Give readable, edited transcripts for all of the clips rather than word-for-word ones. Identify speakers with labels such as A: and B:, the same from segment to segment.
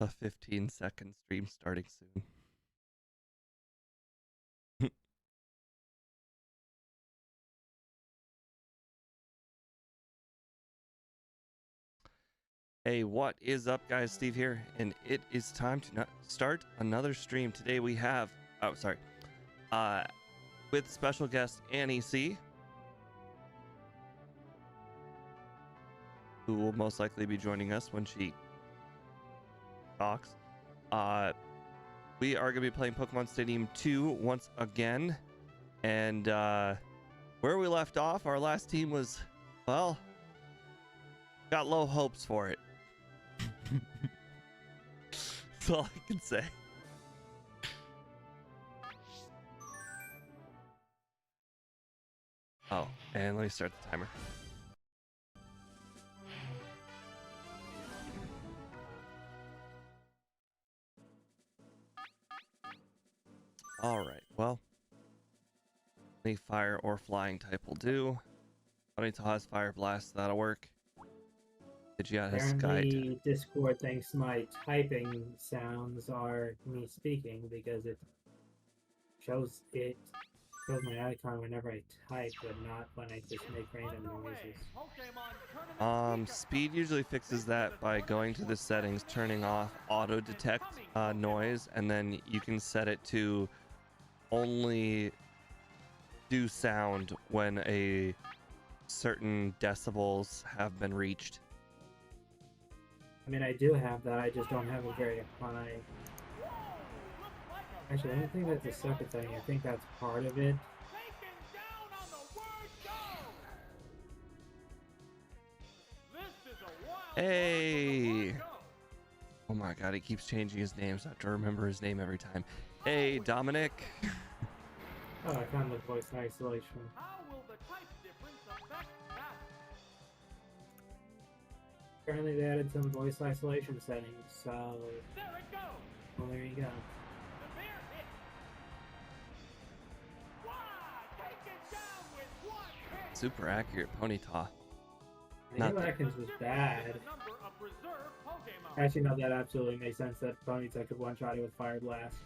A: A 15-second stream starting soon. Hey, what is up, guys? Steve here, and it is time to start another stream. Today we have, with special guest Annie C, who will most likely be joining us when she talks. We are going to be playing Pokemon Stadium 2 once again, and where we left off, our last team was, well, got low hopes for it. That's all I can say. Oh, and let me start the timer. All right, well, any fire or flying type will do. Ponyta has Fire Blast, that'll work. Pidgeot has Sky.
B: Apparently, Discord thinks my typing sounds are me speaking because it shows my icon whenever I type, but not when I just make random noises.
A: Speed usually fixes that by going to the settings, turning off auto detect noise, and then you can set it to only do sound when a certain decibels have been reached.
B: I mean, I do have that, I just don't have it very high. Actually, I don't think that's a separate thing, I think that's part of it.
A: Hey! Oh my god, he keeps changing his name, so I have to remember his name every time. Hey, Dominic!
B: Oh, I found the voice isolation. Apparently they added some voice isolation settings, so... Well, there you go.
A: Super accurate Ponyta.
B: The new Atkins was bad. Actually, no, that absolutely makes sense that Ponyta could one-shot it with Fire Blast.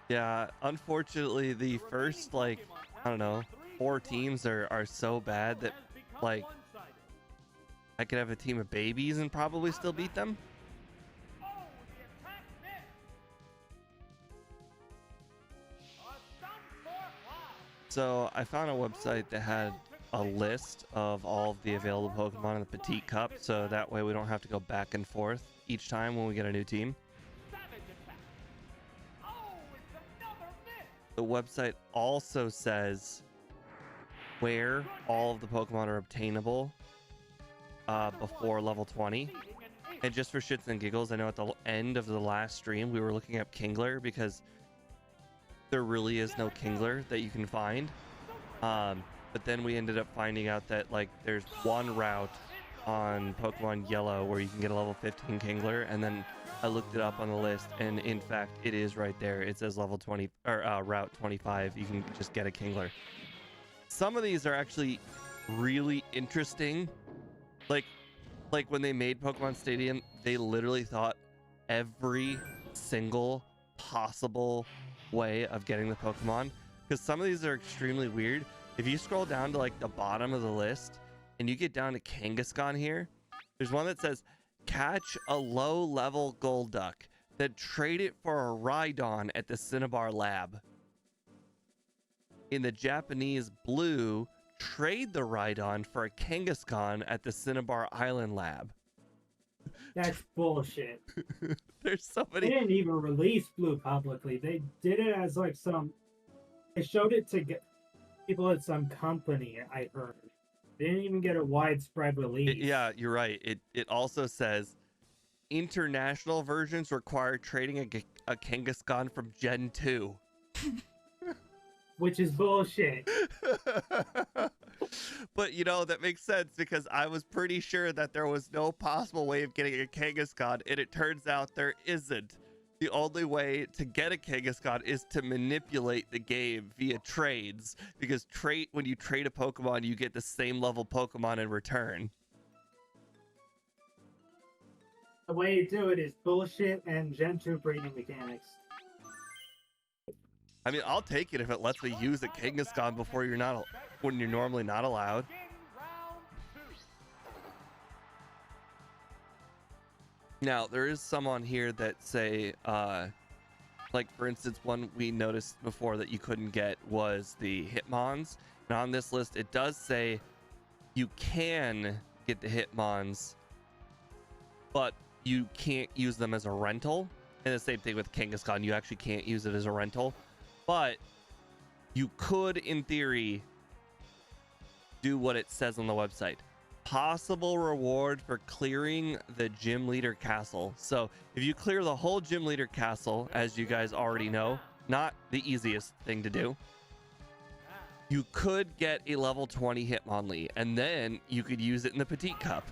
A: Yeah, unfortunately, the first, like, I don't know, 4 teams are so bad that, like, I could have a team of babies and probably still beat them. So I found a website that had a list of all of the available Pokemon in the Petite Cup, so that way we don't have to go back and forth each time when we get a new team. The website also says where all of the Pokemon are obtainable before level 20. And just for shits and giggles, I know at the end of the last stream we were looking up Kingler because there really is no Kingler that you can find. But then we ended up finding out that, like, there's one route on Pokemon Yellow where you can get a level 15 Kingler, and then I looked it up on the list, and in fact it is right there. It says level 20 or route 25. You can just get a Kingler. Some of these are actually really interesting. Like when they made Pokemon Stadium, they literally thought every single possible way of getting the Pokemon, because some of these are extremely weird. If you scroll down to like the bottom of the list and you get down to Kangaskhan here, there's one that says catch a low level Golduck, then trade it for a Rhydon at the Cinnabar lab. In the Japanese blue, trade the Rhydon for a Kangaskhan at the Cinnabar Island lab.
B: That's bullshit.
A: There's so many.
B: They didn't even release blue publicly. They did it as like they showed it to people at some company, I heard. They didn't even get a widespread release.
A: Yeah, you're right. It also says international versions require trading a Kangaskhan from Gen 2.
B: Which is bullshit.
A: But, you know, that makes sense because I was pretty sure that there was no possible way of getting a Kangaskhan, and it turns out there isn't. The only way to get a Kangaskhan is to manipulate the game via trades, because when you trade a Pokemon, you get the same level Pokemon in return.
B: The way you do it is bullshit and Gen 2 breeding mechanics.
A: I mean, I'll take it if it lets me use a Kangaskhan before you're not, when you're normally not allowed. Now, there is some on here that say, like for instance, one we noticed before that you couldn't get was the Hitmons. And on this list, it does say you can get the Hitmons, but you can't use them as a rental. And the same thing with Kangaskhan, you actually can't use it as a rental. But you could, in theory, do what it says on the website. Possible reward for clearing the gym leader castle. So if you clear the whole gym leader castle, as you guys already know, not the easiest thing to do, you could get a level 20 Hitmonlee, and then you could use it in the Petite Cup.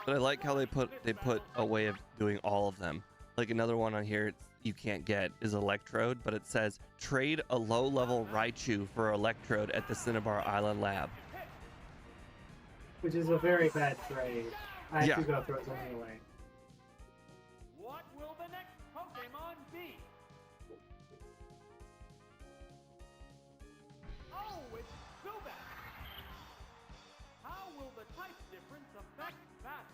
A: But I like how they put a way of doing all of them. Like another one on here you can't get is Electrode, but it says trade a low-level Raichu for Electrode at the Cinnabar Island Lab.
B: Which is a very bad trade. I have to
A: Yeah.
B: go through it anyway.
C: What will the next Pokemon be? Oh, it's Zubat! How will the type difference affect battle?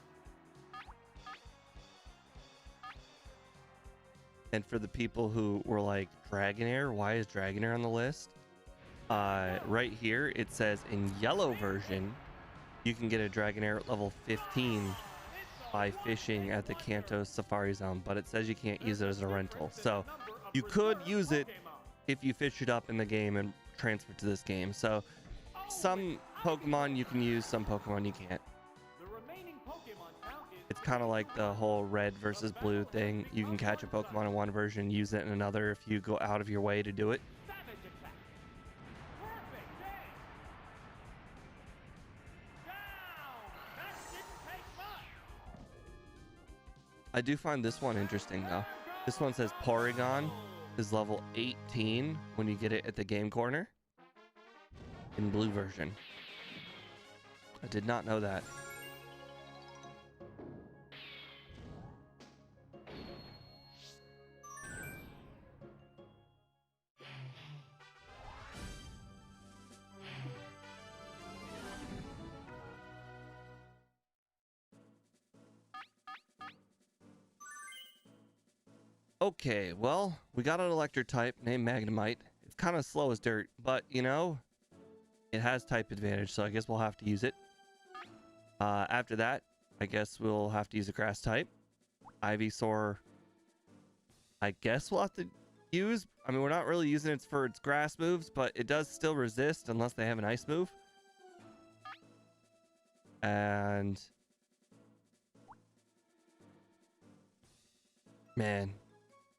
A: And for the people who were like, Dragonair, why is Dragonair on the list? Right here it says in yellow version you can get a Dragonair at level 15 by fishing at the Kanto Safari Zone, but it says you can't use it as a rental. So you could use it if you fish it up in the game and transfer to this game. So some Pokemon you can use, some Pokemon you can't.
C: The remaining Pokemon count is
A: It's kind of like the whole red versus blue thing. You can catch a Pokemon in one version, use it in another if you go out of your way to do it.
C: Savage Attack. Perfect day. Down. That didn't take much.
A: I do find this one interesting though. This one says Porygon is level 18 when you get it at the game corner in blue version. I did not know that. Okay, well, we got an electric type named Magnemite. It's kind of slow as dirt, but you know, it has type advantage, so I guess we'll have to use it. After that, I guess we'll have to use a grass type. Ivysaur, I guess we'll have to use. I mean, we're not really using it for its grass moves, but it does still resist unless they have an ice move. And man,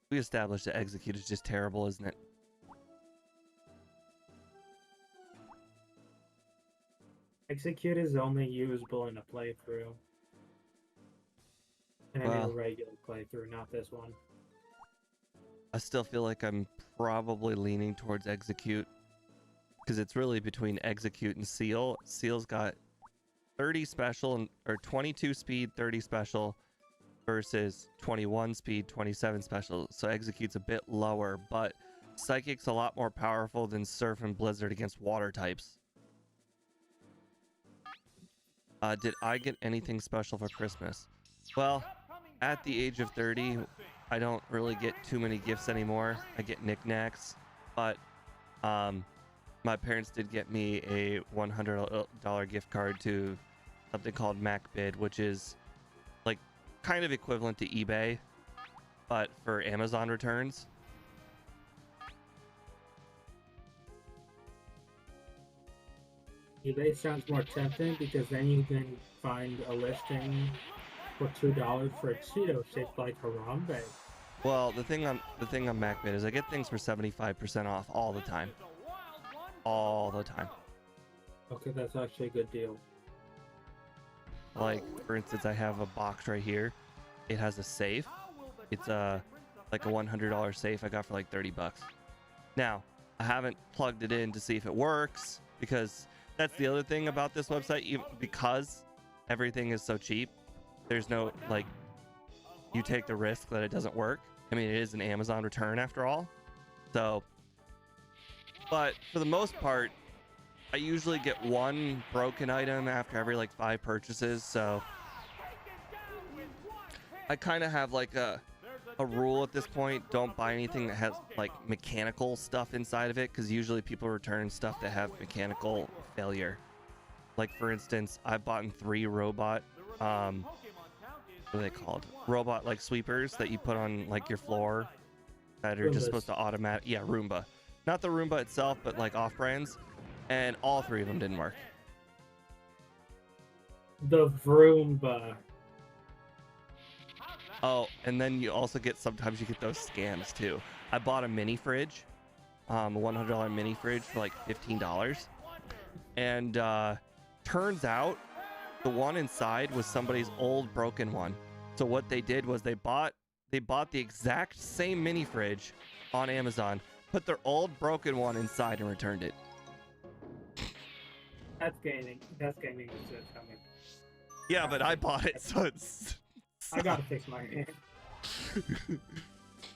A: we established that Execute is just terrible, isn't it?
B: Execute is only usable in a playthrough. And I mean a
A: Well,
B: regular playthrough, not this one.
A: I still feel like I'm probably leaning towards Execute because it's really between Execute and Seal. Seal's got 30 special or 22 speed, 30 special versus 21 speed, 27 special. So Execute's a bit lower, but Psychic's a lot more powerful than Surf and Blizzard against water types. Did I get anything special for Christmas? Well, at the age of 30, I don't really get too many gifts anymore. I get knickknacks, but my parents did get me a $100 gift card to something called MacBid, which is like kind of equivalent to eBay, but for Amazon returns.
B: eBay sounds more tempting because then you can find a listing for $2 for a Cheeto shaped like Harambe.
A: Well, the thing on MacBid is I get things for 75% off all the time. All the time.
B: Okay, that's actually a good deal.
A: Like, for instance, I have a box right here. It has a safe. It's a like a $100 safe I got for like 30 bucks. Now, I haven't plugged it in to see if it works, because that's the other thing about this website. Because everything is so cheap, there's no, like, you take the risk that it doesn't work. I mean, it is an Amazon return after all. So, but for the most part, I usually get one broken item after every like 5 purchases. So I kind of have like a rule at this point: don't buy anything that has like mechanical stuff inside of it, because usually people return stuff that have mechanical failure. Like, for instance, I bought 3 robot what are they called, robot like sweepers that you put on like your floor that are just supposed to automatic, yeah, Roomba, not the Roomba itself, but like off brands, and all 3 of them didn't work.
B: The Vroomba.
A: Oh, and then you also get, sometimes you get those scams too. I bought a mini fridge, a $100 mini fridge for like $15, and turns out the one inside was somebody's old broken one. So what they did was they bought the exact same mini fridge on Amazon, put their old broken one inside, and returned it.
B: That's gaming. That's gaming is coming.
A: Yeah, but I bought it, so it's.
B: I gotta fix my hand.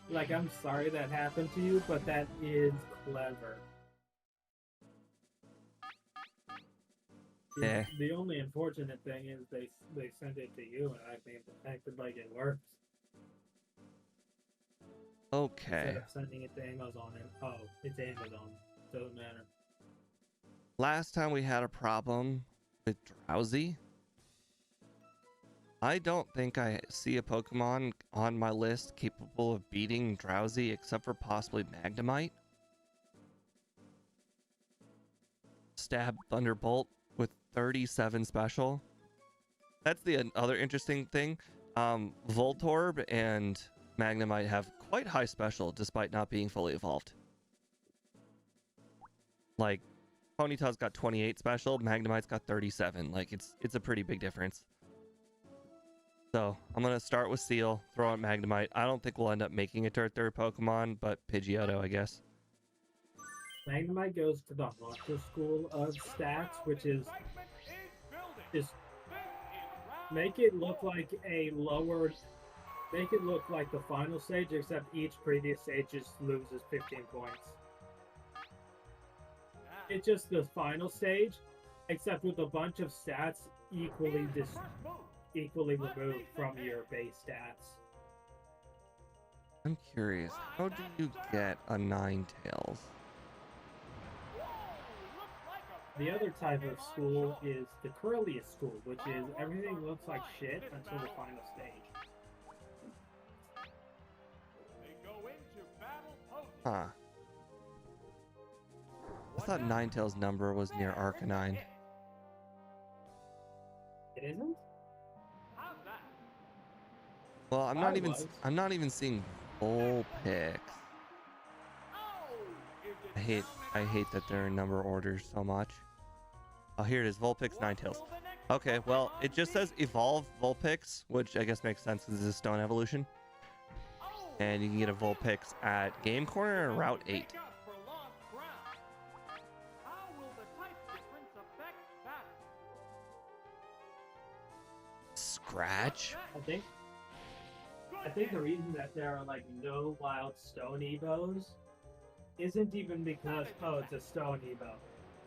B: Like, I'm sorry that happened to you, but that is clever.
A: Yeah.
B: The only unfortunate thing is they sent it to you, and I think acted like it works.
A: Okay.
B: Instead of sending it to Amazon, and oh, it's Amazon. Doesn't matter.
A: Last time we had a problem with Drowsy. I don't think I see a Pokemon on my list capable of beating Drowsy, except for possibly Magnemite. Stab Thunderbolt with 37 special. That's the other interesting thing. Voltorb and Magnemite have quite high special despite not being fully evolved. Like, Ponyta's got 28 special, Magnemite's got 37. Like, it's a pretty big difference. So I'm gonna start with Seal, throw out Magnemite. I don't think we'll end up making it to our 3rd Pokemon, but Pidgeotto, I guess.
B: Magnemite goes to the Haunter school of stats, which is just make it look like a lower, make it look like the final stage, except each previous stage just loses 15 points. It's just the final stage, except with a bunch of stats equally removed from your base stats.
A: I'm curious, how do you get a Ninetales?
B: The other type of school is the curliest school, which is everything looks like shit until the final stage.
A: Huh. I thought Ninetales' number was near Arcanine.
B: It isn't?
A: Well, I'm not even seeing Vulpix. I hate that they're in number orders so much. Oh, here it is, Vulpix, Ninetales. Okay, well, it just says Evolve Vulpix, which I guess makes sense because it's a stone evolution. And you can get a Vulpix at Game Corner and Route 8. Scratch?
B: I think the reason that there are like no wild stone evos isn't even because, oh, it's a stone evo.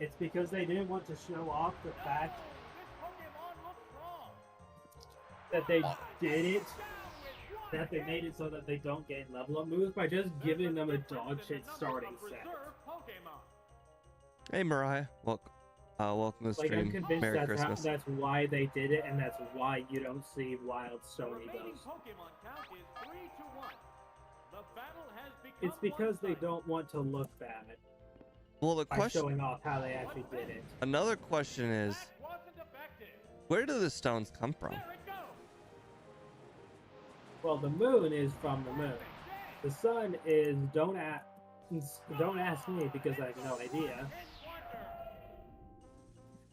B: It's because they didn't want to show off the fact that they did it, that they made it so that they don't gain level up moves by just giving them a dog shit starting set.
A: Hey, Mariah. Welcome to the
B: Like,
A: stream.
B: I'm convinced
A: Merry Christmas.
B: that's why they did it, and that's why you don't see wild stone evos. It's because they don't want to look bad.
A: Well, the
B: By
A: question,
B: showing off how they actually did it.
A: another question is, where do the stones come from?
B: Well, the moon is from the moon. The sun is don't ask me because I have no idea.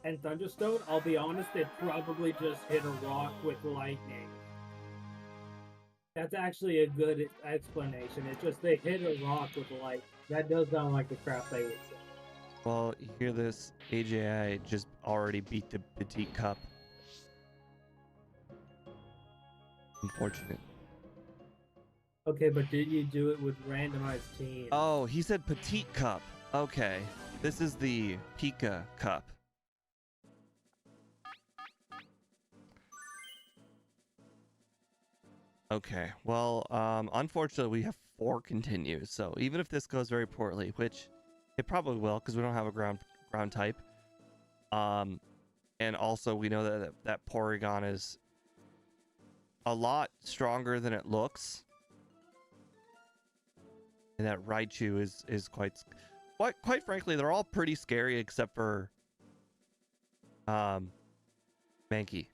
B: And Thunderstone, I'll be honest, it probably just hit a rock with lightning. That's actually a good explanation. It's just they hit a rock with light. That does sound like the crap they would say.
A: Well, you hear this? AJI just already beat the Petite Cup. Unfortunate.
B: Okay, but did you do it with randomized teams?
A: Oh, he said Petite Cup. Okay. This is the Pika Cup. Okay. Well, unfortunately, we have 4 continues. So even if this goes very poorly, which it probably will, because we don't have a ground type. And also we know that Porygon is a lot stronger than it looks. And that Raichu is quite frankly, they're all pretty scary except for Mankey.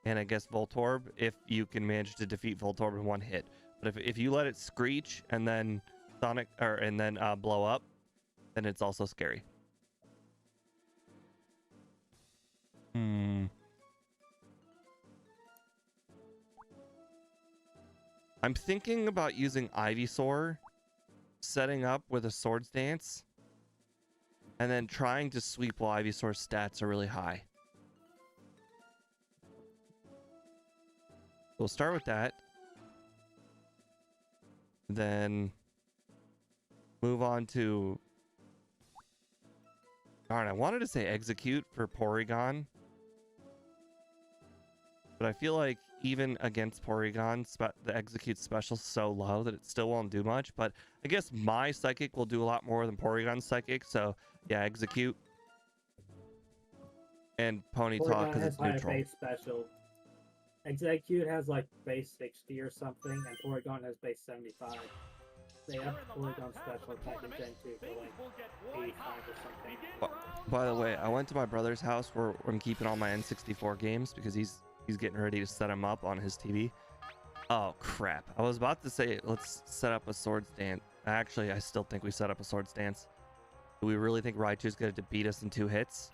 A: And I guess Voltorb, if you can manage to defeat Voltorb in one hit. But if you let it screech and then blow up, then it's also scary. I'm thinking about using Ivysaur, setting up with a Swords Dance, and then trying to sweep while Ivysaur's stats are really high. We'll start with that. Then move on to... Darn, I wanted to say Execute for Porygon. But I feel like even against Porygon, the Execute special's so low that it still won't do much. But I guess my Psychic will do a lot more than Porygon's Psychic. So yeah, Execute. And Ponyta because it's neutral.
B: Base special. Execute has like base 60 or something, and Porygon has base 75. They have Porygon special attack in Gen 2 for like 85 or something.
A: By the way, I went to my brother's house where I'm keeping all my N64 games because he's getting ready to set them up on his TV. Oh crap! I was about to say let's set up a Swords Dance. Actually, I still think we set up a Swords Dance. Do we really think Raichu's going to beat us in 2 hits?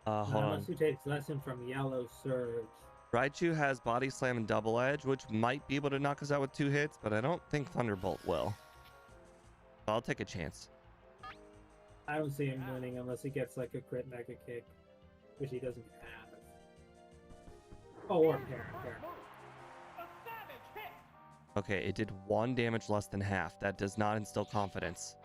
A: Hold on.
B: Unless he takes lesson from Yellow Surge.
A: Raichu has Body Slam and Double Edge, which might be able to knock us out with 2 hits, but I don't think Thunderbolt will. I'll take a chance.
B: I don't see him winning unless he gets like a crit Mega Kick, which he doesn't have. Oh, or Parent.
A: Okay, it did 1 damage less than half. That does not instill confidence.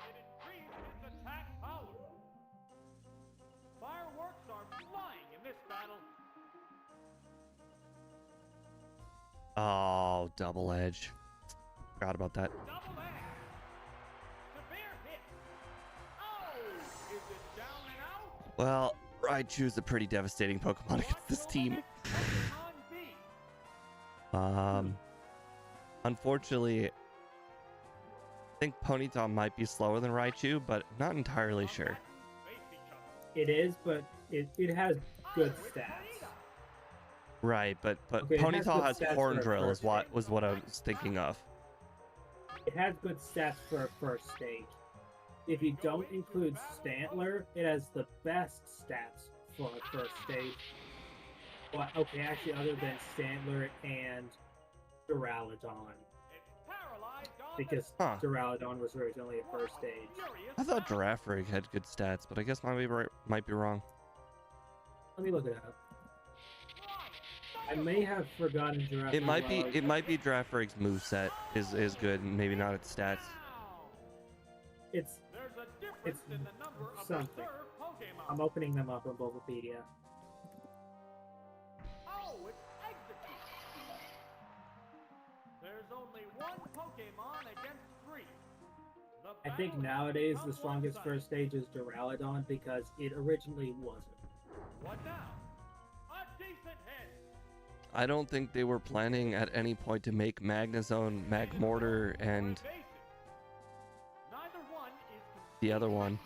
A: Oh, Double Edge. Forgot about that. Well, Raichu's a pretty devastating Pokemon against this team. Unfortunately, I think Ponyta might be slower than Raichu, but not entirely sure.
B: It is, but it has good stats.
A: Right, but
B: Okay,
A: Ponyta has Horn
B: for
A: Drill
B: first
A: is what I was thinking of.
B: It has good stats for a first stage. If you don't include Stantler, it has the best stats for a first stage. Well, okay, actually, other than Stantler and Duraludon. Because Duraludon was originally a first stage.
A: I thought Girafarig had good stats, but I guess might be wrong.
B: Let me look it up. I may have forgotten Girafarig.
A: It might be Girafarig's moveset is good and maybe not its stats.
B: It's something. I'm opening them up on Bulbapedia.
C: Oh, it's Execute. There's only 1 Pokemon against 3.
B: I think nowadays the strongest first stage is Duraludon because it originally wasn't.
C: What now? A decent hit.
A: I don't think they were planning at any point to make Magnezone, Magmortar, and the other one.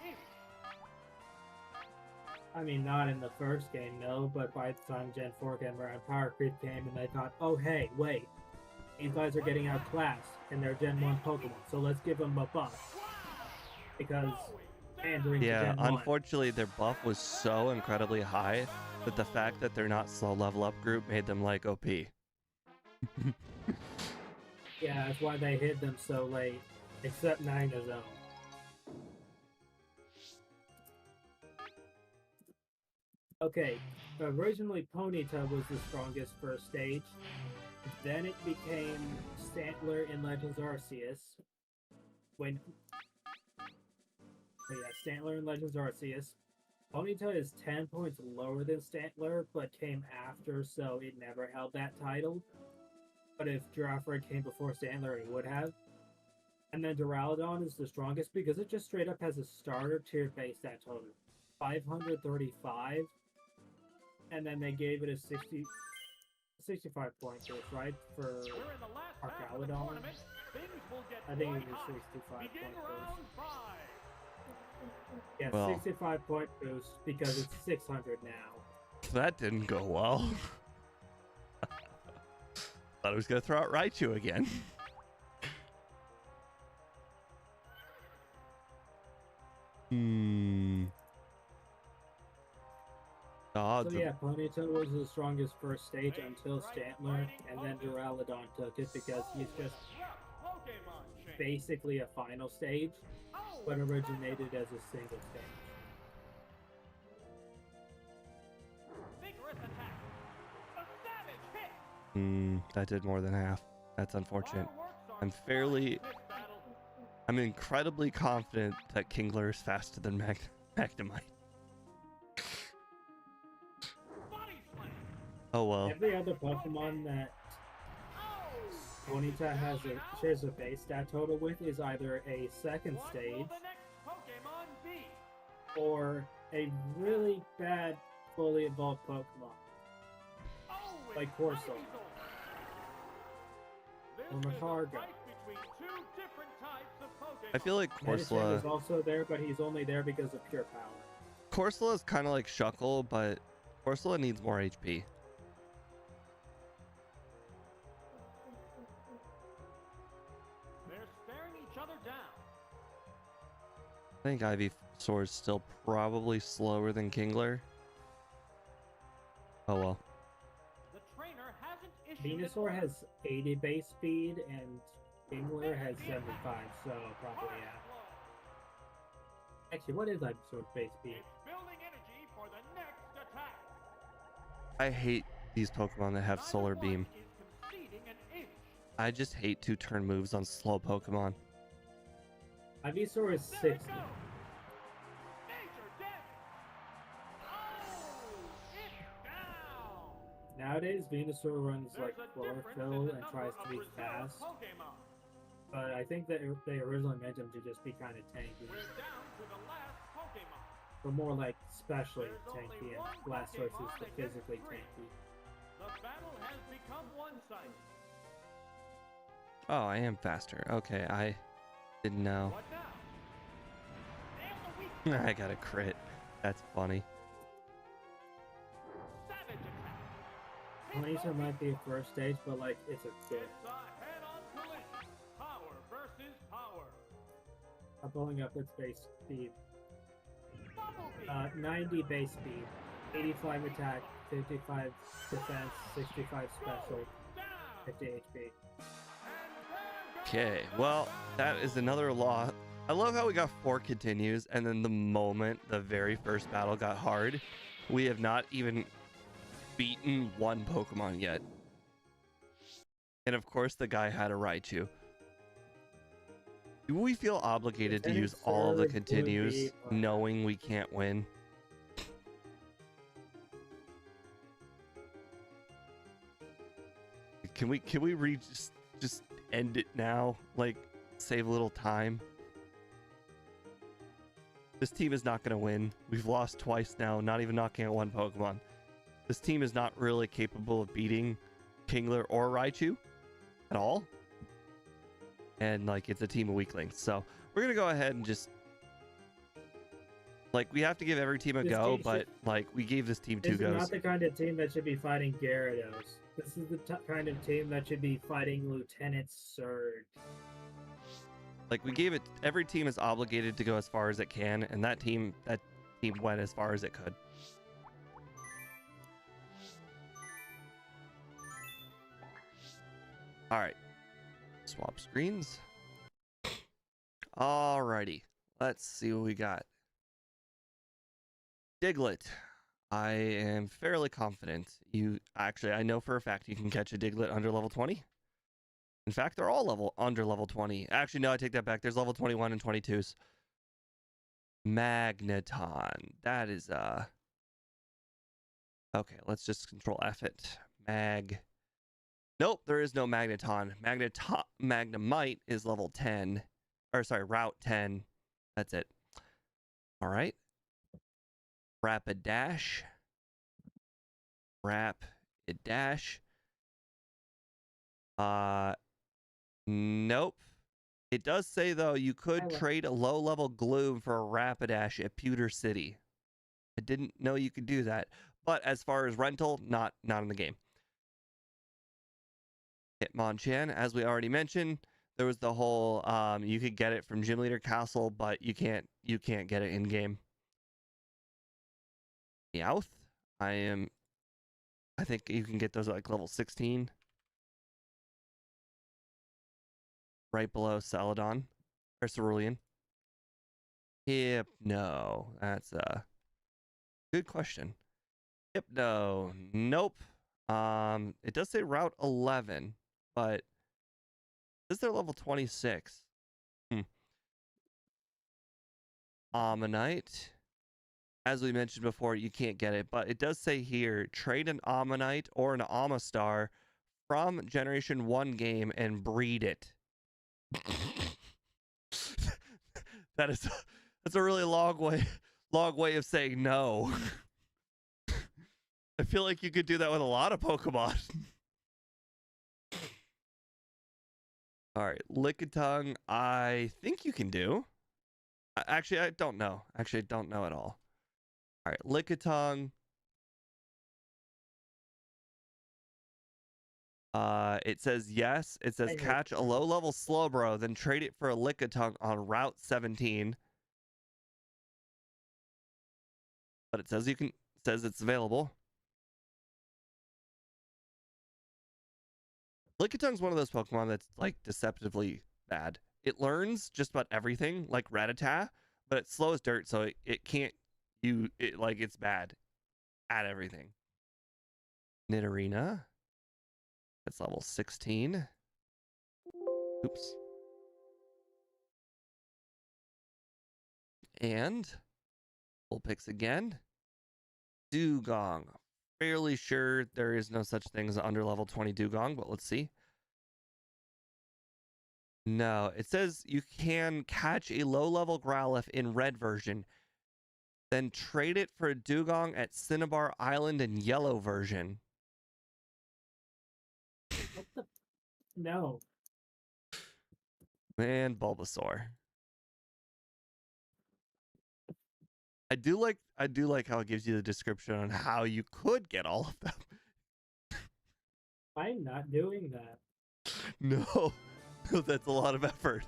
B: I mean, not in the first game, no, but by the time Gen 4 came around, Power Creep came and they thought, oh hey, wait, these guys are getting outclassed and they're Gen 1 Pokemon, so let's give them a buff. Because pandering to
A: Yeah,
B: Gen 1.
A: unfortunately, their buff was so incredibly high that the fact that they're not slow level up group made them like OP.
B: Yeah, that's why they hid them so late. Except Nina's own. Okay, originally Ponyta was the strongest first stage. Then it became Stantler in Legends Arceus. When... But yeah, Stantler in Legends Arceus. Ponyta is 10 points lower than Stantler, but came after, so it never held that title. But if Giraffred came before Stantler, it would have. And then Duraludon is the strongest because it just straight up has a starter tier base stat total. 535. And then they gave it a 65 point boost, right? For Arcaludon. I think it was 65 point boost. Yeah,
A: Well.
B: 65 point boost because it's 600 now.
A: That didn't go well. Thought I was gonna throw out Raichu again.
B: So yeah, Ponyta was the strongest first stage until Stantler, and then Duraludon took it because he's just basically a final stage, but originated as a single stage.
A: That did more than half. That's unfortunate. I'm incredibly confident that Kingler is faster than Magnemite. Oh well.
B: Every other Pokemon that Ponyta shares a base stat total with is either a second stage or a really bad fully evolved Pokemon. Like Corsola. Or Matarga.
A: I feel like Corsola
B: is also there, but he's only there because of pure power.
A: Corsola is kind of like Shuckle, but Corsola needs more HP.
C: They're staring each other down.
A: I think Ivysaur is still probably slower than Kingler. Oh well.
C: The trainer hasn't issued
B: Venusaur has 80 base speed and Kingler has 75, so probably yeah. Actually, what is Ivysaur's base speed?
C: building energy for the next attack.
A: I hate these Pokemon that have Solar Beam. I just hate 2-turn moves on slow Pokemon.
B: Ivysaur is 60. Nowadays, Venusaur runs like chlorophyll and tries to be fast. But I think that they originally meant him to just be kind of tanky. But more like specially tanky, and Blastoise is the physically tanky.
C: The battle has become one-sided.
A: Oh, I am faster. Okay, I didn't know.
C: What now?
A: I got a crit. That's funny.
C: Savage attack.
B: Ponyta might be a first stage, but like it's a good.
C: It's a head-on collision. Power versus power.
B: I'm pulling up its base speed.
C: Bumblebee.
B: 90 base speed, 85 attack, 55 defense, 65 special, 50 HP.
A: Okay, well, that is another loss. I love how we got 4 continues, and then the moment the very first battle got hard, we have not even beaten one Pokemon yet. And of course, the guy had a Raichu. Do we feel obligated to use all of the continues, knowing we can't win? Can we just end it now? Like, save a little time? This team is not going to win. We've lost twice now, not even knocking out one Pokemon. This team is not really capable of beating Kingler or Raichu at all. And, like, it's a team of weaklings. So, we're going to go ahead and just... Like, we have to give every team a go, but, like, we gave this team 2 goes.
B: This is not the kind of team that should be fighting Gyarados. This is the kind of team that should be fighting Lieutenant Surge.
A: Like we gave it, every team is obligated to go as far as it can, and that team went as far as it could. All right, swap screens. Alrighty, let's see what we got. Diglett. I am fairly confident you actually, I know for a fact you can catch a Diglett under level 20. In fact, they're all under level 20. Actually, no, I take that back. There's level 21 and 22s. Magneton. That is okay, let's just control F it. Nope, there is no Magneton. Magnemite is level 10. Or sorry, Route 10. That's it. All right. Rapidash. Nope. It does say though you could trade a low level Gloom for a Rapidash at Pewter City. I didn't know you could do that. But as far as rental, not in the game. Hitmonchan, as we already mentioned, there was the whole you could get it from Gym Leader Castle, but you can't get it in game. Meowth, I think you can get those at like level 16. Right below Celadon or Cerulean. Hypno. That's a good question. Hypno. Nope. It does say Route 11, but is there level 26? Ammonite. As we mentioned before, you can't get it, but it does say here, trade an Ammonite or an Amistar from Generation 1 game and breed it. That's a really long way of saying no. I feel like you could do that with a lot of Pokemon. All right, Lickitung, I think you can do. Actually, I don't know. Actually, I don't know at all. All right, Lickitung. It says yes. It says catch a low-level Slowbro, then trade it for a Lickitung on Route 17. But it says says it's available. Lickitung's one of those Pokemon that's like deceptively bad. It learns just about everything, like Rattata, but it's slow as dirt, so it can't it's bad at everything. Nidorina. That's level 16. Oops. And Vulpix again. Dugong. Fairly sure there is no such thing as an under level 20 Dugong, but let's see. No, it says you can catch a low level Growlithe in red version, then trade it for a Dugong at Cinnabar Island in yellow version.
B: What the? No.
A: Man, Bulbasaur. I do like how it gives you the description on how you could get all of them.
B: I'm not doing that.
A: No, that's a lot of effort.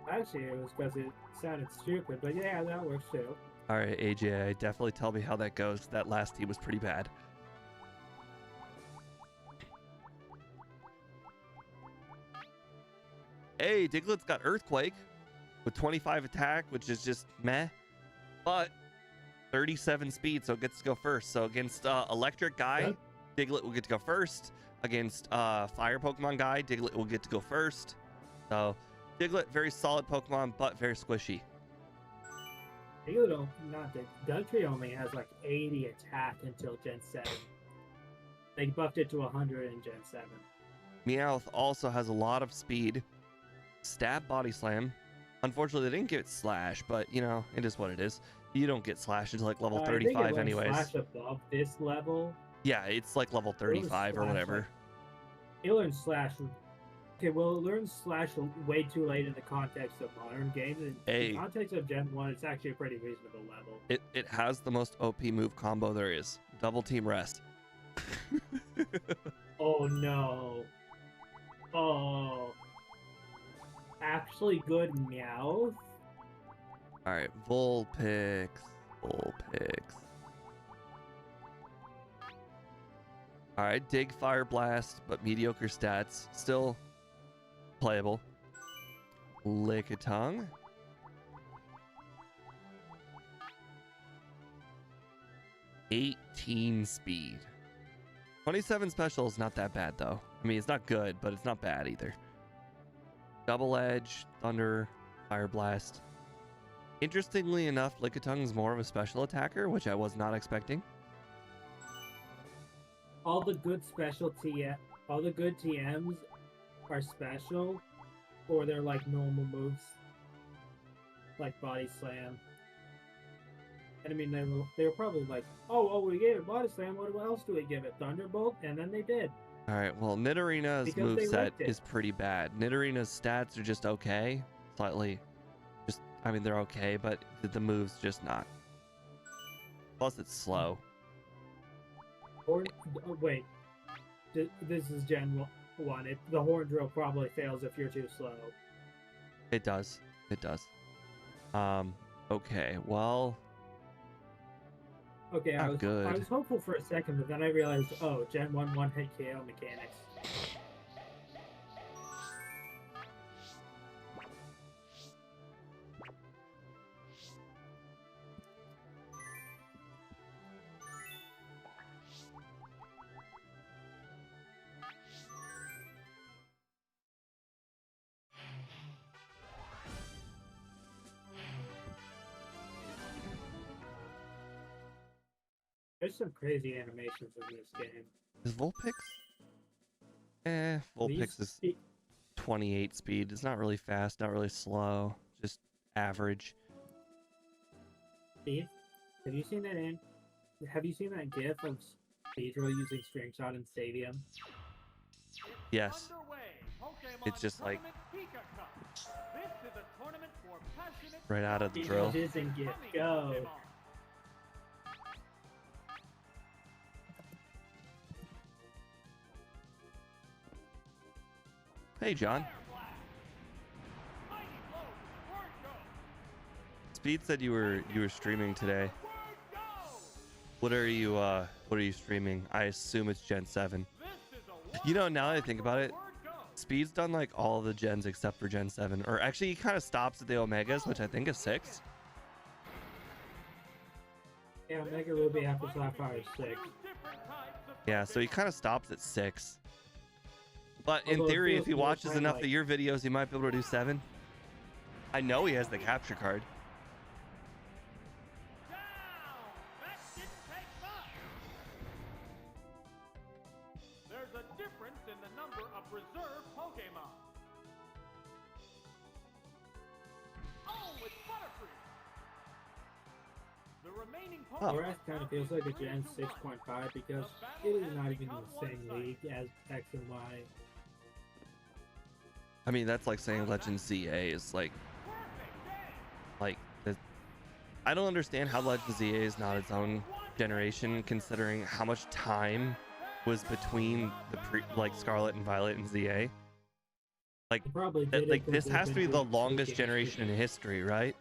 B: Actually, it was because it sounded stupid, but yeah, that works too.
A: All right, AJ, definitely tell me how that goes. That last team was pretty bad. Hey, Diglett's got Earthquake with 25 attack, which is just meh, but 37 speed, so it gets to go first. So against Electric guy, Diglett will get to go first. Against Fire Pokemon guy, Diglett will get to go first. So Diglett, very solid Pokemon, but very squishy.
B: Dugtree only has like 80 attack until Gen 7. They buffed it to 100 in Gen 7.
A: Meowth also has a lot of speed. Stab, Body Slam. Unfortunately, they didn't give it Slash, but you know, it is what it is. You don't get Slash until like level 35 anyways.
B: Slash above this level.
A: Yeah, it's like level 35 or whatever.
B: It learns Slash. Okay, well, it learns Slash way too late in the context of modern games. In the context of Gen 1, it's actually a pretty reasonable level.
A: It has the most OP move combo there is. Double Team Rest.
B: Oh no. Oh. actually good Meowth.
A: All right, Vulpix. Vulpix. All right, Dig, Fire Blast, but mediocre stats. Still playable. Lickitung. (18 speed). 27 special is not that bad though. I mean, it's not good, but it's not bad either. Double Edge, Thunder, Fire Blast. Interestingly enough, Lickitung is more of a special attacker, which I was not expecting.
B: All the good all the good TMs are special, or they're like normal moves, like Body Slam. And I mean, they were probably like, oh, we gave it Body Slam. What else do we give it? Thunderbolt, and then they did.
A: All right, well, Nidorina's
B: Because they
A: moveset
B: liked it.
A: is pretty bad. Nidorina's stats are just okay, slightly. Just, I mean, they're okay, but the move's just not. Plus, it's slow.
B: Or oh, wait, this is Gen 1. The Horn Drill probably fails if you're too slow.
A: It does. It does. Okay, well,
B: Okay,
A: not good.
B: I was hopeful for a second, but then I realized, oh, Gen 1 one-hit KO mechanics. There's some crazy animations in this game.
A: Is Vulpix? Vulpix is 28 speed. It's not really fast, not really slow, just average.
B: Steve, have you seen that GIF of Speedro using String Shot in Stadium?
A: Yes.
C: Underway.
A: It's just like
C: Pika Cup. This is a tournament for passionate
A: right out of the drill.
B: Images and GIF, go!
A: Hey, John. Speed said you were streaming today. What are you streaming? I assume it's Gen 7. You know, now that I think about it, Speed's done like all the gens except for Gen 7. Or actually, he kind of stops at the Omegas, which I think is 6.
B: Yeah, Omega Ruby after Sapphire is 6.
A: Yeah, so he kind of stops at 6. But in
B: Although it
A: theory,
B: feels
A: if he
B: more
A: watches
B: kinda
A: enough
B: like-
A: of your videos, he might be able to do 7. I know he has the capture card.
C: There's a difference in the number of reserve Pokemon. Oh, it's Butterfree. The remaining Pokemon.
B: The rest kind of feels like a Gen 6.5 because it is not even in the same league as X and Y.
A: I mean, that's like saying Legend ZA is like the, I don't understand how Legend ZA is not its own generation, considering how much time was between the Scarlet and Violet and ZA. Like,
B: They probably did it
A: like
B: because
A: this
B: they've
A: has to
B: been
A: be the
B: doing
A: longest
B: games
A: generation in history, right?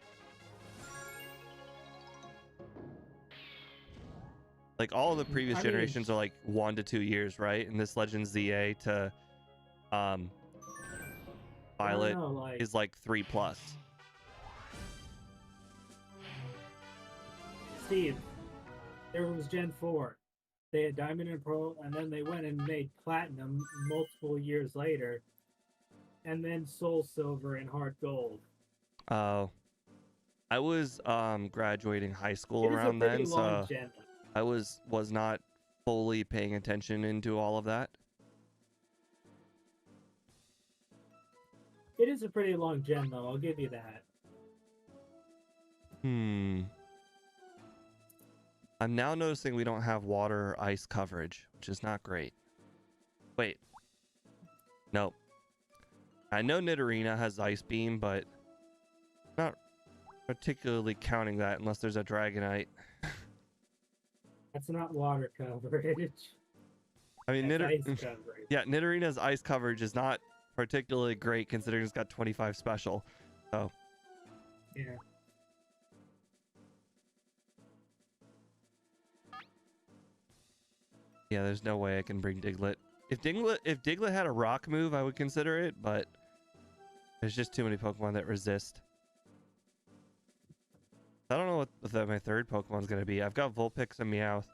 A: Like all the previous
B: I mean,
A: generations are like 1 to 2 years, right? And this Legend ZA to Violet
B: know, like-
A: is like 3+.
B: Steve, there was Gen 4. They had Diamond and Pearl, and then they went and made Platinum multiple years later, and then Soul Silver and Heart Gold.
A: Oh, I was graduating high school
B: It is a
A: around
B: pretty
A: then,
B: long
A: so
B: gen.
A: I was not fully paying attention into all of that.
B: It is a pretty long gen, though. I'll give you that.
A: I'm now noticing we don't have water or ice coverage, which is not great. Wait. Nope. I know Nidorina has Ice Beam, but not particularly counting that unless there's a Dragonite.
B: That's not water coverage.
A: I mean,
B: That's ice coverage.
A: yeah, Nidorina's ice coverage is not particularly great considering it's got 25 special. So
B: Yeah.
A: yeah, there's no way I can bring Diglett. If Diglett had a rock move, I would consider it, but there's just too many Pokemon that resist. I don't know what my third Pokemon's gonna be. I've got Vulpix and Meowth.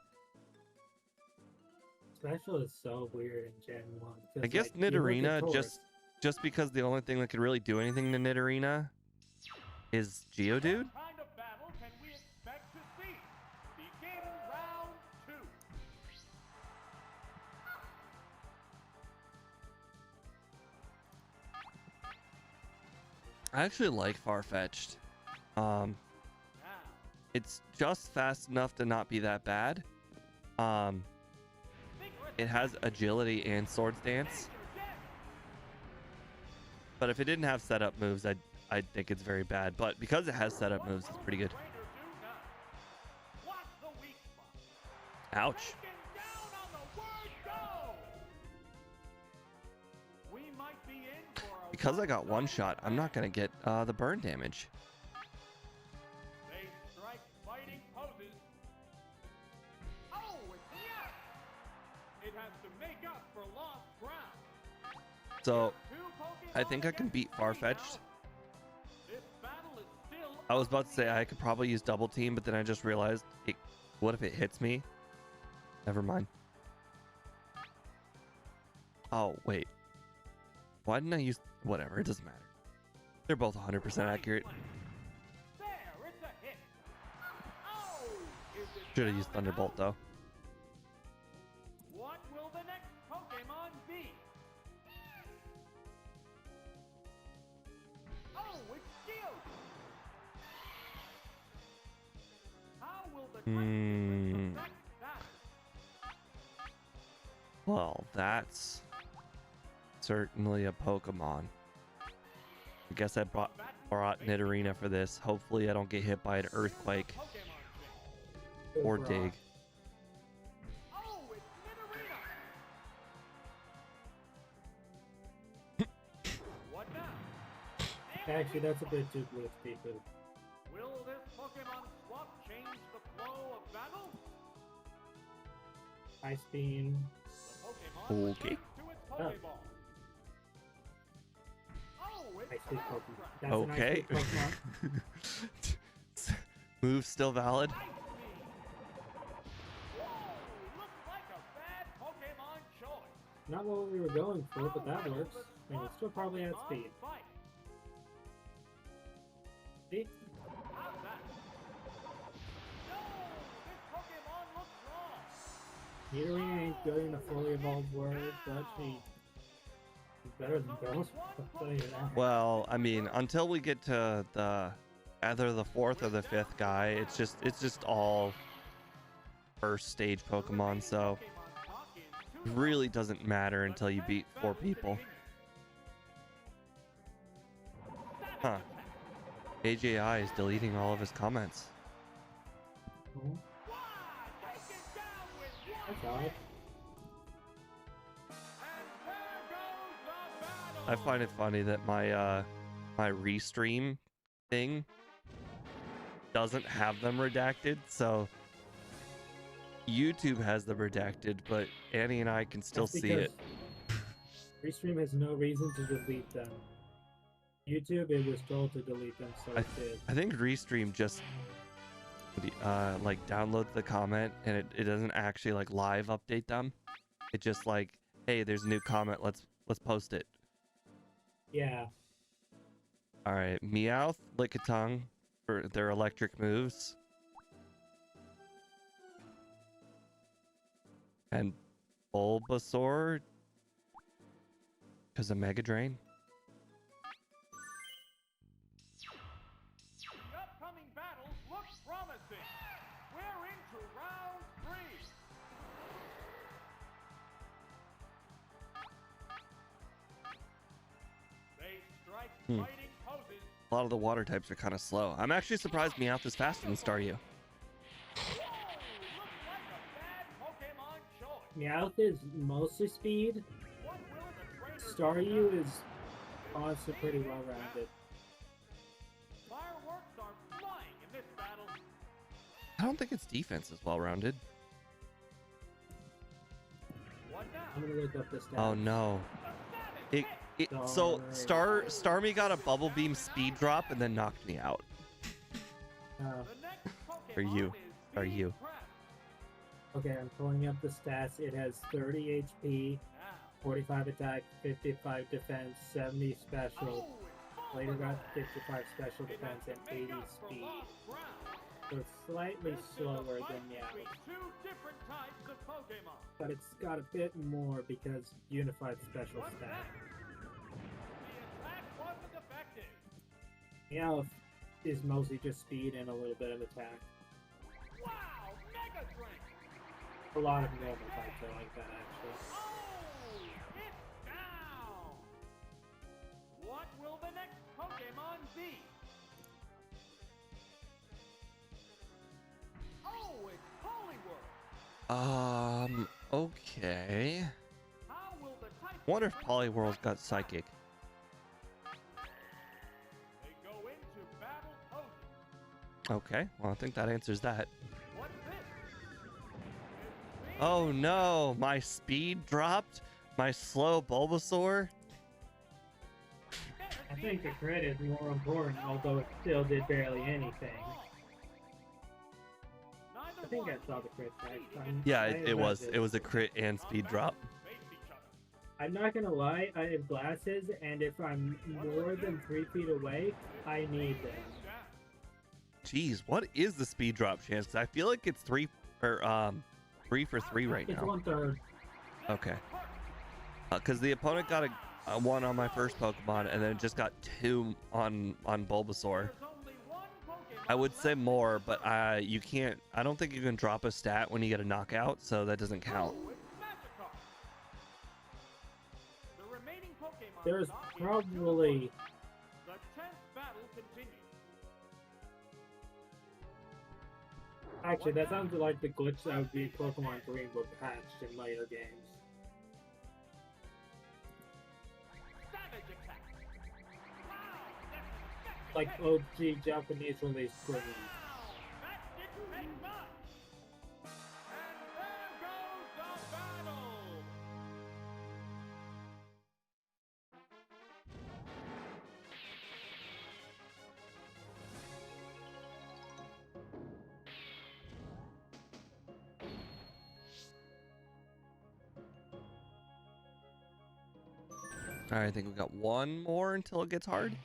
B: Special is so weird in Gen 1.
A: I guess
B: like, you look at
A: Nidorina,
B: Taurus,
A: just because the only thing that could really do anything to Nidorina is Geodude.
C: What kind of battle can we expect to see? Begin round 2.
A: I actually like Farfetch'd.
C: Now,
A: It's just fast enough to not be that bad. It has agility and Swords Dance. But if it didn't have setup moves, I'd think it's very bad. But because it has setup moves, it's pretty good. Ouch. Because I got one shot, I'm not gonna get the burn damage.
C: They strike fighting poses. Oh, it's the It has to make up for lost ground.
A: So
C: Two Pokemon
A: I think I can beat
C: against three
A: Farfetch'd.
C: now. This battle is still
A: I was about to say I could probably use double team, but then I just realized, what if it hits me? Never mind. Oh, wait. Why didn't I use... Whatever, it doesn't matter. They're both 100% accurate.
C: there. It's a hit. Oh, is it
A: Should have used
C: down and
A: Thunderbolt,
C: out?
A: though.
C: What will the next Pokemon be? Oh, it's Geodude. How will the type difference affect that?
A: Well, that's certainly a Pokemon. I guess I brought Nidorina for this. Hopefully I don't get hit by an Earthquake
C: Pokemon thing.
A: or
B: Rock.
A: Dig.
C: Oh, it's Nidorina. What now? And
B: Actually, that's a bit too close, people.
C: will this Pokemon swap change the flow of battle?
B: Ice Beam.
C: The Pokemon
A: Okay.
C: returns to its
B: Oh.
C: Pokeball. Oh, it's
B: Ice Beam
C: Ground
B: Pokemon.
C: Strike.
B: That's an
A: Okay.
B: Ice Beam Pokemon.
A: Move still valid.
C: Ice Beam. Whoa, looks like a bad Pokemon choice.
B: Not what we were going for, but that
C: How will
B: works.
C: the
B: And it
C: swap
B: still probably has
C: Pokemon
B: speed.
C: fight?
B: See?
C: How's that? No, this Pokemon looks wrong.
B: Nidorina ain't good in a fully evolved world, but she's better than Ghost. I'll tell you that.
A: Well, I mean, until we get to the either the fourth or the fifth guy, it's just all first stage Pokemon, so it really doesn't matter until you beat 4 people. Huh. AJI is deleting all of his comments.
B: Oh, that's odd.
A: I find it funny that my my restream thing doesn't have them redacted, so YouTube has them redacted, but Annie and I can still
B: That's
A: see it.
B: because Restream has no reason to delete them. YouTube, it was told to delete them, so it did.
A: I think Restream just like downloads the comment and it doesn't actually like live update them. It just like, hey, there's a new comment, let's post it.
B: Yeah.
A: All right, Meowth, Lickitung for their electric moves. And Bulbasaur because of Mega Drain.
C: The upcoming battles look promising. We're into round 3. They strike fighting poses.
A: A lot of the water types are kind of slow. I'm actually surprised Meowth is faster than Staryu.
C: Whoa, looks like a bad Pokemon choice.
B: Meowth is mostly speed.
C: What will the trainer
B: Staryu is honestly pretty well rounded.
C: Fireworks are flying in this battle.
A: I don't think its defense is well rounded.
C: What now?
B: I'm gonna look up the stats.
A: Oh no. It so Starmie got a bubble beam speed drop and then knocked me out.
B: Uh,
C: The next Pokemon
A: Or you.
C: is
A: Or
C: being
A: you.
C: prepped.
B: okay, I'm pulling up the stats. It has 30 HP,
C: Now.
B: 45 attack, 55 defense, 70 special,
C: Oh,
B: later got 55 special
C: it
B: defense,
C: has
B: and
C: to
B: 80
C: make up for
B: speed.
C: lost ground.
B: So it's slightly
C: This is a
B: slower
C: fight
B: than Meow,
C: between two different types of Pokemon.
B: but it's got a bit more because unified special
C: What's
B: stat.
C: that? The attack wasn't effective.
B: Meow is mostly just speed and a little bit of attack.
C: Wow, Mega Drink.
B: A lot of normal types are like that actually.
C: Oh, it's down. What will the next Pokemon be? Oh, it's Poliwhirl.
A: Okay.
C: How will the type
A: Wonder if
C: difference
A: Poliwhirl's got
C: affect
A: psychic.
C: They go into battle posing.
A: Okay, well I think that answers that.
C: What's this?
A: Oh no, my speed dropped. My slow Bulbasaur.
B: I think the crit is more important, although it still did barely anything. I think I saw the crit text.
A: Yeah, it was a crit and speed drop.
B: I'm not gonna lie, I have glasses, and if I'm more than 3 feet away, I need them.
A: Jeez, what is the speed drop chance? 'Cause I feel like it's 3 for 3 right
B: It's
A: now.
B: 1/3.
A: Okay. Because the opponent got a 1 on my first Pokemon and then just got 2 on Bulbasaur. I would say more, but you can't. I don't think you can drop a stat when you get a knockout, so that doesn't count.
B: There's probably...
C: The 10th battle continues.
B: Actually, that sounds like the glitch that would be Pokemon Green were patched in later games.
C: Savage attack. Wow, that's
B: Like OG Japanese release Green.
C: that didn't take much. And there goes the battle.
A: All right, I think we got 1 more until it gets hard.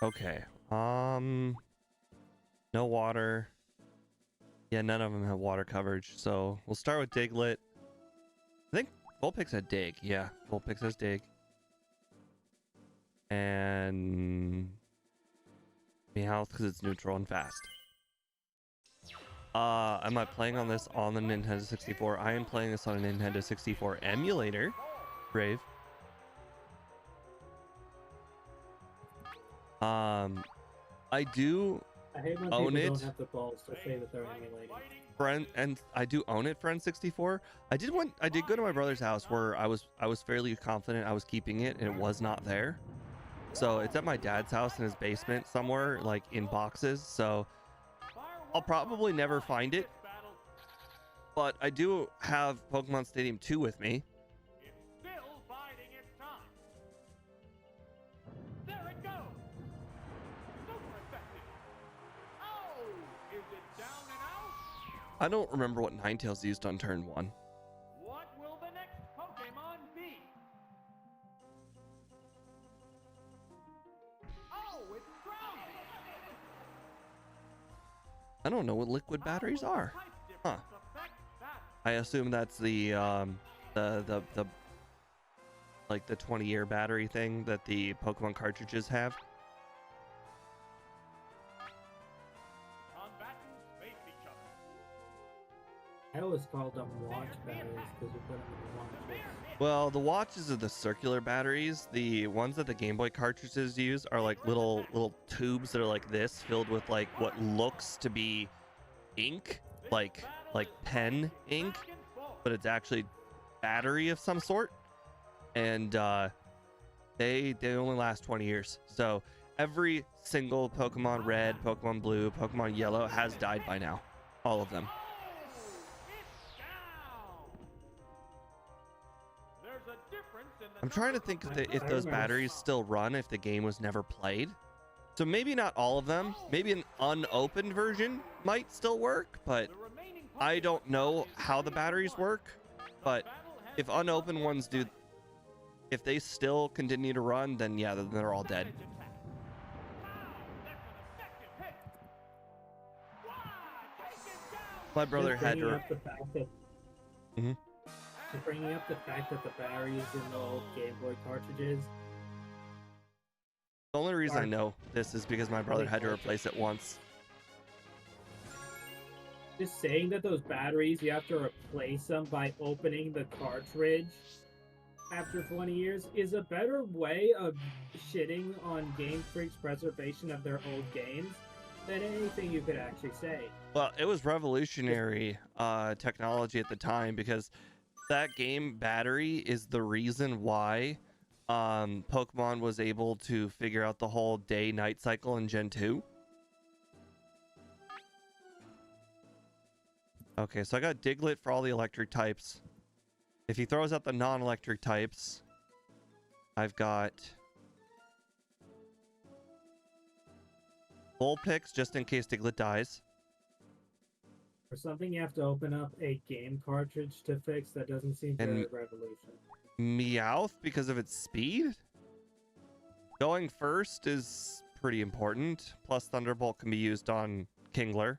A: Okay. No water. Yeah, none of them have water coverage, so we'll start with Diglett. I think Vulpix had Dig. Yeah, Vulpix has Dig. And Meowth because it's neutral and fast. Am I playing on this on the Nintendo 64? I am playing this on a Nintendo 64 emulator. Brave. I do
B: I hate when
A: own
B: people
A: it.
B: don't have the balls to say that they're emulating.
A: Friend, and I do own it, Friend 64. I did go to my brother's house where I was fairly confident I was keeping it and it was not there. So it's at my dad's house in his basement somewhere, like in boxes. So I'll probably never find it. But I do have Pokemon Stadium 2 with me.
C: It's still biding its time. There it goes. Super effective. Oh, is it down and out?
A: I don't remember what Ninetales used on turn 1.
C: What will the next Pokemon be? Oh, it's grounded.
A: I don't know what liquid batteries are. Huh. I assume that's the like the 20-year battery thing that the Pokemon cartridges have.
C: Combatants face each other.
B: I always called them launch batteries because you put them in the launches.
A: Well, the watches are the circular batteries. The ones that the Game Boy cartridges use are like little tubes that are like this, filled with like what looks to be ink, like pen ink, but it's actually battery of some sort, and they only last 20 years. So every single Pokemon Red, Pokemon Blue, Pokemon Yellow has died by now, all of them. I'm trying to think if those batteries still run if the game was never played. So maybe not all of them. Maybe an unopened version might still work, but I don't know how the batteries work. But if unopened ones do, if they still continue to run, then yeah, then they're all dead. My brother had to.
B: Bringing up the fact that the batteries in the old Game Boy cartridges.
A: The only reason I know this is because my brother had to replace it once.
B: Just saying that those batteries, you have to replace them by opening the cartridge after 20 years is a better way of shitting on Game Freak's preservation of their old games than anything you could actually say.
A: Well, it was revolutionary technology at the time, because that game battery is the reason why Pokemon was able to figure out the whole day-night cycle in Gen 2. Okay, so I got Diglett for all the electric types. If he throws out the non-electric types, I've got Vulpix just in case Diglett dies.
B: Or something you have to open up a game cartridge to fix that doesn't seem to revolution.
A: Meowth because of its speed. Going first is pretty important. Plus Thunderbolt can be used on Kingler.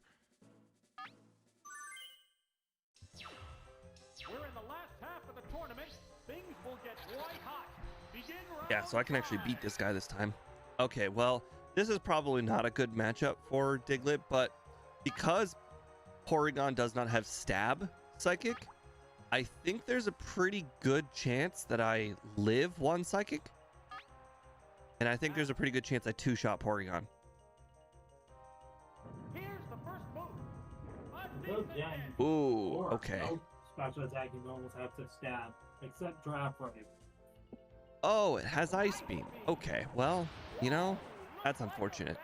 C: We're in the last half of the tournament. Things will get white hot. Begin round
A: Yeah, so I can actually beat this guy this time. Okay, well, this is probably not a good matchup for Diglett, but because Porygon does not have Stab Psychic, I think there's a pretty good chance that I live one Psychic. And I think there's a pretty good chance I two-shot Porygon.
C: Here's the first move.
A: Ooh, okay.
B: Special attack you almost have to stab, except draft for him.
A: Oh, it has Ice Beam. Okay, well, you know, that's unfortunate.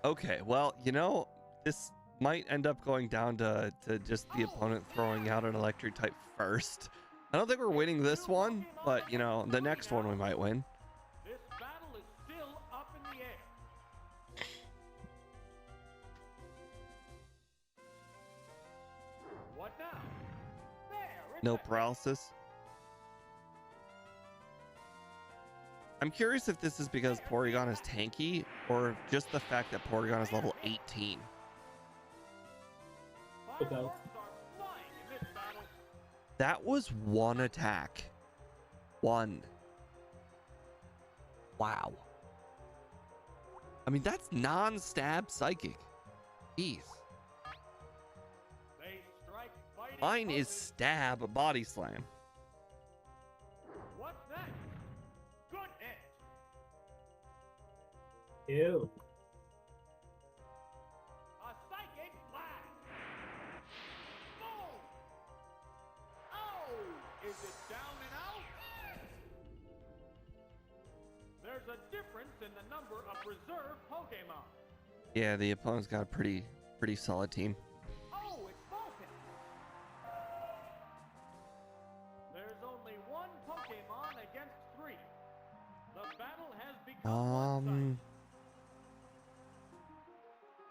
A: Okay, well, you know, this might end up going down to just the opponent throwing out an electric type first. I don't think we're winning this one, but, you know, the next one we might win.
C: This battle is still up in the air. What now? There,
A: No paralysis. I'm curious if this is because Porygon is tanky, or just the fact that Porygon is level 18.
B: Okay.
A: That was one attack. One. Wow. I mean, that's non-stab psychic. Jeez. Mine is stab body slam.
C: What's that? Good hit.
B: Ew.
C: A psychic blast. Boom. Oh, is it down and out? There's a difference in the number of reserve Pokemon.
A: Yeah, the opponent's got a pretty solid team.
C: Oh, it's broken. There's only one Pokemon against 3. The battle has become one-sided.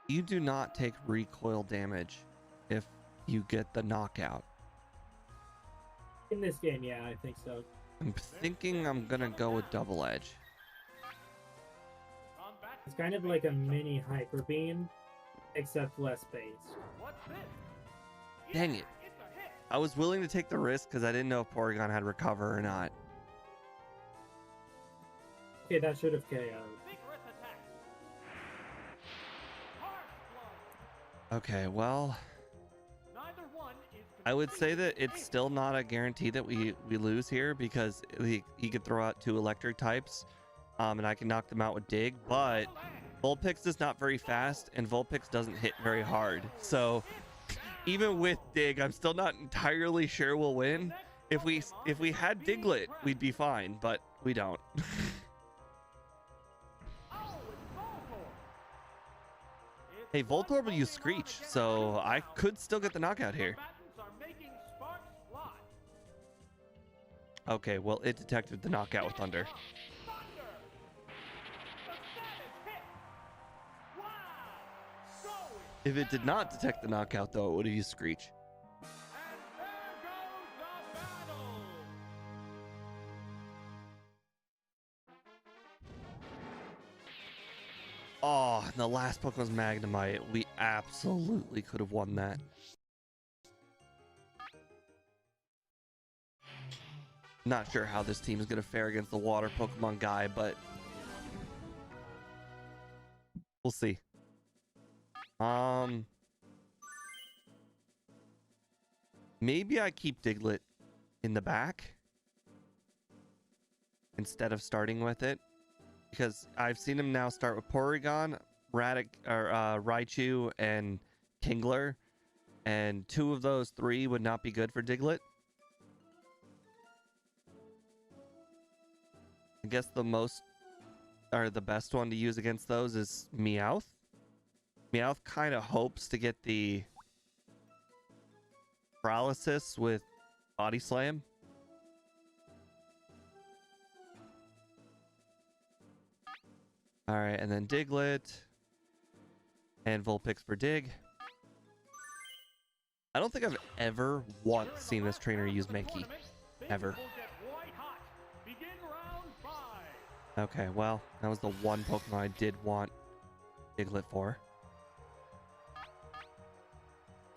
A: You do not take recoil damage if you get the knockout.
B: In this game, yeah, I think so.
A: I'm thinking I'm gonna go with double edge.
B: It's kind of like a mini Hyper Beam, except less base.
C: What's this?
A: Dang it.
C: It's a hit.
A: I was willing to take the risk because I didn't know if Porygon had recover or not.
B: Okay, that should have KO'd.
C: Vigorous attack. Harsh blow.
A: Okay, well,
C: Neither one is
A: I would say that it's still not a guarantee that we lose here because he could throw out 2 electric types, and I can knock them out with Dig, but Vulpix is not very fast, and Vulpix doesn't hit very hard. So even with Dig, I'm still not entirely sure we'll win. If we had Diglett, we'd be fine, but we don't. Hey, Voltorb will use Screech, so I could still get the knockout here. Okay, well, it detected the knockout with Thunder. If it did not detect the knockout, though, it would have used Screech. Oh, and the last Pokemon's Magnemite. We absolutely could have won that. Not sure how this team is going to fare against the water Pokemon guy, but we'll see. Maybe I keep Diglett in the back instead of starting with it, because I've seen him now start with Porygon, Raichu, and Kingler, and 2 of those 3 would not be good for Diglett. I guess the best one to use against those is Meowth. Meowth kind of hopes to get the paralysis with Body Slam. All right, and then Diglett and Vulpix for Dig. I don't think I've ever once seen this trainer use Mankey. Ever. Okay, well, that was the one Pokemon I did want Diglett for.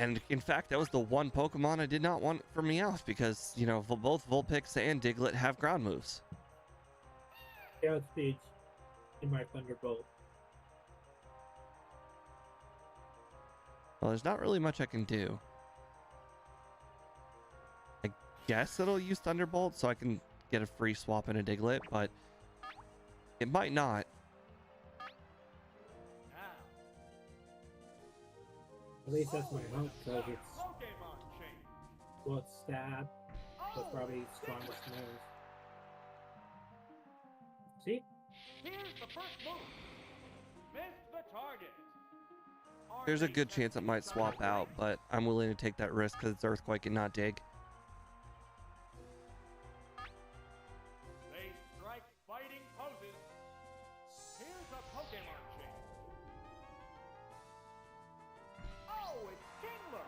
A: And in fact, that was the one Pokemon I did not want for Meowth because, you know, both Vulpix and Diglett have ground moves.
B: Yeah, speech in my Thunderbolt.
A: Well, there's not really much I can do. I guess it'll use Thunderbolt so I can get a free swap in a Diglett, but it might not.
B: At least that's my hope, because it's well, it's stab, but probably strongest moves. See?
C: Here's the first move. Miss the target.
A: There's a good chance it might swap out, but I'm willing to take that risk because it's Earthquake and not Dig.
C: They strike fighting poses. Here's a Pokemon chain. Oh, it's Kingler.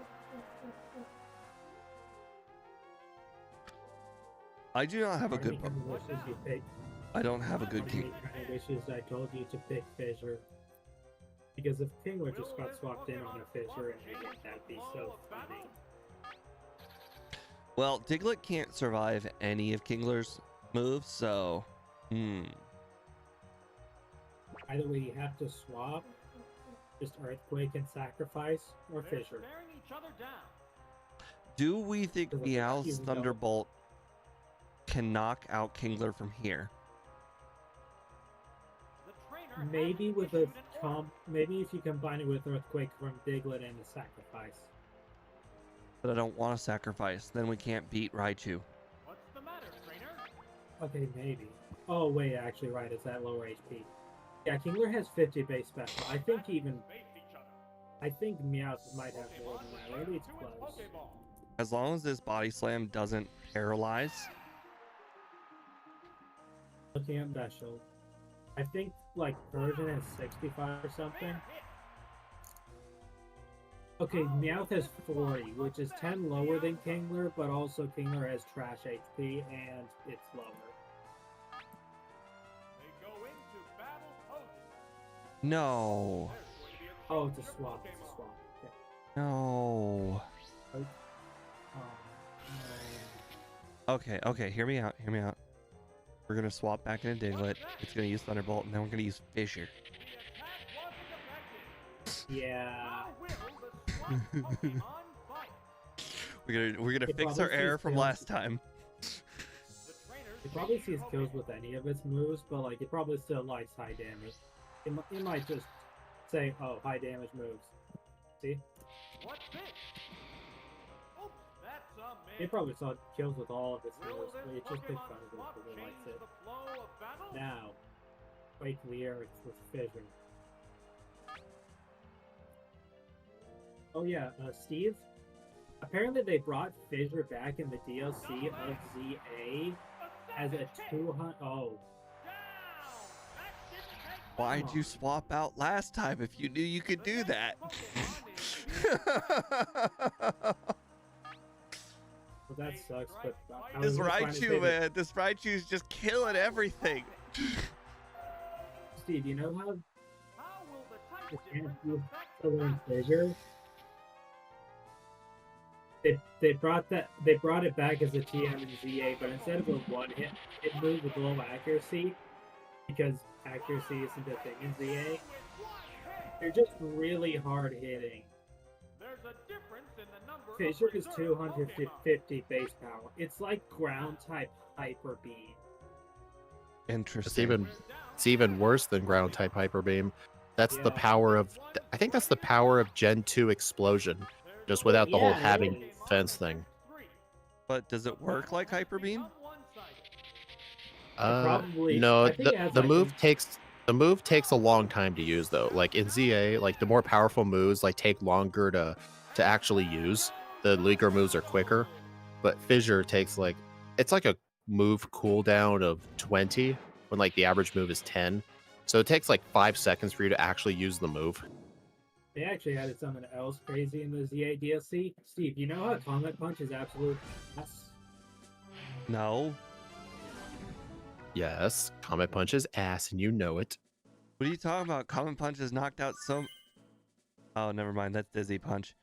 A: I do not have a good.
B: Part of me wishes you picked.
A: I don't have a good
B: Part of me
A: King.
B: kind of wishes I told you to pick Fissure. Because if Kingler just got swapped in on a Fissure and I get that'd be so funny.
A: Well, Diglett can't survive any of Kingler's moves, so
B: Either way, you have to swap. Just Earthquake and Sacrifice, or
C: They're
B: Fissure.
C: staring each other down.
A: Do we think
B: Because
A: Meowth's
B: you know-
A: Thunderbolt can knock out Kingler from here?
C: The trainer
B: Maybe
C: has
B: with a
C: issued an order.
B: maybe if you combine it with Earthquake from Diglett and a Sacrifice.
A: But I don't want to sacrifice. Then we can't beat Raichu.
C: What's the matter, trainer?
B: Okay, maybe. Oh wait, actually, right, it's that lower HP. Yeah, Kingler has 50 base special. I think even
C: Face each other.
B: I think Meowth might have more than that. Maybe it's
C: To its
B: close.
C: Pokeball.
A: As long as this Body Slam doesn't paralyze.
B: Looking at special, I think like Persian has 65 or something.
C: Fair hit.
B: Okay, Meowth has 40, which is 10 lower than Kingler, but also Kingler has trash HP and it's lower.
C: They go into battle poses.
A: No.
C: There's going to be a
B: Oh,
C: change
B: it's a
C: of
B: swap. It's a
C: Pokemon.
B: swap. Okay.
A: No.
B: Oh, no.
A: Okay, hear me out. We're going to swap back into Diglett. It's going to use Thunderbolt, and then we're going to use Fissure.
C: The attack wasn't effective.
B: Yeah.
C: How will the swamp Pokemon fight?
A: We're gonna
B: It
A: fix
B: probably
A: our error
B: sees
A: from
B: kills.
A: last time.
B: It probably sees kills with any of its moves, but like it probably still likes high damage. It might just say, "Oh, high damage moves." See?
C: What's this? Oops, that's a miss.
B: It probably saw kills with all of its
C: Will
B: moves,
C: this
B: but it just picks
C: Pokemon
B: fun of it
C: swap
B: because it
C: change
B: likes it.
C: the flow of battle?
B: Now, Quake the Earth with Fissure. Oh yeah, Steve? Apparently they brought Fissure back in the DLC of ZA as a 200... Oh.
A: Why'd you swap out last time if you knew you could do that?
B: Well, that sucks, but I
A: This
B: was just trying to say
A: Raichu,
B: that-
A: man. This Raichu's just killing everything.
B: Steve, you know how
C: How will the type
B: you
C: difference
B: can't do
C: affect the
B: learn
C: battle?
B: Fissure? They brought it back as a TM in ZA, but instead of a one-hit move with low accuracy, because accuracy isn't a thing in ZA, they're just really hard hitting.
C: There's a difference in the number
B: Fissure
C: of
B: is
C: reserve Pokemon.
B: 250 base power. It's like ground type Hyper Beam.
A: Interesting.
D: It's even worse than ground type Hyper Beam. That's the
B: Yeah.
D: power of. I think that's the power of Gen 2 Explosion, just without the whole
B: Yeah, it
D: having
B: is.
D: defense thing.
A: But does it work like Hyper Beam?
B: Probably-
D: No,
B: I think it has
D: the
B: like
D: move
B: a-
D: takes a long time to use though. Like in ZA, like the more powerful moves like take longer to actually use. The weaker moves are quicker, but Fissure takes like it's like a move cooldown of 20 when like the average move is 10. So it takes like 5 seconds for you to actually use the move.
B: They actually added something else crazy in the ZA DLC. Steve, you know how Comet Punch is absolute ass?
A: No.
D: Yes, Comet Punch is ass and you know it.
A: What are you talking about? Common Punch has knocked out so... Oh, never mind. That's Dizzy Punch.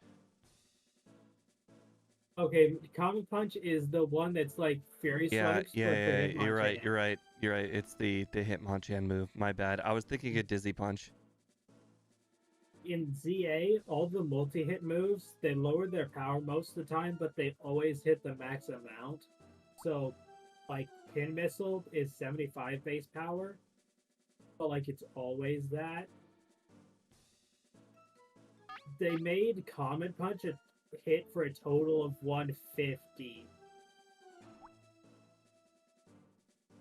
B: Okay, Comet Punch is the one that's like Fury
A: Yeah,
B: Swipes.
A: yeah,
B: but for
A: yeah,
B: Hitmonchan.
A: you're right. It's the Hitmonchan move. My bad. I was thinking a Dizzy Punch.
B: In ZA, all the multi-hit moves, they lower their power most of the time, but they always hit the max amount. So, like, Pin Missile is 75 base power, but like it's always that. They made Comet Punch a hit for a total of 150.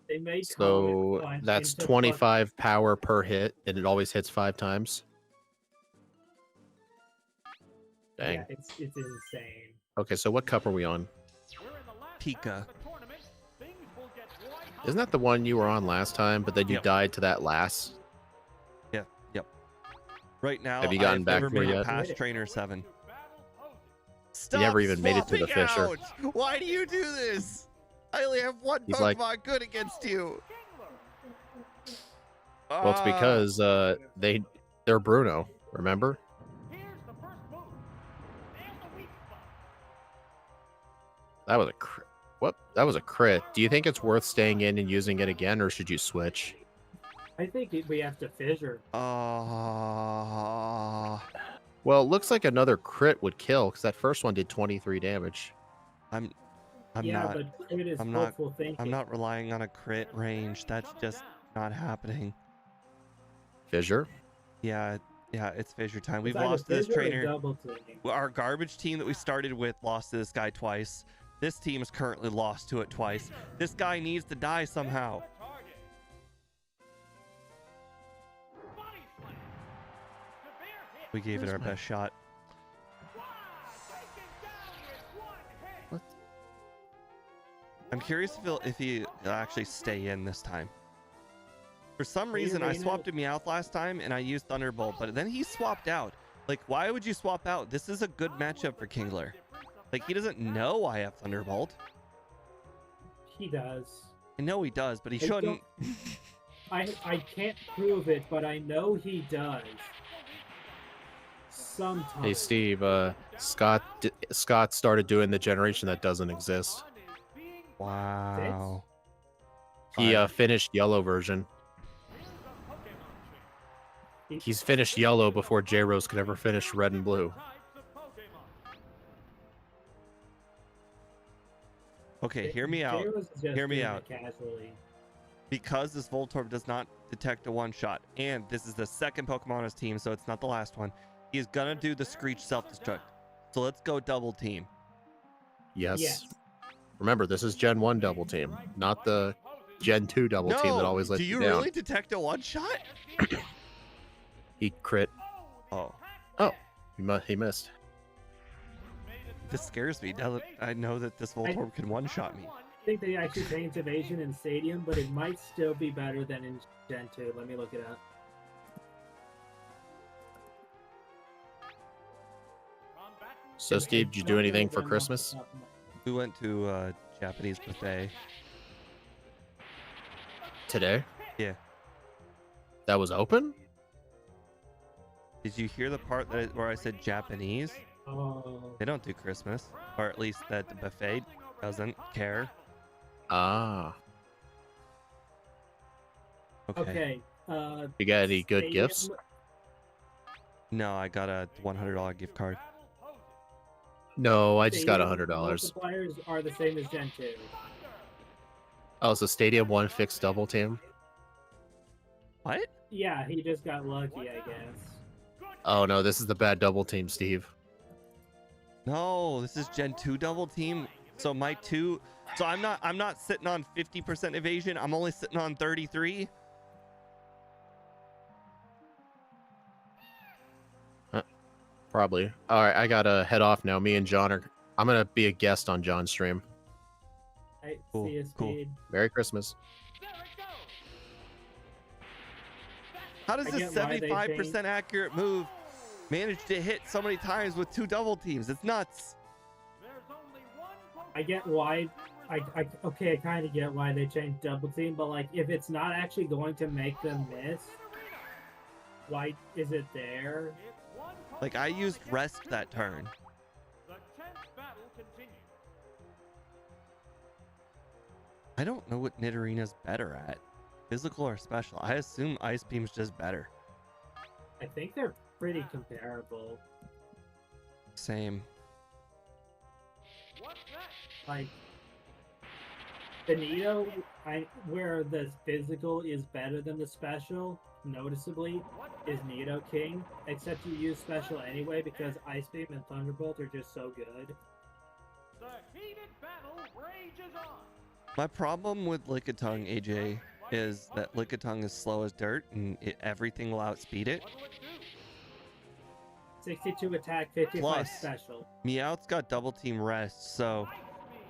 B: They made
D: So
B: Comet Punch
D: that's
B: into
D: 25 power per hit and it always hits 5 times. Dang.
B: Yeah, it's insane.
D: Okay, so what cup are we on?
A: Pika.
D: Isn't that the one you were on last time, but then you
A: Yep.
D: died to that last?
A: Yep. Right now,
D: Have you gotten
A: I've
D: back
A: never
D: there
A: made it
D: yet?
A: past Trainer 7. Stop
D: never even made it to the
A: swapping
D: Fissure.
A: out! Why do you do this? I only have one
D: He's
A: Pokemon
D: like-
A: good against you.
D: Well, it's because they're Bruno, remember?
C: Here's the first move. Nail the weak spot.
D: That was a what? That was a crit. Do you think it's worth staying in and using it again, or should you switch?
B: I think we have to Fissure.
D: Well, it looks like another crit would kill because that first one did 23 damage.
A: I'm
B: Yeah,
A: not.
B: but crit is
A: I'm not-
B: hopeful thinking.
A: I'm not relying on a crit range. That's just not happening.
D: Fissure.
A: Yeah, it's Fissure time. We've
B: It's either
A: lost this
B: Fissure or
A: trainer.
B: double teaming.
A: Our garbage team that we started with lost to this guy twice. This team is currently lost to it twice. This guy needs to die somehow.
C: Body slam. Severe hit.
A: We gave it
D: Where's
A: our
D: my-
A: best shot.
C: Wow, taken down with one hit.
D: What?
A: I'm curious if he'll actually stay in this time. For some
B: Maybe
A: reason, I
B: right now-
A: swapped him out last time and I used Thunderbolt, but then he swapped out. Like, why would you swap out? This is a good matchup for Kingler. Like, he doesn't know I have Thunderbolt.
B: He does.
A: I know he does, but he
B: I
A: shouldn't.
B: I can't prove it, but I know he does. Sometimes.
D: Hey, Steve. Scott started doing the generation that doesn't exist.
A: Wow.
D: He
A: Fine.
D: finished yellow version. He's finished yellow before J Rose could ever finish red and blue.
A: Okay, hear me out.
B: Jay was just
A: Hear me
B: doing
A: out.
B: it casually.
A: Because this Voltorb does not detect a one-shot, and this is the second Pokemon on his team, so it's not the last one, he's gonna do the Screech self-destruct. So let's go double team.
D: Yes.
B: Yes.
D: Remember, this is Gen 1 double team, not the Gen 2 double team that always lets
A: do
D: you
A: you
D: down.
A: really detect a one-shot?
D: He crit.
A: Oh,
D: Oh, he missed.
A: this scares me. Now that I know that this Voltorb can one-shot me.
B: I think they actually changed evasion in Stadium, but it might still be better than in Gen 2. Let me look it up.
D: So, Steve, did you do anything for Christmas?
A: We went to a Japanese buffet.
D: Today?
A: Yeah.
D: That was open?
A: Did you hear the part where I said Japanese?
B: Oh.
A: They don't do Christmas, or at least that the buffet doesn't care.
D: Ah.
B: Okay.
D: You got any good
B: Stadium-
D: gifts?
A: No, I got a $100 gift card.
D: No, I just got
B: Stadium
D: $100.
B: Multipliers are the same as Gen 2.
D: Oh, so Stadium 1 fixed double team?
A: What?
B: Yeah, he just got lucky, I guess.
D: Oh no, this is the bad double team, Steve.
A: No, this is Gen 2 double team. So my two, so I'm not sitting on 50% evasion. I'm only sitting on 33.
D: Probably. All right, I gotta head off now. Me and John are. I'm gonna be a guest on John's stream.
B: Right,
A: Cool,
B: see you,
A: cool.
B: Speed.
D: Merry Christmas.
A: How does
B: I
A: this
B: get why they
A: 75% accurate move manage to hit so many times with two double teams? It's nuts.
B: I get why. Okay, I kind of get why they changed double team, but like, if it's not actually going to make them miss, why is it there?
A: Like, I used rest that turn. I don't know what Nidorina's better at. Physical or special? I assume Ice Beam's just better.
B: I think they're pretty comparable.
A: Same.
B: Like, Benito, where the physical is better than the special, noticeably, is Nidoking. Except you use special anyway because Ice Beam and Thunderbolt are just so good.
C: The heated battle rages on.
A: My problem with Lickitung, AJ, is that Lickitung is slow as dirt and everything will outspeed it.
B: 62 attack, 55
A: Plus,
B: special.
A: Meowth's got double team rest, so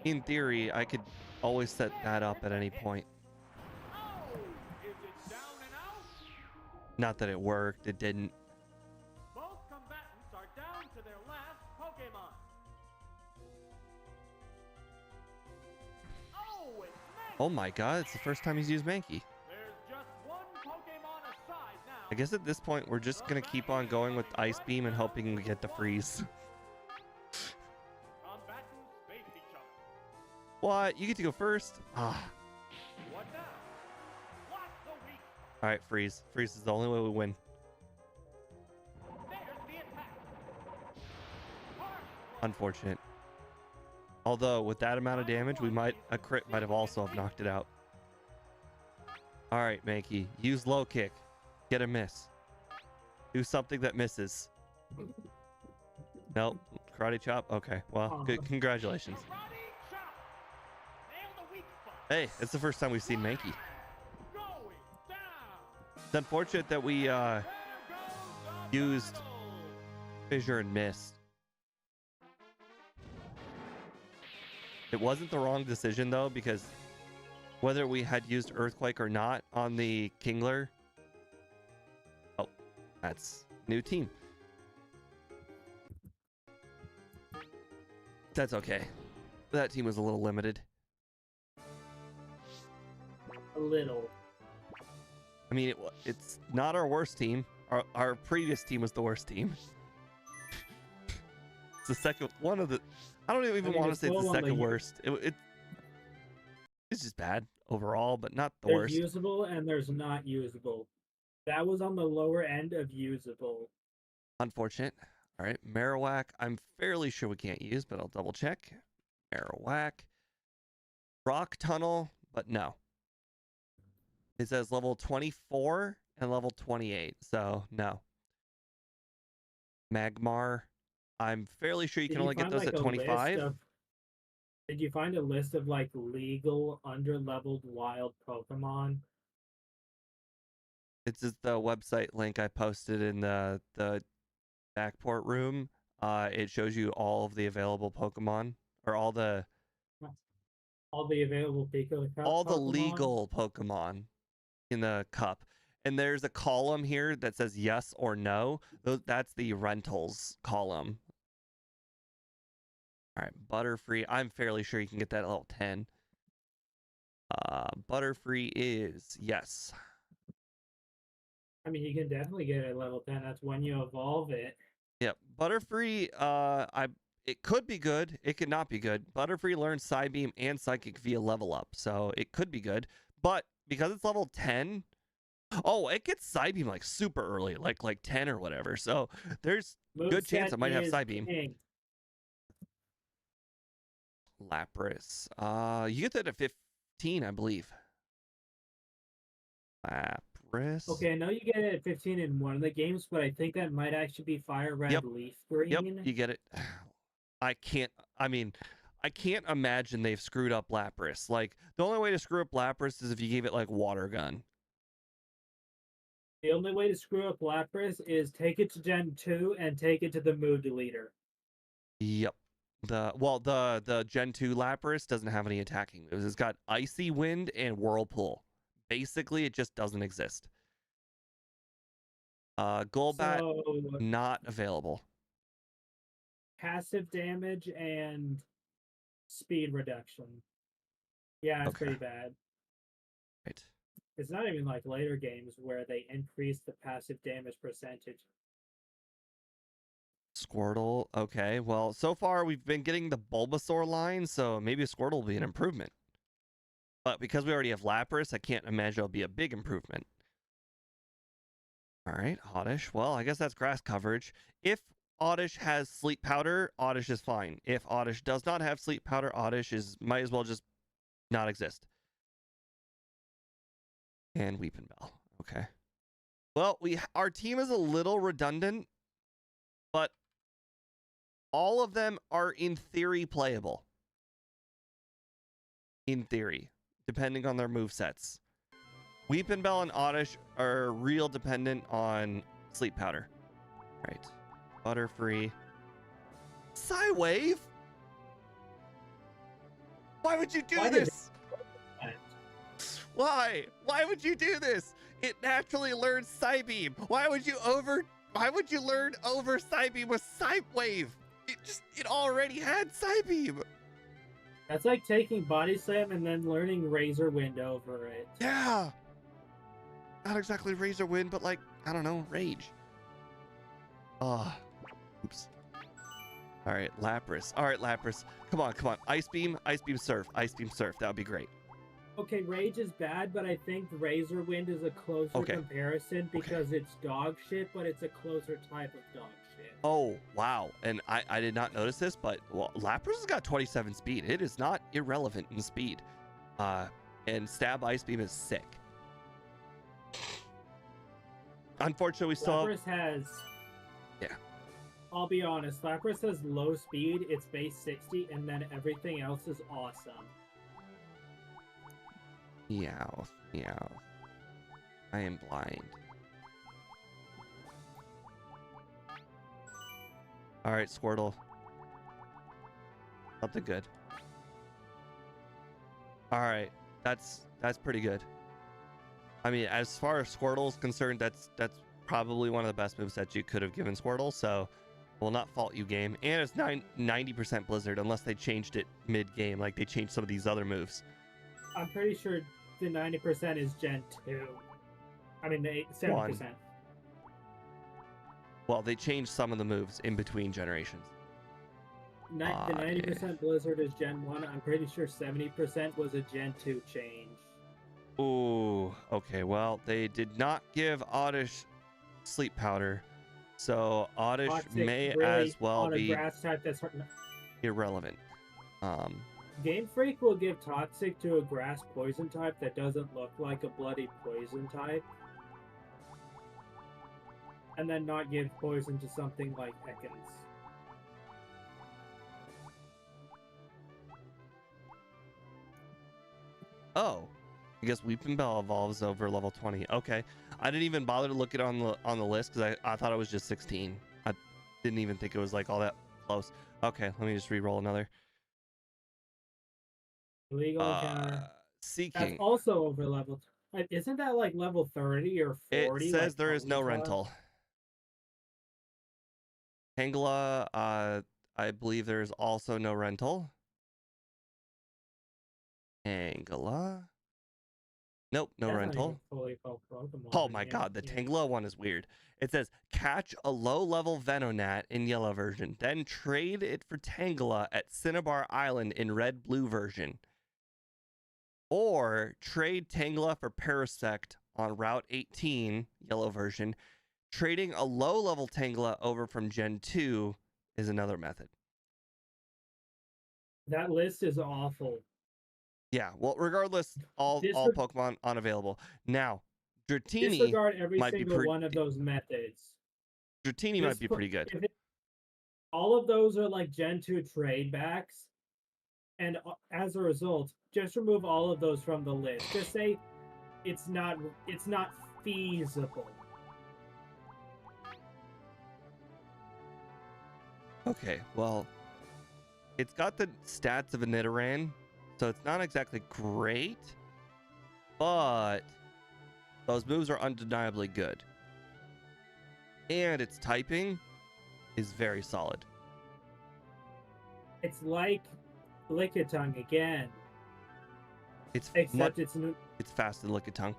A: in theory, I could always set that up at any point.
C: Oh, is it down and out?
A: Not that it worked, it didn't.
C: Both combatants are down to their last Pokemon. Oh, it's Mankey.
A: Oh my god, it's the first time he's used Mankey.
C: There's just one Pokemon aside now.
A: I guess at this point, we're just going to keep on going with Ice Beam and hoping we get the freeze.
C: Combatants face each other.
A: What? You get to go first? Ah.
C: What now? What's the weak?
A: Alright, freeze. Freeze is the only way we win.
C: There's the attack. Harsh.
A: Unfortunate. Although, with that amount of damage, a crit might have also have knocked it out. Alright, Mankey. Use low kick. Get a miss. Do something that misses. Nope. Karate chop? Okay. Well, good. Congratulations.
C: Karate chop. Nail the weak spot.
A: Hey, it's the first time we've seen Mankey.
C: Going down.
A: It's unfortunate that we
C: There goes the
A: used
C: battle.
A: Fissure and missed. It wasn't the wrong decision, though, because whether we had used Earthquake or not on the Kingler... Oh, that's new team. That's okay. That team was a little limited.
B: A little.
A: I mean, it's not our worst team. Our previous team was the worst team. It's the second one of the... I don't even want to say it's the second worst. It's just bad overall, but not the
B: There's
A: worst.
B: usable and there's not usable. That was on the lower end of usable.
A: Unfortunate. All right, Marowak, I'm fairly sure we can't use, but I'll double check. Marowak. Rock Tunnel, but no. It says level 24 and level 28, so no. Magmar, I'm fairly sure you can only get those at 25.
B: Did you find a list of like legal underleveled wild Pokemon?
A: It's just the website link I posted in the backport room. It shows you all of the available Pokemon, or all the
B: available Pika
A: all the
B: Pokemon?
A: legal Pokemon in the cup. And there's a column here that says yes or no. That's the rentals column. All right, Butterfree. I'm fairly sure you can get that at level 10. Butterfree is yes.
B: I mean, you can definitely get it at level 10. That's when you evolve it.
A: Yep. Butterfree, it could be good. It could not be good. Butterfree learns Psybeam and Psychic via level up, so it could be good. But because it's level 10, oh, it gets Psybeam like super early, like 10 or whatever. So there's good chance it might have Psybeam.
B: King.
A: Lapras. You get that at 15, I believe. Lapras.
B: Okay, I know you get it at 15 in one of the games, but I think that might actually be Fire Red
A: Yep.
B: Leaf Green.
A: Yep, you get it. I can't imagine they've screwed up Lapras. Like, the only way to screw up Lapras is if you gave it like Water Gun.
B: The only way to screw up Lapras is take it to Gen 2 and take it to the Mood Deleter.
A: Yep. The Gen 2 Lapras doesn't have any attacking moves. It's got Icy Wind and Whirlpool. Basically, it just doesn't exist. Golbat, not available.
B: Passive damage and speed reduction. Yeah, it's pretty bad.
A: Right.
B: It's not even like later games where they increase the passive damage percentage.
A: Squirtle, okay. Well, so far we've been getting the Bulbasaur line, so maybe a Squirtle will be an improvement. But because we already have Lapras, I can't imagine it'll be a big improvement. All right, Oddish. Well, I guess that's grass coverage. If Oddish has Sleep Powder, Oddish is fine. If Oddish does not have Sleep Powder, Oddish might as well just not exist. And Weepinbell. Okay. Well, our team is a little redundant, but all of them are in theory playable. In theory, depending on their movesets. Weepinbell and Oddish are real dependent on Sleep Powder. Right. Butterfree. Psywave? Why would you do this? Why? Why would you do this? It naturally learns Psybeam. Why would you learn over Psybeam with Psywave? It already had Psybeam.
B: That's like taking Body Slam and then learning Razor Wind over it.
A: Yeah. Not exactly Razor Wind, but like, I don't know, Rage. Oops. All right, Lapras. All right, Lapras. Come on. Ice Beam, Surf. That would be great.
B: Okay, Rage is bad, but I think Razor Wind is a closer comparison because it's dog shit, but it's a closer type of dog shit.
A: Oh, wow. And I did not notice this, but Lapras has got 27 speed. It is not irrelevant in speed. And Stab Ice Beam is sick. Unfortunately, we still
B: Lapras has...
A: Yeah.
B: I'll be honest, Lapras has low speed, it's base 60, and then everything else is awesome.
A: Meow. I am blind. All right, Squirtle. Something good. All right, that's pretty good. I mean, as far as Squirtle is concerned, that's probably one of the best moves that you could have given Squirtle. So, will not fault you, game. And it's 90% Blizzard, unless they changed it mid-game, like they changed some of these other moves.
B: I'm pretty sure the 90% is Gen 2. I mean, the 7%.
A: Well, they changed some of the moves in between generations.
B: The 90% Blizzard is Gen 1. I'm pretty sure 70% was a Gen 2 change.
A: Ooh, okay. Well, they did not give Oddish Sleep Powder, so Oddish may as well be
B: grass type that's
A: irrelevant.
B: Game Freak will give Toxic to a grass poison type that doesn't look like a bloody poison type. And then not give poison to something like Ekans.
A: Oh, I guess Weeping Bell evolves over level 20. Okay, I didn't even bother to look it on the list because I thought it was just 16. I didn't even think it was like all that close. Okay, let me just re-roll another.
B: Illegal encounter. That's
A: Seeking.
B: also over level. Isn't that like level 30 or 40?
A: It says
B: like
A: there is no
B: Ponyta?
A: rental. Tangela, I believe there is also no rental. Tangela. Nope, no
B: That's not
A: rental.
B: even fully called Pokemon.
A: Oh my god, the Tangela one is weird. It says catch a low-level Venonat in yellow version, then trade it for Tangela at Cinnabar Island in red-blue version. Or trade Tangela for Parasect on Route 18, yellow version. Trading a low-level Tangela over from Gen 2 is another method.
B: That list is awful.
A: Yeah, well, regardless, all Pokemon unavailable. Now, Dratini
B: disregard every
A: might
B: single one of those methods.
A: Dratini might be pretty good.
B: All of those are like Gen 2 trade backs, and as a result, just remove all of those from the list. Just say it's not feasible.
A: Okay, well, it's got the stats of a Nidoran, so it's not exactly great, but those moves are undeniably good. And its typing is very solid.
B: It's like Lickitung again.
A: It's faster than Lickitung.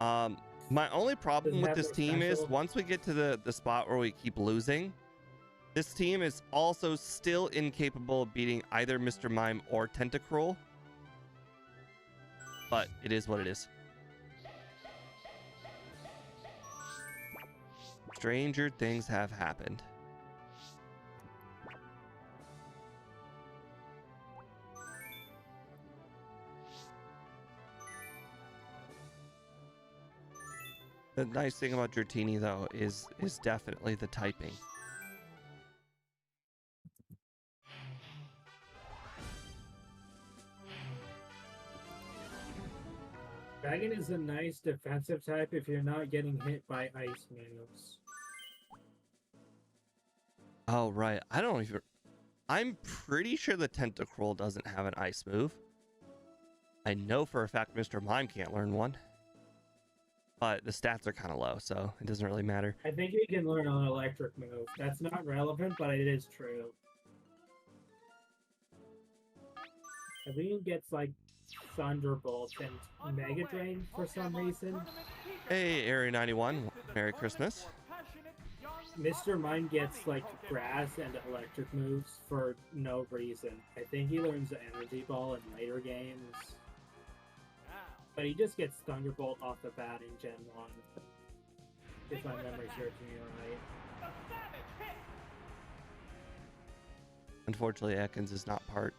A: My only problem with this team is once we get to the spot where we keep losing, this team is also still incapable of beating either Mr. Mime or Tentacruel. But it is what it is. Stranger things have happened. The nice thing about Dratini, though, is definitely the typing.
B: Dragon is a nice defensive type if you're not getting hit by ice moves.
A: Oh, right. I don't even... I'm pretty sure the Tentacruel doesn't have an ice move. I know for a fact Mr. Mime can't learn one. But the stats are kind of low, so it doesn't really matter.
B: I think he can learn an electric move. That's not relevant, but it is true. I think he gets, like, Thunderbolt and Mega Drain for some reason.
A: Hey, Area 91. Merry Christmas.
B: Mr. Mime gets, like, grass and electric moves for no reason. I think he learns the Energy Ball in later games. But he just gets Thunderbolt off the bat in Gen 1. If my memory serves me right.
A: Unfortunately, Ekans is not part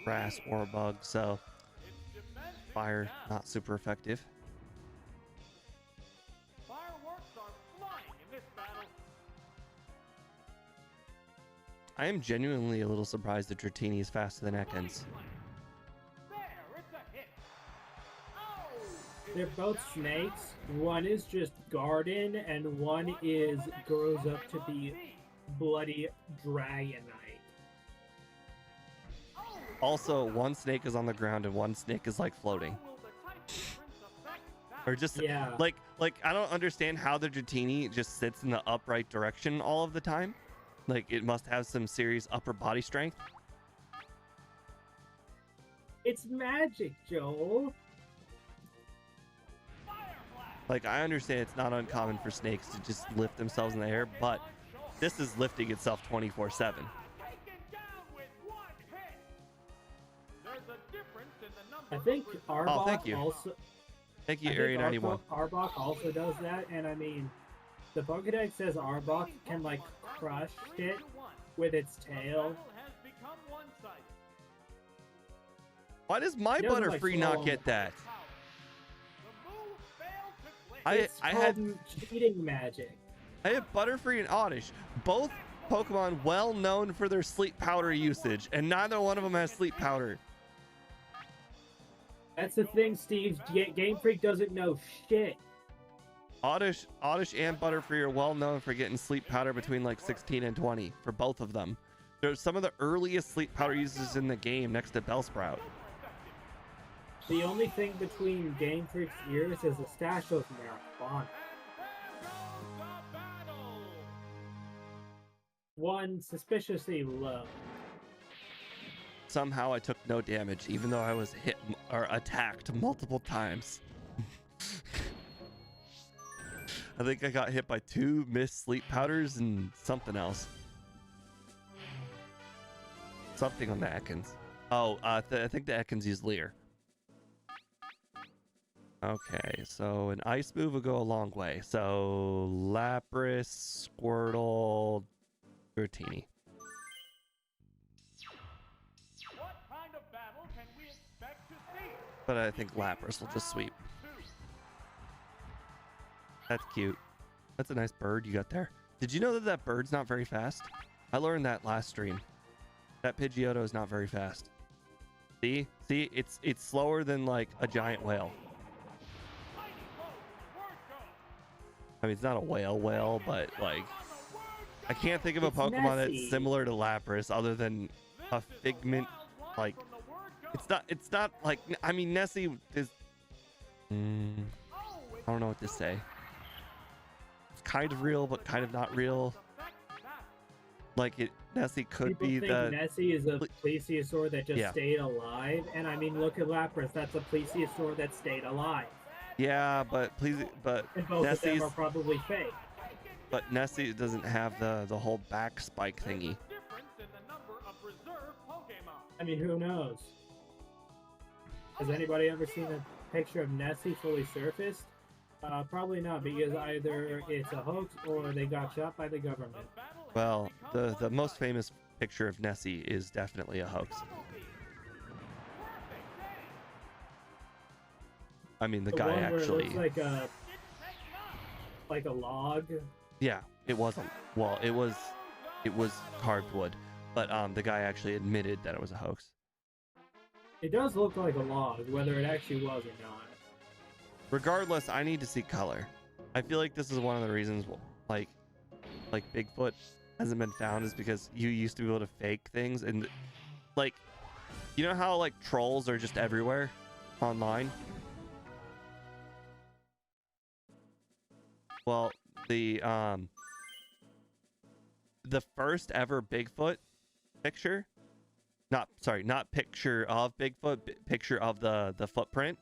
A: grass or bug, so fire not super effective.
C: Fireworks are flying in this battle.
A: I am genuinely a little surprised that Dratini is faster than Ekans.
B: They're both snakes. One is just garden, and one is grows up to be bloody dragonite.
A: Also, one snake is on the ground and one snake is like floating. Or just like I don't understand how the Dratini just sits in the upright direction all of the time. Like it must have some serious upper body strength.
B: It's magic, Joel.
A: Like, I understand it's not uncommon for snakes to just lift themselves in the air, but this is lifting itself 24/7.
B: I think Arbok
A: thank you.
B: also...
A: Thank you, Area 91.
B: Arbok also does that, and I mean, the Pokédex says Arbok can, like, crush it with its tail.
A: Why does my
B: He doesn't, like,
A: Butterfree
B: fall
A: not
B: on
A: get
B: the-
A: that?
C: The move failed to click.
B: It's
A: I
B: called
A: had
B: cheating magic.
A: Butterfree and Oddish, both Pokemon well known for their sleep powder usage, and neither one of them has sleep powder.
B: That's the thing, Steve. Game Freak doesn't know shit.
A: Oddish and Butterfree are well known for getting sleep powder between like 16 and 20 for both of them. They're some of the earliest sleep powder uses in the game next to Bellsprout.
B: The only thing between Game Freak's ears is a stash of marijuana. One suspiciously low.
A: Somehow I took no damage, even though I was hit or attacked multiple times. I think I got hit by 2 missed sleep powders and something else. Something on the Ekans. Oh, I think the Ekans use Leer. Okay, so an ice move will go a long way. So Lapras, Squirtle, Dratini.
C: What kind of battle can we expect to see?
A: But I think Lapras will just sweep. That's cute. That's a nice bird you got there. Did you know that that bird's not very fast? I learned that last stream. That Pidgeotto is not very fast. See? See? It's slower than like a giant whale. I mean, it's not a whale, but like, I can't think of a
B: It's
A: Pokemon
B: Nessie.
A: that's similar to Lapras other than a Figment. Like, it's not like, I mean, Nessie is, I don't know what to say. It's kind of real, but kind of not real. Like, Nessie could
B: People
A: be
B: think
A: the,
B: Nessie is a plesiosaur that just
A: Yeah.
B: stayed alive, and I mean, look at Lapras. That's a plesiosaur that stayed alive.
A: yeah, but please, but
B: And both of
A: Nessie's,
B: them are probably fake.
A: but Nessie doesn't have the whole back spike thingy.
C: Difference in the number of reserve Pokemon.
B: I mean, who knows? Has anybody ever seen a picture of Nessie fully surfaced? Probably not, because either it's a hoax or they got shot by the government.
A: Well, the most famous picture of Nessie is definitely a hoax. I mean, the guy
B: one where
A: actually,
B: it looks like a log.
A: yeah, it wasn't. Well, it was carved wood, but the guy actually admitted that it was a hoax.
B: It does look like a log, whether it actually was or not.
A: Regardless, I need to see color. I feel like this is one of the reasons, like Bigfoot hasn't been found, is because you used to be able to fake things, and like, you know how like trolls are just everywhere online. Well, the first ever Bigfoot picture, not picture of Bigfoot, picture of the footprint.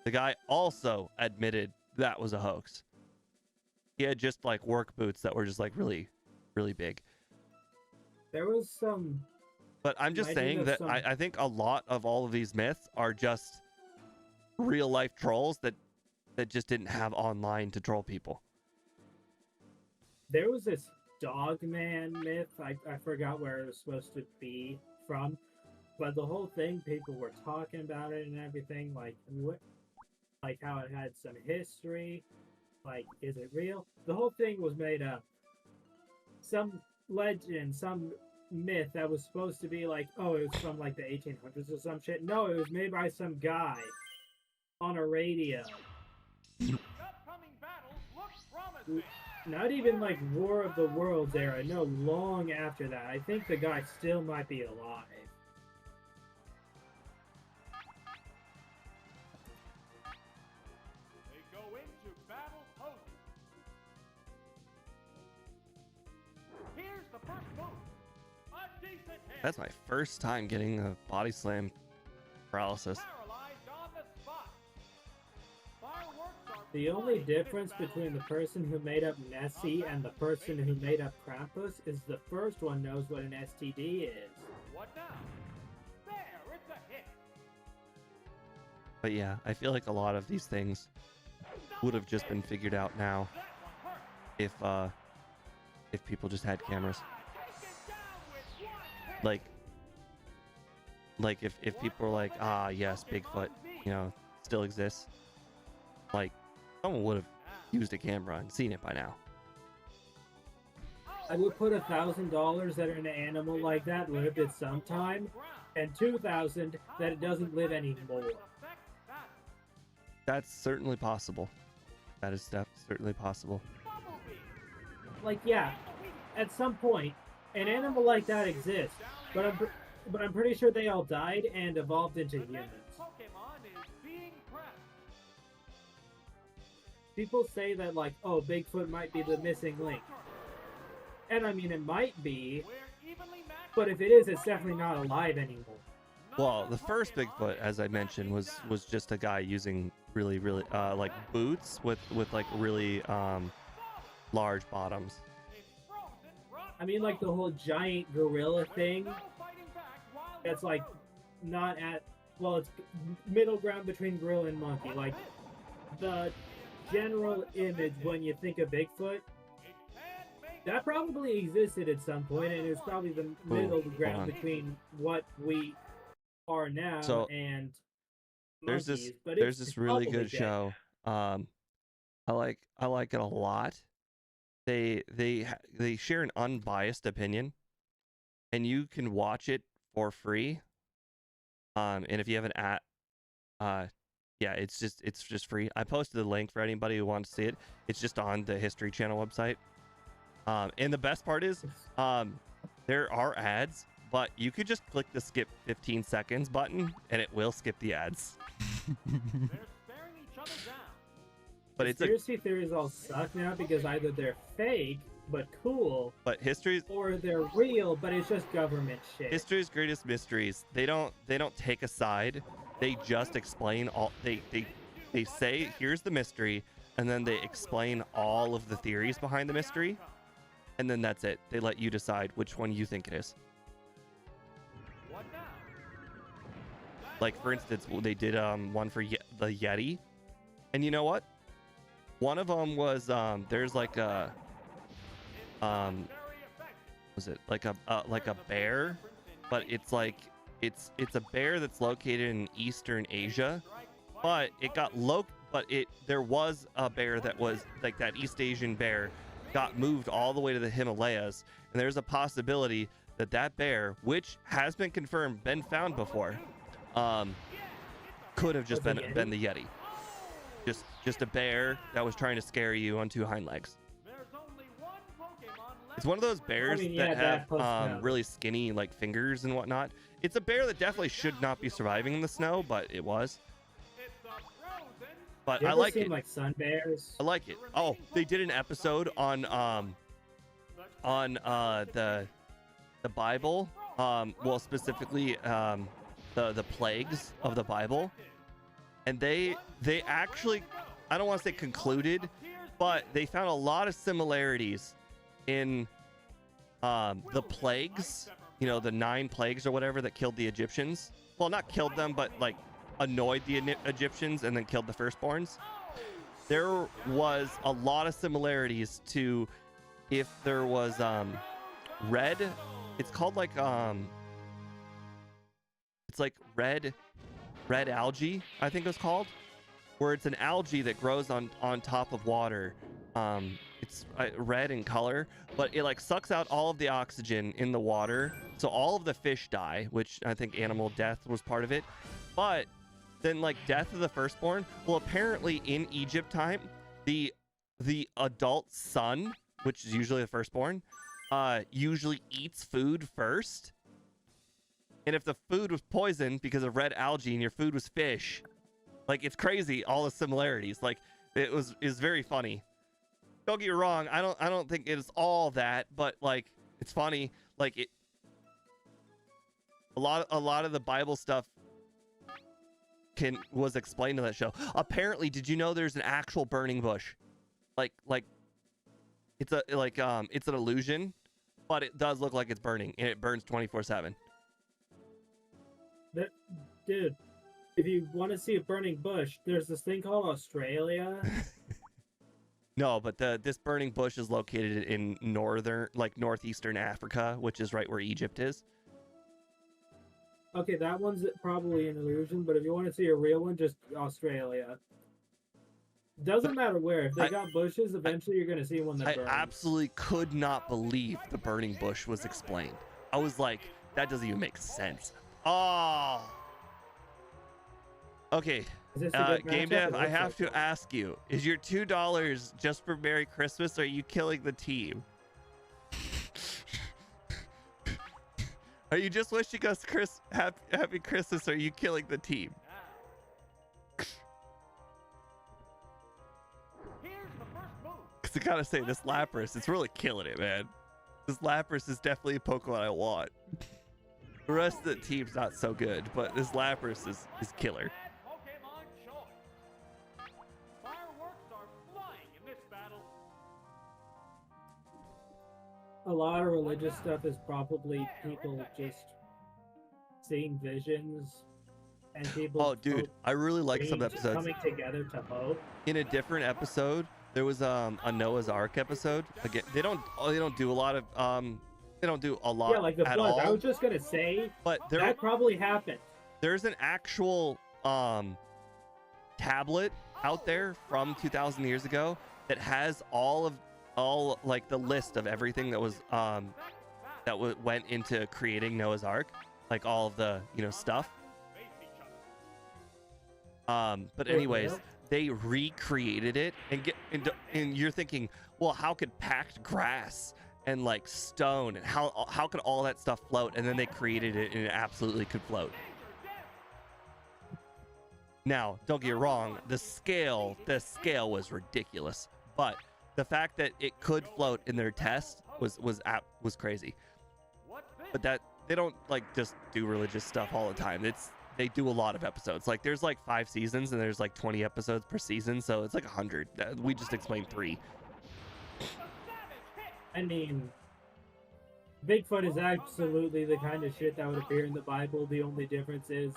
A: The guy also admitted that was a hoax. He had just like work boots that were just like really, really big.
B: There was some.
A: But I'm just
B: Legend
A: saying
B: of
A: that
B: some-
A: I think a lot of all of these myths are just real life trolls that just didn't have online to troll people.
B: There was this Dogman myth. I forgot where it was supposed to be from, but the whole thing, people were talking about it and everything. Like how it had some history. Like, is it real? The whole thing was made up. Some legend, some myth that was supposed to be like, oh, it was from like the 1800s or some shit. No, it was made by some guy on a radio.
C: The upcoming battles look promising.
B: Not even like War of the Worlds era. No, long after that. I think the guy still might be alive.
C: They go into battle poses. Here's the first move. A decent hit.
A: That's my first time getting a body slam paralysis.
C: Paralyzed on the spot. Fireworks are
B: The only
C: flying
B: difference
C: mid-battle.
B: between the person who made up Nessie and the person who made up Krampus is the first one knows what an STD is.
C: What now? There, it's a hit.
A: But yeah, I feel like a lot of these things would have just been figured out now
C: That one hurt.
A: if people just had cameras.
C: Taken down with one hit.
A: Like, like if people are like, ah, yes, Bigfoot, you know, still exists, like someone would have used a camera and seen it by now.
B: I would put $1,000 that an animal like that lived at some time, and 2,000 that it doesn't live anymore.
A: That's certainly possible. That is certainly possible.
B: Like, yeah, at some point, an animal like that exists, but I'm pretty sure they all died and evolved into humans. People say that, like, oh, Bigfoot might be the missing link. And I mean, it might be, but if it is, it's definitely not alive anymore.
A: Well, the first Bigfoot, as I mentioned, was just a guy using really like boots with like really large bottoms.
B: I mean, like the whole giant gorilla thing. That's like not at, well, it's middle ground between gorilla and monkey. Like the general image when you think of Bigfoot, that probably existed at some point, and it's probably the middle ground between what we are now and monkeys.
A: There's this really good show. I like it a lot. They share an unbiased opinion, and you can watch it for free. And if you have an app, yeah, it's just free. I posted the link for anybody who wants to see it. It's just on the History Channel website. And the best part is, there are ads, but you could just click the skip 15 seconds button and it will skip the ads. But
B: conspiracy theories all suck now because either they're fake but cool,
A: but
B: or they're real but it's just government shit.
A: History's greatest mysteries. They don't take a side. They just explain all. They say here's the mystery, and then they explain all of the theories behind the mystery. And then that's it. They let you decide which one you think it is. Like, for instance, they did one for the Yeti. And you know what? One of them was, there's like a, was it like a bear? But it's like, it's a bear that's located in Eastern Asia. But it got there was a bear that was, like that East Asian bear, got moved all the way to the Himalayas, and there's a possibility that that bear, which has been confirmed, been found before, could have just been the Yeti. Just a bear that was trying to scare you on two hind legs. It's one of those bears that have really skinny like fingers and whatnot. It's a bear that definitely should not be surviving in the snow, but it was. But I like it.
B: Like sun bears?
A: I like it. Oh, they did an episode on the Bible. Well, specifically the plagues of the Bible, and they actually, I don't want to say concluded, but they found a lot of similarities in the plagues. You know, the 9 plagues or whatever that killed the Egyptians. Well, not killed them, but like annoyed the Egyptians and then killed the firstborns. There was a lot of similarities to if there was red, it's called like it's like red algae, I think it was called, where it's an algae that grows on top of water. It's red in color, but it like sucks out all of the oxygen in the water, so all of the fish die, which I think animal death was part of it. But then like death of the firstborn, well, apparently in Egypt time, the adult son, which is usually the firstborn, usually eats food first. And if the food was poisoned because of red algae and your food was fish, like, it's crazy, all the similarities. Like, is very funny. Don't get me wrong, I don't think it's all that, but like, it's funny. Like, it a lot of the Bible stuff was explained in that show. Apparently, did you know there's an actual burning bush? Like it's an illusion, but it does look like it's burning, and it burns 24/7.
B: Dude, if you want to see a burning bush, there's this thing called Australia.
A: No, but this burning bush is located in northeastern Africa, which is right where Egypt is.
B: Okay, that one's probably an illusion, but if you want to see a real one, just Australia. Doesn't matter where. If they got bushes, eventually you're going to see one that
A: I
B: burns.
A: absolutely could not believe the burning bush was explained. I was like, that doesn't even make sense. Oh. Okay.
B: Is this a good
A: Game
B: matchup?
A: Dev,
B: It
A: I
B: looks
A: have
B: like
A: to
B: it.
A: ask you, is your $2 just for Merry Christmas, or are you killing the team? Are you just wishing us happy Christmas, or are you killing the team?
C: Here's the first move.
A: Because I gotta say, this Lapras, it's really killing it, man. This Lapras is definitely a Pokemon I want. The rest of the team's not so good, but this Lapras is killer.
C: Bad Pokemon choice. Fireworks are flying in this battle.
B: A lot of religious stuff is probably people just seeing visions and people.
A: Oh, dude, I really like some
B: dreams
A: episodes.
B: coming together to hope.
A: In a different episode, there was a Noah's Ark episode. Again, they don't do a lot of they don't do a lot
B: Yeah, like the
A: at
B: flood.
A: all.
B: I was just gonna say
A: But
B: that probably happened.
A: there's an actual tablet out there from 2,000 years ago that has all like the list of everything that was went into creating Noah's Ark, like all of the stuff. But anyways,
B: Well,
A: they recreated it and you're thinking, well, how could packed grass and like stone and how could all that stuff float? And then they created it and it absolutely could float. Now, don't get me wrong, the scale was ridiculous, but the fact that it could float in their test was crazy. But that they don't like just do religious stuff all the time. They do a lot of episodes. Like there's like 5 seasons and there's like 20 episodes per season, so it's like 100. We just explained 3.
B: I mean, Bigfoot is absolutely the kind of shit that would appear in the Bible. The only difference is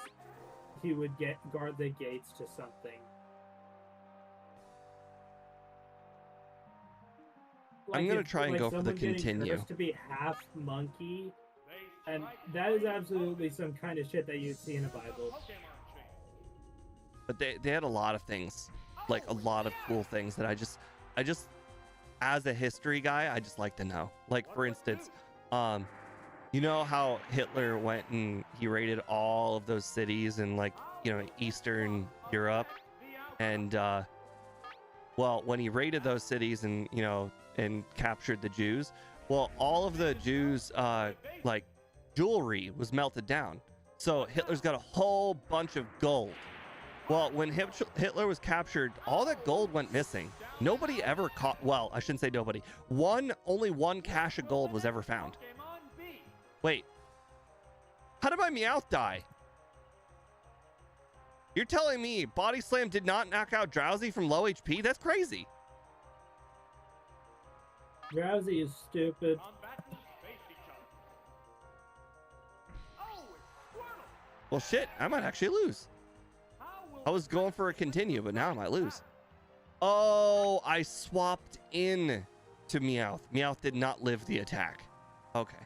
B: he would guard the gates to something.
A: I'm gonna try and go for the
B: someone getting
A: continue.
B: cursed to be half monkey, and that is absolutely some kind of shit that you'd see in a Bible.
A: But they had a lot of things, like a lot of cool things that I just as a history guy, I just like to know. Like for instance, you know how Hitler went and he raided all of those cities in like Eastern Europe, and well, when he raided those cities and and captured the Jews, well, all of the Jews like jewelry was melted down, so Hitler's got a whole bunch of gold. Well, when Hitler was captured, all that gold went missing. Nobody ever caught. Well, I shouldn't say nobody. Only one cache of gold was ever found. Wait, how did my Meowth die? You're telling me Body Slam did not knock out Drowsy from low HP? That's crazy.
B: Drowsy is stupid.
A: Well, shit, I might actually lose. I was going for a continue, but now I might lose. Oh, I swapped in to Meowth. Meowth did not live the attack. Okay.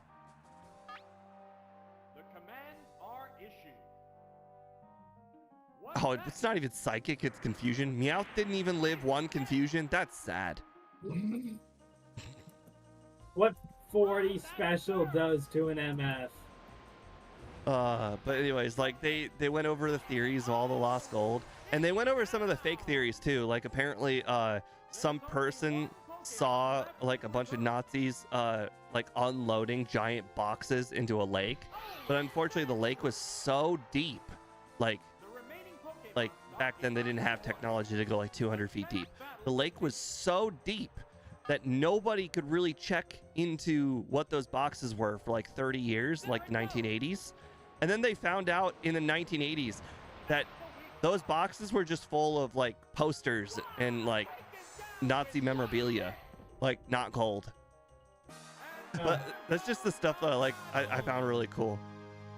C: The commands are issued.
A: Oh, it's not even psychic, it's confusion. Meowth didn't even live one confusion. That's sad.
B: What 40 special does to an MF?
A: But anyways, like they went over the theories of all the lost gold, and they went over some of the fake theories too. Like apparently, some person saw like a bunch of Nazis like unloading giant boxes into a lake, but unfortunately the lake was so deep, like back then they didn't have technology to go like 200 feet deep. The lake was so deep that nobody could really check into what those boxes were for like 30 years, like the 1980s. And then they found out in the 1980s that those boxes were just full of like posters and like Nazi memorabilia, like not gold. But that's just the stuff that I found really cool.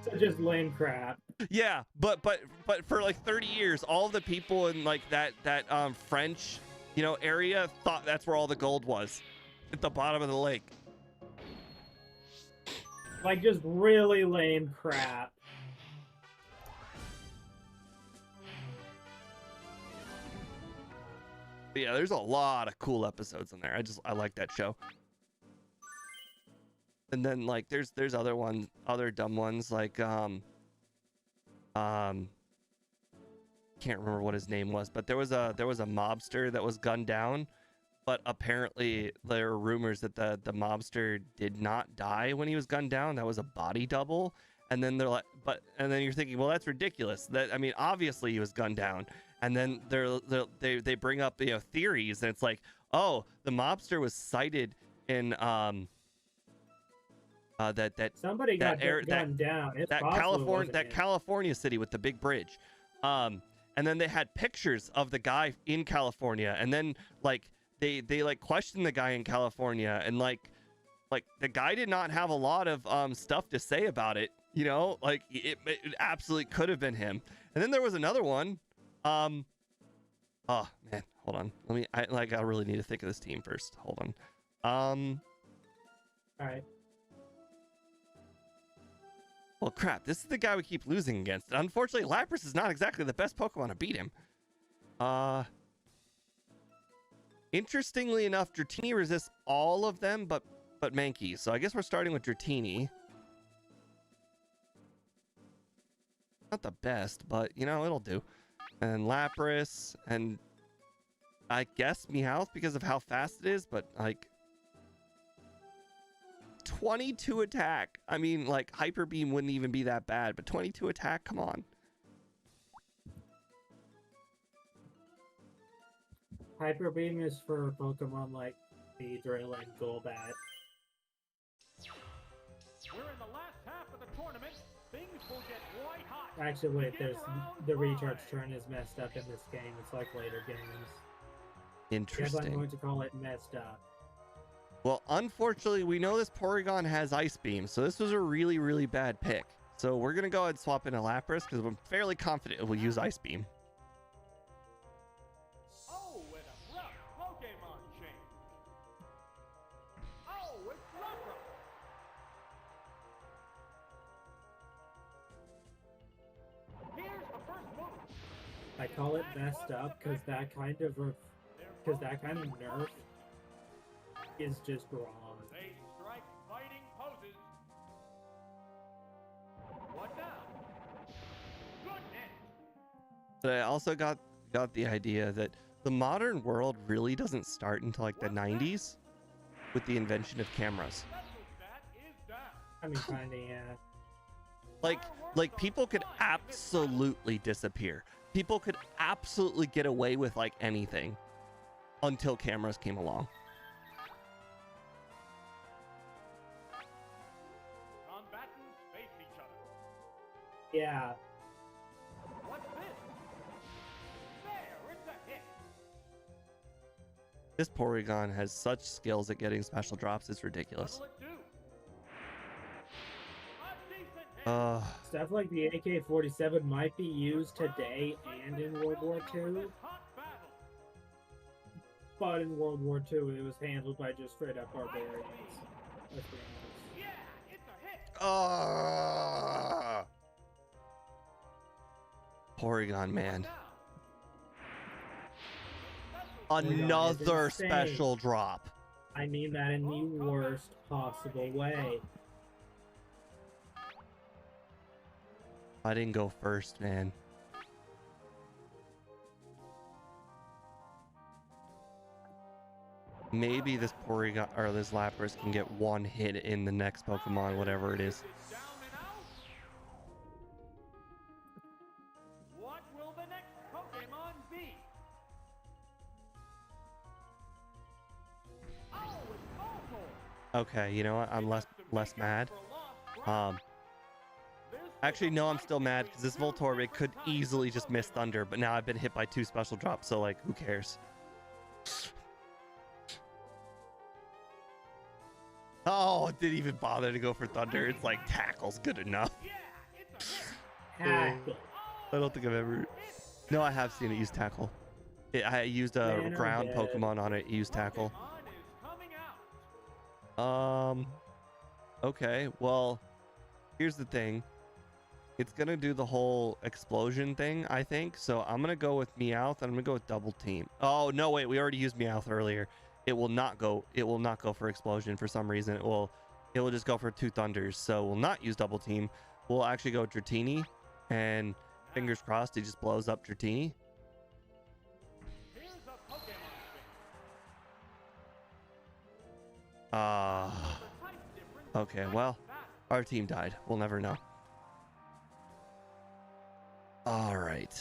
B: So just lame crap.
A: Yeah, but for like 30 years, all the people in like that French, area thought that's where all the gold was, at the bottom of the lake.
B: Like just really lame crap.
A: But yeah, there's a lot of cool episodes in there. I like that show. And then like there's other dumb ones like can't remember what his name was, but there was a mobster that was gunned down, but apparently there are rumors that the mobster did not die when he was gunned down. That was a body double. And then they're like, and then you're thinking, well, that's ridiculous. That, I mean, obviously he was gunned down. And then they bring up, you know, theories, and it's like, oh, the mobster was sighted in that
B: somebody got gunned down. It's
A: that California city with the big bridge. And then they had pictures of the guy in California, and then like they like questioned the guy in California, and like the guy did not have a lot of stuff to say about it, you know, like it absolutely could have been him. And then there was another one. Oh man, hold on, I really need to think of this team first. Hold on.
B: All right.
A: Well, crap, this is the guy we keep losing against. Unfortunately, Lapras is not exactly the best Pokemon to beat him. Interestingly enough, Dratini resists all of them but Mankey. So I guess we're starting with Dratini. Not the best, but, you know, it'll do. And Lapras, and I guess Meowth because of how fast it is, but, like... 22 attack. I mean, like, Hyper Beam wouldn't even be that bad, but 22 attack, come on.
B: Hyper Beam is for Pokemon like Beedrill and Golbat.
C: We're in the last half of the tournament. Things will get white hot.
B: Actually, wait, there's the recharge turn is messed up in this game. It's like later games.
A: Interesting.
B: Guess I'm going to call it messed up.
A: Well, unfortunately, we know this Porygon has Ice Beam, so this was a really, really bad pick. So we're going to go ahead and swap in a Lapras, because I'm fairly confident it will use Ice Beam.
C: Oh, and a rough Pokemon change. Oh, it's Lapras. Here's the first move.
B: I call it messed up because that kind of nerf is just wrong.
C: They strike fighting poses. What now? Goodness.
A: But I also got the idea that the modern world really doesn't start until like the 90s with the invention of cameras.
B: I mean, kinda, yeah.
A: Like people could absolutely disappear. People could absolutely get away with like anything until cameras came along.
C: Combatants face each other.
B: Yeah.
C: What's this? There, it's a hit.
A: This Porygon has such skills at getting special drops, it's ridiculous.
C: What'll it do? A decent hit.
B: Stuff like the AK-47 might be used today and in World War II,
C: Hot battle.
B: but in World War II it was handled by just straight up barbarians. Let's be honest.
C: Yeah, it's a hit.
A: Porygon, man.
C: Now.
A: Another
B: insane.
A: special drop.
B: I mean that in the worst possible way.
A: I didn't go first, man. Maybe this Porygon or this Lapras can get one hit in the next Pokemon, whatever it is.
C: Down and out. What will the next Pokemon be? Oh, it's Voltorb.
A: Okay, you know what? I'm less mad. Actually, no, I'm still mad because this Voltorb, it could easily just miss Thunder, but now I've been hit by 2 special drops, so like, who cares? Oh, it didn't even bother to go for Thunder. It's like Tackle's good enough.
C: Yeah, it's a hit.
B: Tackle.
A: I don't think I've ever... No, I have seen it use Tackle. I used a
B: Man,
A: ground
B: I'm dead.
A: Pokemon on it, use Tackle.
C: Pokemon is coming out.
A: Okay, well, here's the thing. It's gonna do the whole explosion thing, I think. So I'm gonna go with Meowth, and I'm gonna go with double team. Oh no, wait, we already used Meowth earlier. It will not go. It will not go for explosion for some reason. It will just go for 2 thunders. So we'll not use double team. We'll actually go Dratini, and fingers crossed he just blows up Dratini.
C: Here's a Pokemon thing.
A: Ah.
C: The type difference
A: Okay,
C: is
A: well,
C: fast.
A: our team died. We'll never know. All right.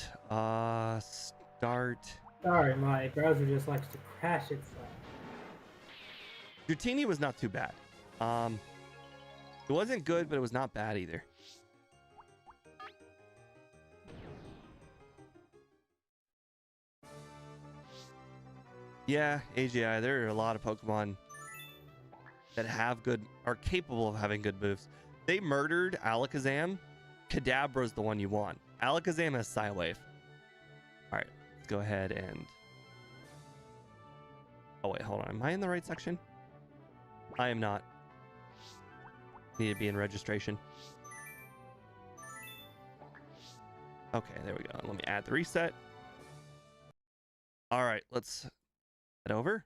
A: Start.
B: Sorry, my browser just likes to crash itself.
A: Dratini was not too bad. It wasn't good, but it was not bad either. Yeah, AGI, there are a lot of Pokemon that are capable of having good moves. They murdered Alakazam. Kadabra's the one you want. Alakazam has Psywave. All right, let's go ahead and... Oh, wait, hold on. Am I in the right section? I am not. Need to be in registration. Okay, there we go. Let me add the reset. All right, let's head over.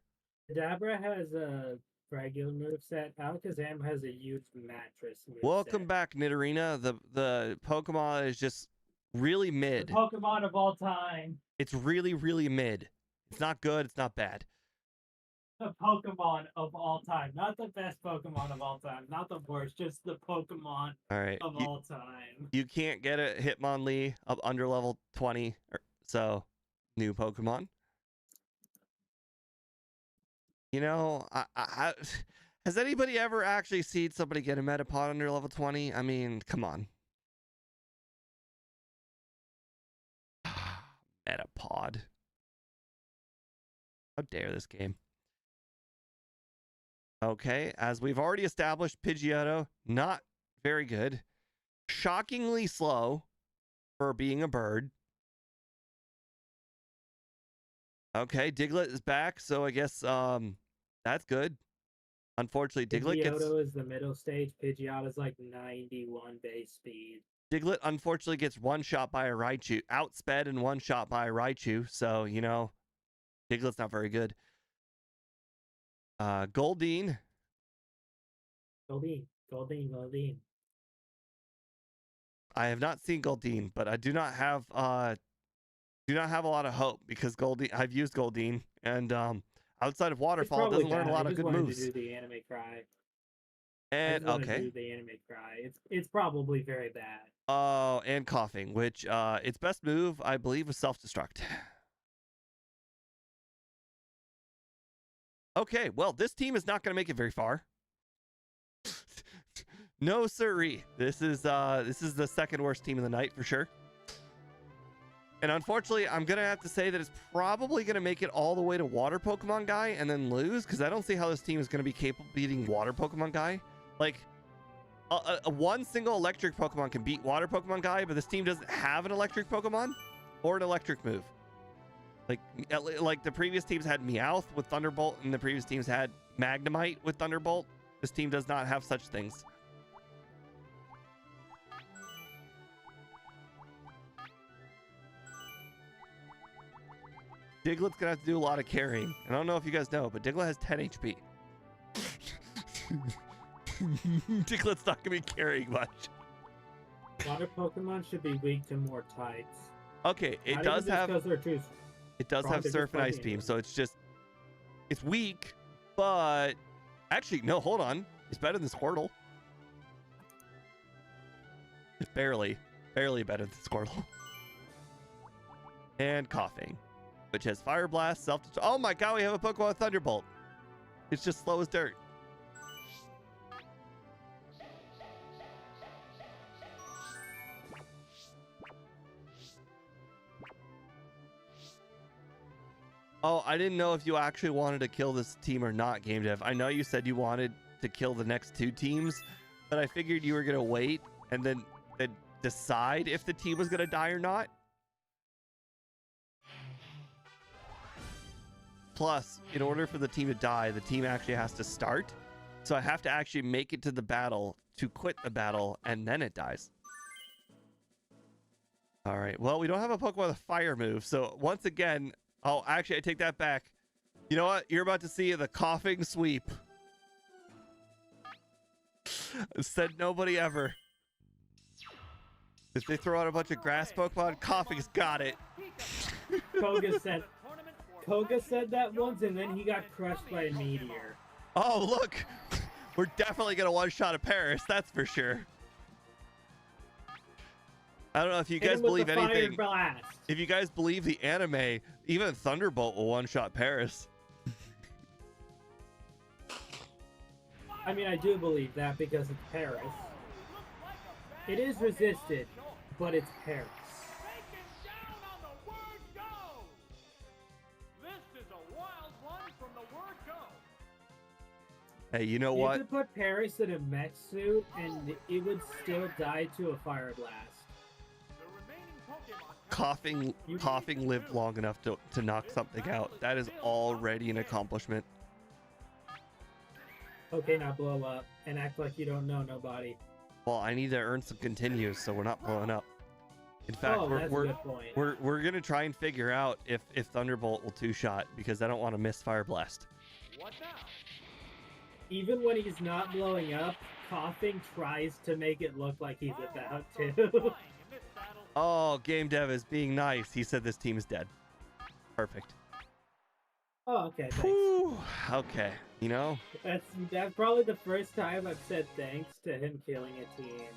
B: Kadabra has a regular moveset. Alakazam has a huge mattress moveset.
A: Welcome back, Nidorina. The Pokemon is just really
B: The
A: mid.
B: Pokemon of all time.
A: It's really, really mid. It's not good. It's not bad.
B: The Pokemon of all time. Not the best Pokemon of all time. Not the worst. Just the Pokemon
A: All right.
B: of all time.
A: You can't get a Hitmonlee up under level 20. So, new Pokemon. You know, has anybody ever actually seen somebody get a Metapod under level 20? I mean, come on. Metapod. How dare this game? Okay, as we've already established, Pidgeotto, not very good. Shockingly slow for being a bird. Okay, Diglett is back, so I guess that's good. Unfortunately,
B: Pidgeotto is the middle stage. Pidgeotto is like 91 base speed.
A: Diglett unfortunately gets one shot by a Raichu, outsped and one shot by a Raichu. So you know, Diglett's not very good. Goldeen.
B: Goldeen.
A: I have not seen Goldeen, but I do not have a lot of hope because I've used Goldeen, and outside of Waterfall, it doesn't learn a lot of good moves.
B: To do the anime cry.
A: And okay,
B: do the anime cry. It's probably very bad.
A: Oh, and coughing, which its best move, I believe, was self-destruct. Okay, well, this team is not going to make it very far. No siree. This is the second worst team of the night for sure. And unfortunately, I'm going to have to say that it's probably going to make it all the way to Water Pokemon Guy and then lose, because I don't see how this team is going to be capable of beating Water Pokemon Guy. Like, one single electric Pokemon can beat Water Pokemon Guy, but this team doesn't have an electric Pokemon or an electric move. Like the previous teams had Meowth with Thunderbolt, and the previous teams had Magnemite with Thunderbolt. This team does not have such things. Diglett's gonna have to do a lot of carrying. And I don't know if you guys know, but Diglett has 10 HP. Diglett's not gonna be carrying much.
B: Water Pokemon should be weak to more types.
A: Okay, it does have
B: strong,
A: Surf and Ice Beam, so it's weak, but actually no, hold on, it's better than Squirtle. It's barely better than Squirtle. And coughing, which has Fire Blast, oh my god, we have a Pokemon with Thunderbolt. It's just slow as dirt. Oh, I didn't know if you actually wanted to kill this team or not, Game Dev. I know you said you wanted to kill the next two teams, but I figured you were going to wait and then decide if the team was going to die or not. Plus, in order for the team to die, the team actually has to start. So I have to actually make it to the battle to quit the battle, and then it dies. All right. Well, we don't have a Pokemon with a fire move. So once again, oh, actually, I take that back. You know what? You're about to see the coughing sweep. Said nobody ever. If they throw out a bunch of grass Pokemon, coughing's got it.
B: Koga said that once, and then he got crushed by a meteor.
A: Oh, look. We're definitely going to one-shot a Paris. That's for sure. I don't know if you guys believe anything.
B: Blast.
A: If you guys believe the anime, even Thunderbolt will one-shot Paris.
B: I mean, I do believe that because it's Paris. It is resisted, but it's Paris.
C: Taken down on the word go. This is a wild one from the word go.
A: Hey, you know
B: You
A: what?
B: could put Paris in a mech suit, and it would still die to a fire blast.
C: The remaining Pokemon
A: Coughing lived long enough to knock something out. That is already an accomplishment.
B: Okay, now blow up and act like you don't know nobody.
A: Well, I need to earn some continues, so we're not blowing up. In fact,
B: Oh, that's a good point.
A: we're gonna try and figure out if Thunderbolt will two-shot because I don't want to miss Fire Blast.
C: What now?
B: Even when he's not blowing up, coughing tries to make it look like he's about to.
A: Oh, game dev is being nice. He said this team is dead. Perfect.
B: Oh, okay, thanks.
A: Whew, okay, you know.
B: That's probably the first time I've said thanks to him killing a team.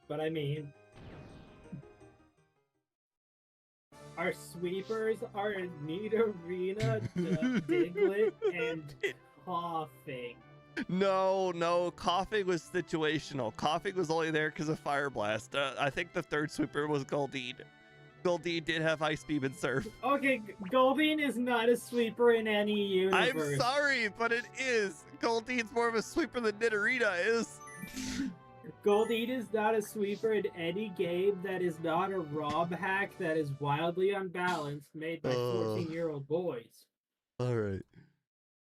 B: But I mean, our sweepers are Nidorina, Diglett, and coughing.
A: No, coughing was situational. Coughing was only there because of Fire Blast. I think the third sweeper was Goldeen. Goldeen did have Ice Beam and Surf.
B: Okay, Goldeen is not a sweeper in any universe.
A: I'm sorry, but it is. Goldeen's more of a sweeper than Nidorina is.
B: Goldeen is not a sweeper in any game that is not a ROM hack that is wildly unbalanced made by 14-year-old boys.
A: All right.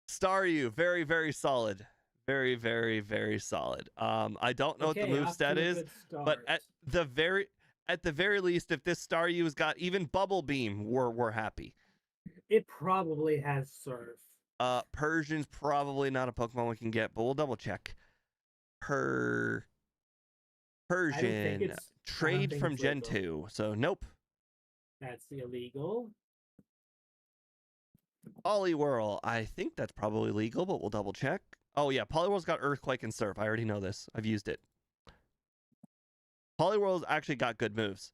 A: Staryu, very, very solid. Very, very, very solid. I don't know what the moveset is, but at the very least, if this Staryu's got even Bubble Beam, we're happy.
B: It probably has Surf.
A: Persian's probably not a Pokemon we can get, but we'll double check. Persian trade from Gen 2, so nope.
B: That's illegal.
A: Poliwhirl, I think that's probably legal, but we'll double check. Oh yeah, Poliwhirl's got Earthquake and Surf. I already know this. I've used it. Poliwhirl's actually got good moves.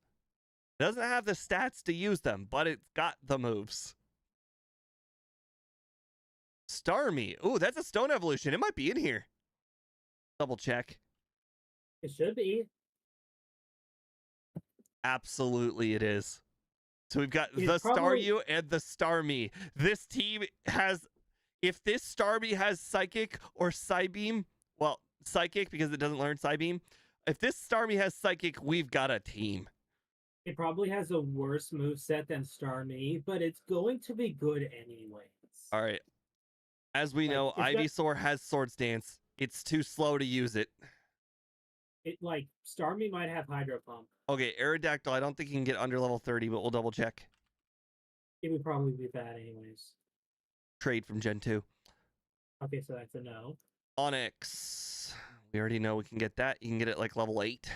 A: It doesn't have the stats to use them, but it's got the moves. Starmie. Ooh, that's a Stone Evolution. It might be in here. Double check.
B: It should be.
A: Absolutely it is. So we've got the Staryu and the Starmie. This team has, if this Starmie has Psychic or Psybeam, well, Psychic because it doesn't learn Psybeam. If this Starmie has Psychic, we've got a team.
B: It probably has a worse moveset than Starmie, but it's going to be good anyways.
A: All right. As we know, Ivysaur has Swords Dance. It's too slow to use it.
B: Starmie might have Hydro Pump.
A: Okay, Aerodactyl, I don't think you can get under level 30, but we'll double check.
B: It would probably be bad anyways.
A: Trade from Gen 2.
B: Okay, so that's a no.
A: Onyx. We already know we can get that. You can get it like level 8.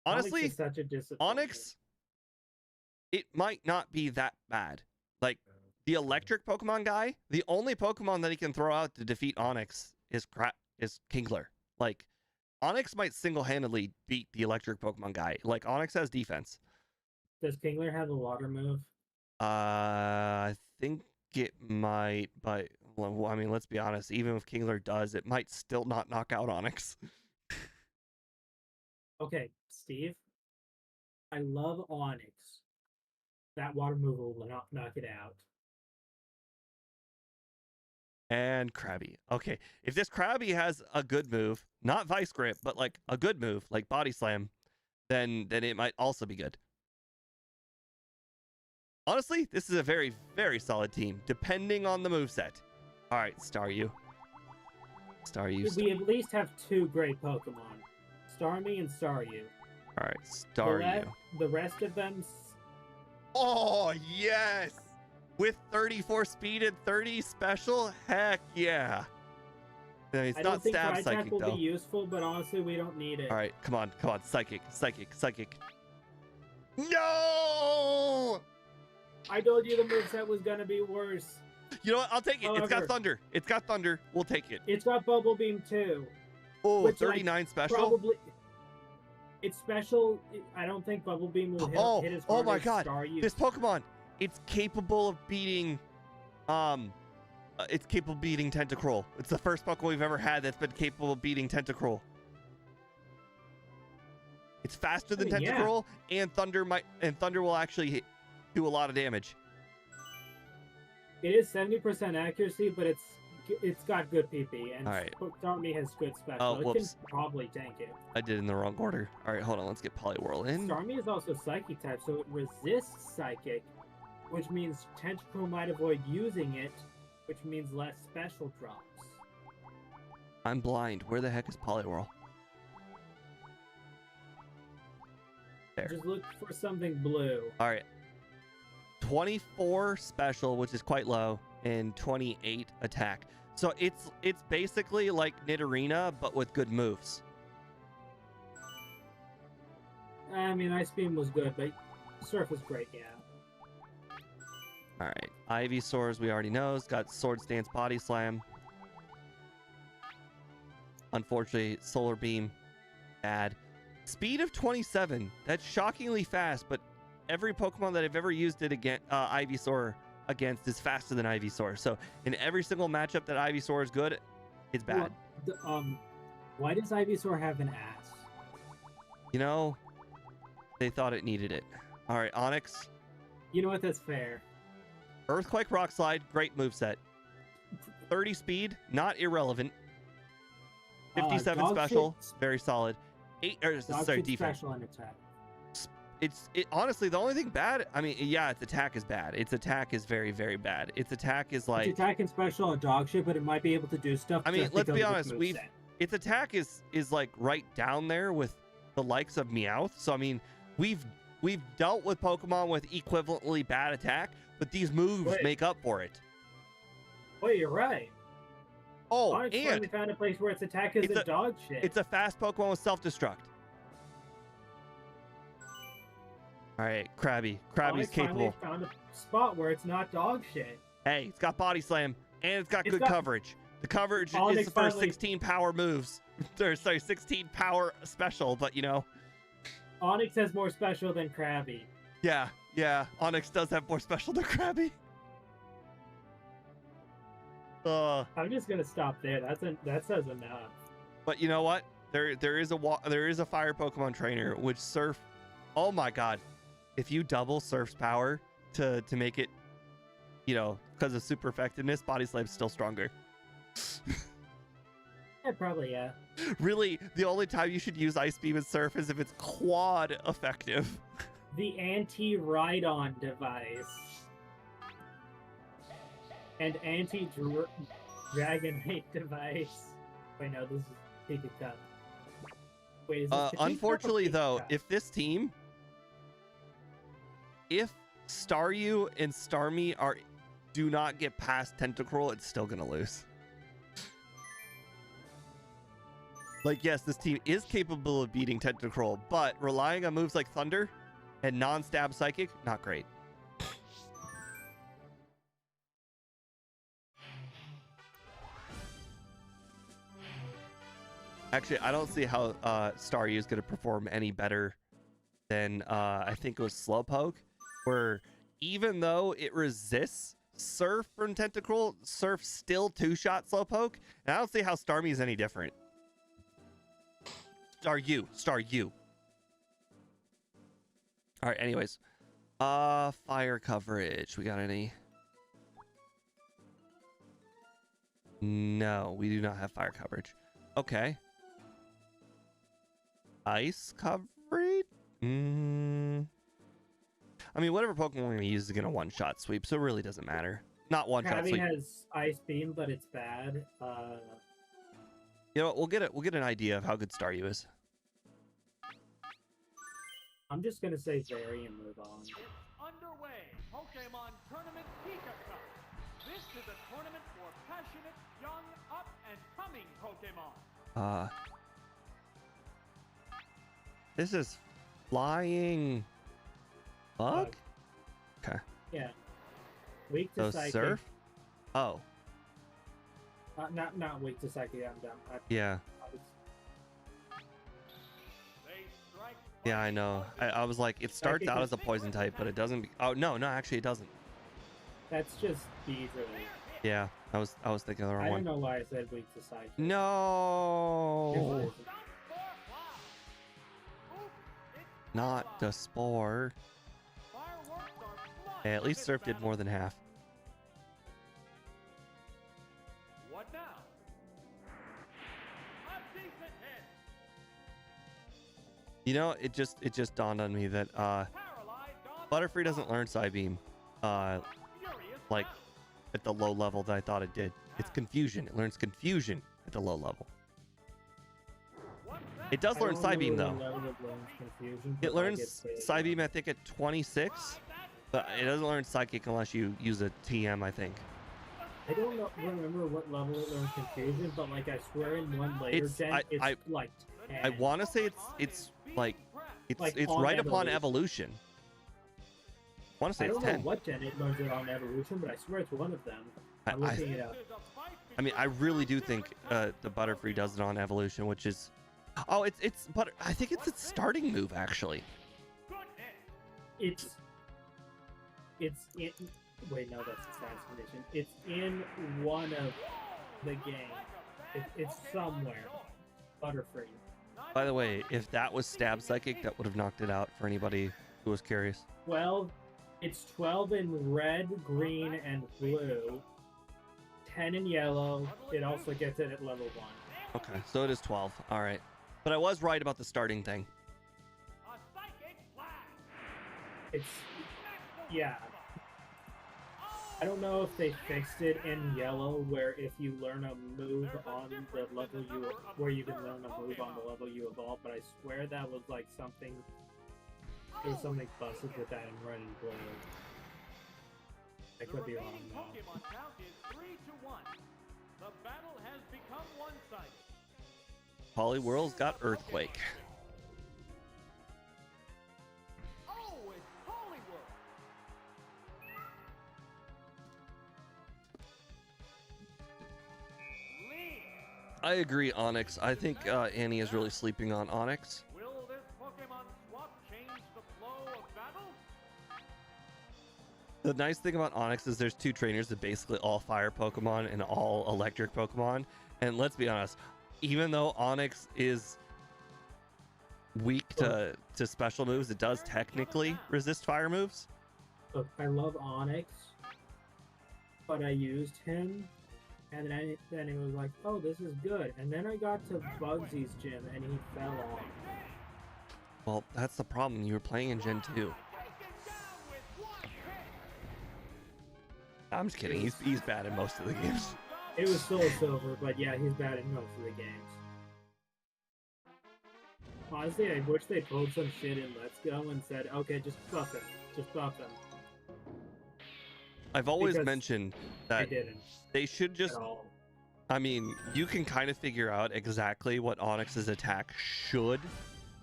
A: Honestly,
B: Onyx is such a disappointment.
A: Onyx, it might not be that bad. Like, the electric Pokemon guy, the only Pokemon that he can throw out to defeat Onyx is Kingler. Like, Onyx might single-handedly beat the electric Pokemon guy. Like, Onyx has defense.
B: Does Kingler have a water move?
A: I think it might, but, well, I mean, let's be honest. Even if Kingler does, it might still not knock out Onyx.
B: Okay, Steve. I love Onyx. That water move will not knock it out.
A: And Krabby. Okay, if this Krabby has a good move, not Vice Grip, but like a good move, like Body Slam, then it might also be good. Honestly, this is a very, very solid team, depending on the moveset. All right, Staryu.
B: We at least have two great Pokemon. Starmie and Staryu.
A: All right, Staryu.
B: The rest of them.
A: Oh, yes! With 34 speed and 30 special? Heck yeah. No, it's
B: I
A: not
B: don't think
A: stab
B: Dry
A: psychic,
B: Attack will
A: though.
B: be useful, but honestly, we don't need it.
A: All right, come on. Psychic. No!
B: I told you the moveset was gonna be worse.
A: You know what? I'll take it. It's got
B: However-
A: thunder. It's got thunder. We'll take it.
B: It's got Bubble Beam too.
A: Oh,
B: which,
A: 39 special?
B: Probably. It's special. I don't think Bubble Beam will hit as hard
A: my
B: as
A: God.
B: Staryu.
A: This Pokemon, it's capable of beating, it's capable of beating Tentacruel. It's the first Pokemon we've ever had that's been capable of beating Tentacruel. It's faster than
B: Yeah.
A: Tentacruel, and Thunder will actually do a lot of damage.
B: It is 70% accuracy, but it's got good PP, and
A: All right.
B: Starmie has good special.
A: Oh,
B: it can
A: whoops.
B: probably tank it.
A: I did it in the wrong order. All right, hold on. Let's get Poliwhirl in.
B: Starmie is also Psychic type, so it resists Psychic, which means Tentacruel might avoid using it, which means less special drops.
A: I'm blind. Where the heck is Poliwhirl? There.
B: Just look for something blue.
A: All right. 24 special, which is quite low, and 28 attack. So it's basically like Nidorina, but with good moves.
B: I mean, Ice Beam was good, but Surf was great, yeah.
A: All right. Ivysaurs, we already know. It's got Sword Stance, Body Slam. Unfortunately, Solar Beam, bad. Speed of 27. That's shockingly fast, but every Pokemon that I've ever used it against, Ivysaur against is faster than Ivysaur. So in every single matchup that Ivysaur is good, it's bad.
B: Why does Ivysaur have an ass?
A: You know, they thought it needed it. All right, Onyx.
B: You know what? That's fair.
A: Earthquake, Rock Slide, great moveset. 30 speed, not irrelevant. 57
B: Dog
A: special,
B: shit-
A: very solid.
B: Dog
A: Sorry,
B: shit
A: defense.
B: special and attack.
A: It honestly, the only thing bad, I mean, yeah, its attack is bad. Its attack is very, very bad. Its attack is like,
B: Its attack and special are dog shit, but it might be able to do stuff.
A: I mean,
B: just
A: let's
B: because
A: be
B: of
A: honest,
B: moveset.
A: its attack is like right down there with the likes of Meowth. So I mean, we've dealt with Pokemon with equivalently bad attack, but these moves
B: Wait.
A: make up for it.
B: Wait, you're right.
A: Oh,
B: Onyx
A: and
B: finally found a place where its attack is
A: it's
B: a dog shit.
A: it's a fast Pokemon with self-destruct. All right, Krabby. Krabby's
B: Onyx
A: capable.
B: finally found a spot where it's not dog shit.
A: Hey, it's got Body Slam, and it's got
B: It's
A: good
B: got-
A: coverage. The coverage
B: Onyx
A: is the first
B: finally-
A: 16 power moves. Or, sorry, 16 power special, but you know.
B: Onyx has more special than Krabby.
A: Yeah, Onyx does have more special than Krabby.
B: I'm just gonna stop there. That says enough.
A: But you know what? There is a fire Pokemon trainer which Surf. Oh my God! If you double Surf's power to make it, you know, because of super effectiveness, Body Slam's still stronger.
B: Yeah, probably, yeah.
A: Really, the only time you should use Ice Beam and Surf is if it's quad effective.
B: The anti-Rhydon device. And anti-Dragonite device. Wait, no, this is Pika Cup. Wait, is this Pika Cup or
A: Unfortunately,
B: Pika
A: though,
B: Cup?
A: if Staryu and Starmie do not get past Tentacruel, it's still gonna lose. Like, yes, this team is capable of beating Tentacruel, but relying on moves like Thunder and non-stab Psychic, not great. Actually, I don't see how Staryu is going to perform any better than I think it was Slowpoke, where even though it resists Surf from Tentacruel, Surf still two-shot Slowpoke, and I don't see how Starmie is any different. Staryu. All right, anyways. Fire coverage. We got any? No, we do not have fire coverage. Okay. Ice coverage? I mean, whatever Pokemon we're going to use is going to one-shot sweep, so it really doesn't matter. Not one-shot
B: Krabby
A: sweep.
B: has Ice Beam, but it's bad.
A: You know what, we'll get an idea of how good Staryu is.
B: I'm just gonna say very and move on.
C: It's underway. Pokemon Tournament Pika Cup. This is a tournament for passionate, young, up and coming Pokemon.
A: This is flying bug. Okay.
B: Yeah. Weak
A: So
B: to psychic.
A: surf. Oh,
B: Not weak to psychic. I'm done.
A: yeah.
C: They strike.
A: Yeah, I know. I was like, it starts out as a poison type, but it doesn't. Oh no, actually, it doesn't.
B: That's just speed related.
A: Yeah, I was thinking of the wrong
B: I don't
A: one.
B: know why I said weak to psychic.
A: No, not the spore. Hey, at least surf did more than half.
C: What now? A decent hit.
A: You know, it just dawned on me that
C: Paralyzed on
A: Butterfree doesn't learn Psybeam,
C: furious
A: like
C: battle.
A: at the low level that I thought it did. It's confusion. It learns confusion at the low level.
C: What's that?
A: It does learn Psybeam though. It learns Psybeam, I think, at 26, but it doesn't learn Psychic unless you use a TM, I think.
B: I don't remember what level it learns confusion, but like I swear in one later
A: It's-
B: gen,
A: I-
B: it's
A: I-
B: like 10.
A: I want to say it's like
B: Like
A: it's
B: on
A: right upon
B: evolution.
A: evolution. I want to say
B: I
A: it's
B: don't know
A: 10.
B: what gen it learns it on evolution, but I swear it's one of them. I'm
A: I-
B: looking it up.
A: I mean, I really do think the Butterfree does it on evolution, which is, oh, it's but I think it's its starting move actually.
B: It's in. Wait, no, that's the science condition. It's in one of the games. It's somewhere. Butterfree.
A: By the way, if that was Stab Psychic, that would have knocked it out for anybody who was curious.
B: 12. It's 12 in red, green, and blue. 10 in yellow. It also gets it at level 1.
A: Okay, so it is 12. All right, but I was right about the starting thing.
B: It's yeah. I don't know if they fixed it in yellow, where if you learn a move on the level where you can learn a move on the level you evolve, but I swear that was like something. There was something busted with that in red and blue. I could be wrong though.
C: Pokemon count is 3-1. The battle has become one-sided.
A: Poliwhirl's got Earthquake.
C: Oh, it's Hollywood. Lead.
A: I agree, Onyx. I think Annie is really sleeping on Onyx.
C: Will this Pokemon swap change the flow of battle?
A: The nice thing about Onyx is there's two trainers that basically all fire Pokemon and all electric Pokemon. And let's be honest, even though Onyx is weak to special moves, it does technically resist fire moves.
B: Look, I love Onyx, but I used him, and then it was like, oh, this is good. And then I got to Bugsy's gym, and he fell off.
A: Well, that's the problem. You were playing in Gen 2.
C: Taken down with one hit.
A: I'm just kidding. He's bad in most of the games.
B: It was Soul Silver, but yeah, he's bad in most of the games. Honestly, I wish they pulled some shit in Let's Go and said, okay, just buff him. Just buff him.
A: I've always
B: Because
A: mentioned
B: I
A: that
B: didn't
A: they should just,
B: at all.
A: I mean, you can kind of figure out exactly what Onyx's attack should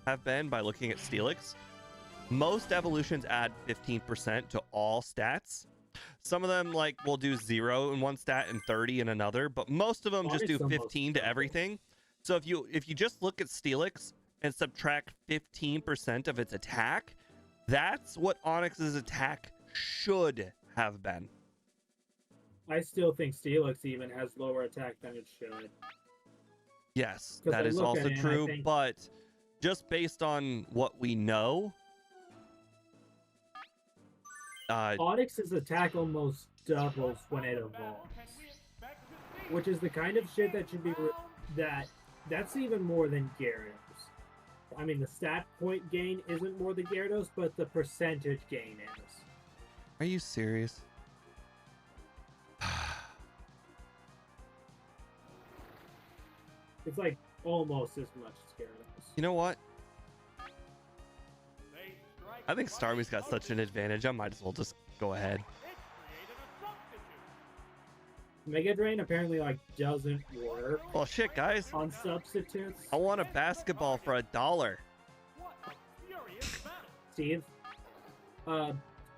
A: have been by looking at Steelix. Most evolutions add 15% to all stats. Some of them like will do 0 in one stat and 30 in another, but most of them just do
B: Onyx almost
A: 15 to
B: doubles.
A: everything. So if you just look at Steelix and subtract 15% of its attack, that's what Onyx's attack should have been.
B: I still think Steelix even has lower attack than it should.
A: Yes,
B: 'Cause
A: that
B: I
A: is
B: look at
A: also
B: it and I
A: true,
B: think-
A: but just based on what we know,
B: Onyx's attack almost doubles when it evolves,
C: Can we expect to see
B: which is the kind of shit that should be that's even more than Gyarados. I mean, the stat point gain isn't more than Gyarados, but the percentage gain is.
A: are you serious?
B: It's like almost as much as Gyarados.
A: You know what?
C: They
A: I think Starmie's got such an advantage. I might as well just go ahead.
B: Mega Drain apparently like doesn't work
A: Well, shit, guys.
B: on substitutes.
A: I want a basketball for $1.
B: Steve,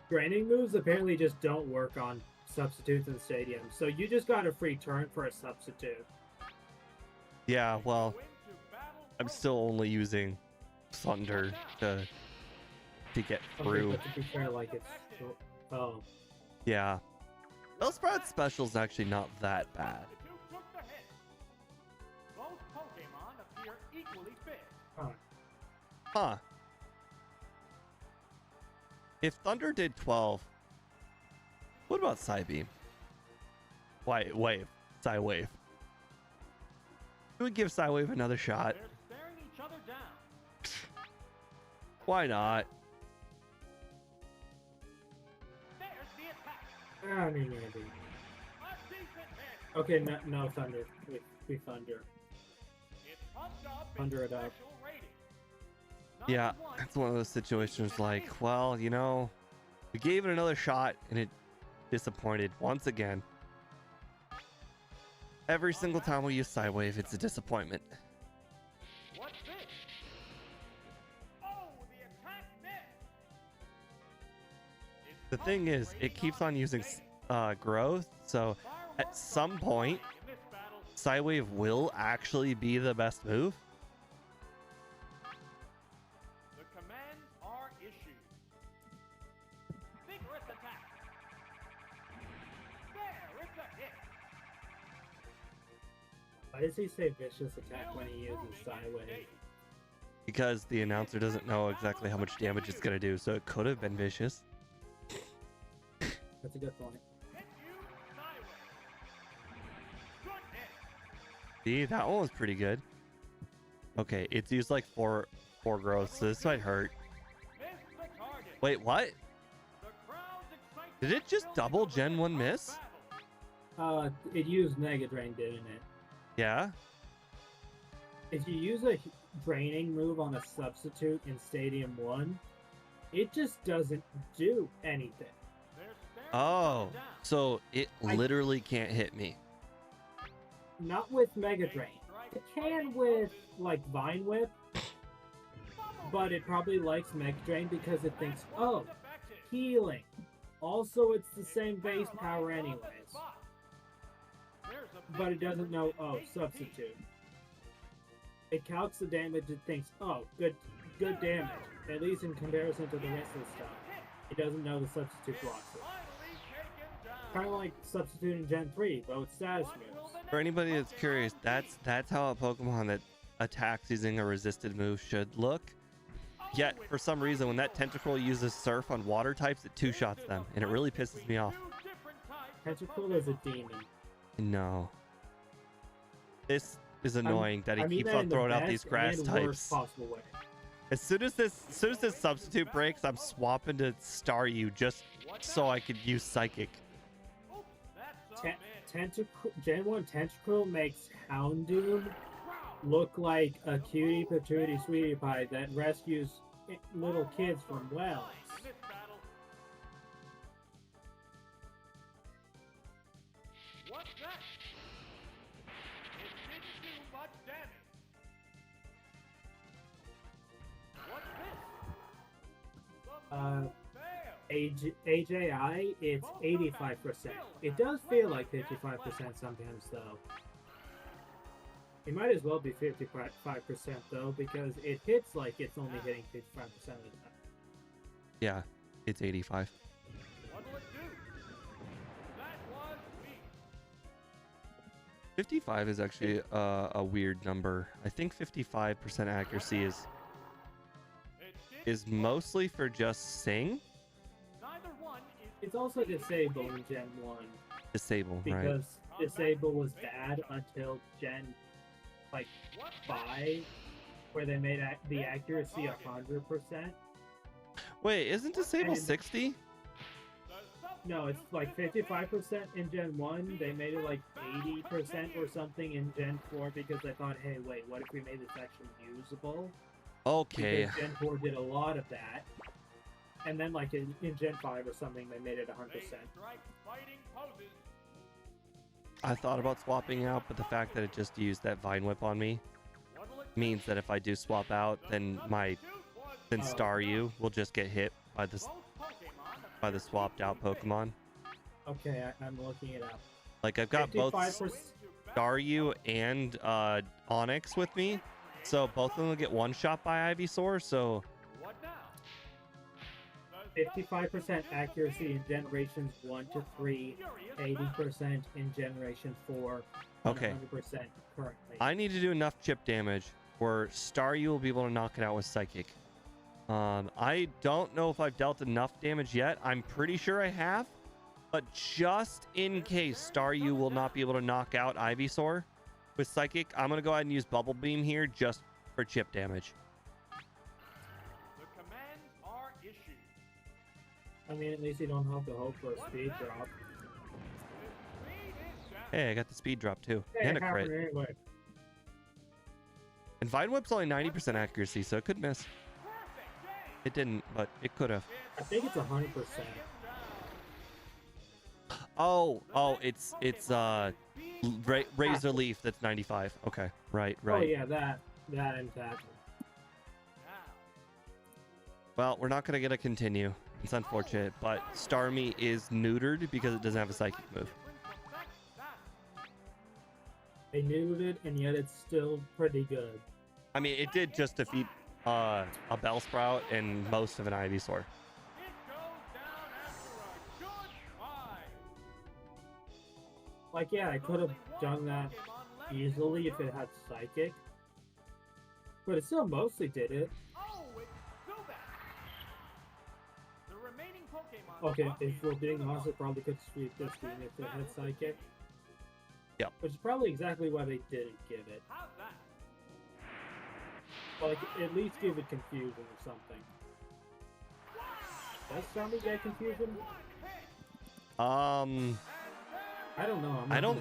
B: draining moves apparently just don't work on substitutes in stadiums. So you just got a free turn for a substitute.
A: Yeah, well, I'm still only using Thunder to get through.
B: Okay, but to be fair, like it's oh.
A: Yeah. Bellsprout Special's actually not that bad. Huh. If Thunder did 12, what about Psybeam? Wave. Psywave. We would give Psywave another shot. Why not?
B: I mean, maybe. Okay, no Thunder. We Thunder. Thunder it up.
A: Yeah, it's one of those situations like, well, you know, we gave it another shot and it disappointed once again. Every single time we use Psywave, it's a disappointment.
C: What's this? Oh, the attack missed.
A: The thing is, it keeps on using growth, so at some point, Psywave will actually be the best move.
C: The commands are issued. Vigorous attack. There, it's a hit.
B: Why does he say vicious attack when he uses Psywave?
A: Because the announcer doesn't know exactly how much damage it's going to do, so it could have been vicious.
B: That's a good point.
C: Hit you, Skyway. Good hit.
A: See, that one was pretty good. Okay, it's used like four growth, so this might hurt.
C: Missed the target.
A: Wait, what?
C: The crowd's excitement
A: Did it just double Gen 1 miss?
B: It used Mega Drain, didn't it?
A: Yeah?
B: If you use a draining move on a substitute in Stadium 1, it just doesn't do anything.
C: They're staring
A: Oh,
C: each other down.
A: so it literally can't hit me.
B: Not with Mega Drain. It can with, like, Vine Whip, but it probably likes Mega Drain because it thinks, oh, healing. Also, it's the same base power anyways. But it doesn't know, oh, substitute. It calcs the damage, it thinks, oh, good damage. At least in comparison to the rest of the stuff. It doesn't know the substitute blocks it. Kind of like substituting Gen 3, but with status moves.
A: For anybody that's curious, that's how a Pokemon that attacks using a resisted move should look. Yet, for some reason, when that Tentacruel uses Surf on water types, it two-shots them, and it really pisses me off.
B: Tentacruel is a demon.
A: No. This is annoying that he
B: I mean
A: keeps
B: that
A: on
B: in the
A: throwing out
B: best
A: these grass
B: and
A: types.
B: worst possible way.
A: As soon as this substitute breaks, I'm swapping to Staryu just so I could use Psychic.
B: Gen 1 Tentacruel makes Houndoom look like a cutie patootie sweetie pie that rescues little kids from wells.
C: What's that? It didn't do much damage. What's this? The move failed.
B: AJI, it's 85%. It does feel like 55% sometimes, though. It might as well be 55% though, because it hits like it's only hitting 55% of the time.
A: Yeah, it's 85.
C: What'll it do? That was weak.
A: 55 is actually a weird number. I think 55% accuracy
C: It
A: is mostly for just Sing.
C: Neither one is
B: It's also Disable in Gen 1,
A: Disable, right?
B: because Disable was bad until Gen, like, 5, where they made the accuracy 100%.
A: Wait, isn't Disable
B: And-
A: 60?
B: No, it's like 55% in Gen 1. They made it like 80% or something in Gen 4 because they thought, hey, wait, what if we made this actually usable?
A: Okay.
B: Because Gen 4 did a lot of that. And then like in Gen 5 or something, they made it 100%.
A: I thought about swapping out, but the fact that it just used that Vine Whip on me means that if I do swap out, then Staryu will just get hit by the swapped out Pokemon.
B: Okay, I'm looking it up.
A: Like I've got both
B: 55%.
A: Staryu and Onyx with me, so both of them will get one shot by Ivysaur. So
B: 55% accuracy in generations 1 to 3, 80% in generation 4,
A: okay.
B: 100% currently.
A: I need to do enough chip damage where Staryu will be able to knock it out with Psychic. I don't know if I've dealt enough damage yet. I'm pretty sure I have, but just in case Staryu will not be able to knock out Ivysaur with Psychic, I'm going to go ahead and use Bubble Beam here just for chip damage.
C: The commands are issued.
B: I mean, at least you don't have to hope for a speed drop.
A: Hey, I got the speed drop too.
B: Hey,
A: And a crit.
B: anyway.
A: And Vine Whip's only 90% accuracy, so it could miss. It didn't, but it could have.
B: I think it's 100%.
A: Oh, it's Razor Leaf that's 95. Okay, right.
B: Oh yeah, that and that.
A: Well, we're not gonna get a continue. It's unfortunate, but Starmie is neutered because it doesn't have a psychic move.
B: They neutered it, and yet it's still pretty good.
A: I mean, it did just defeat a Bellsprout and most of an Ivysaur.
B: Like, yeah, I could have done that easily if it had Psychic. But it still mostly did it. Okay, if we're being honest, it probably could sweep this game if it had Psychic.
A: Yep.
B: Which is probably exactly why they didn't give it. Like, at least give it Confusion or something. Does Starmie get Confusion? I don't know.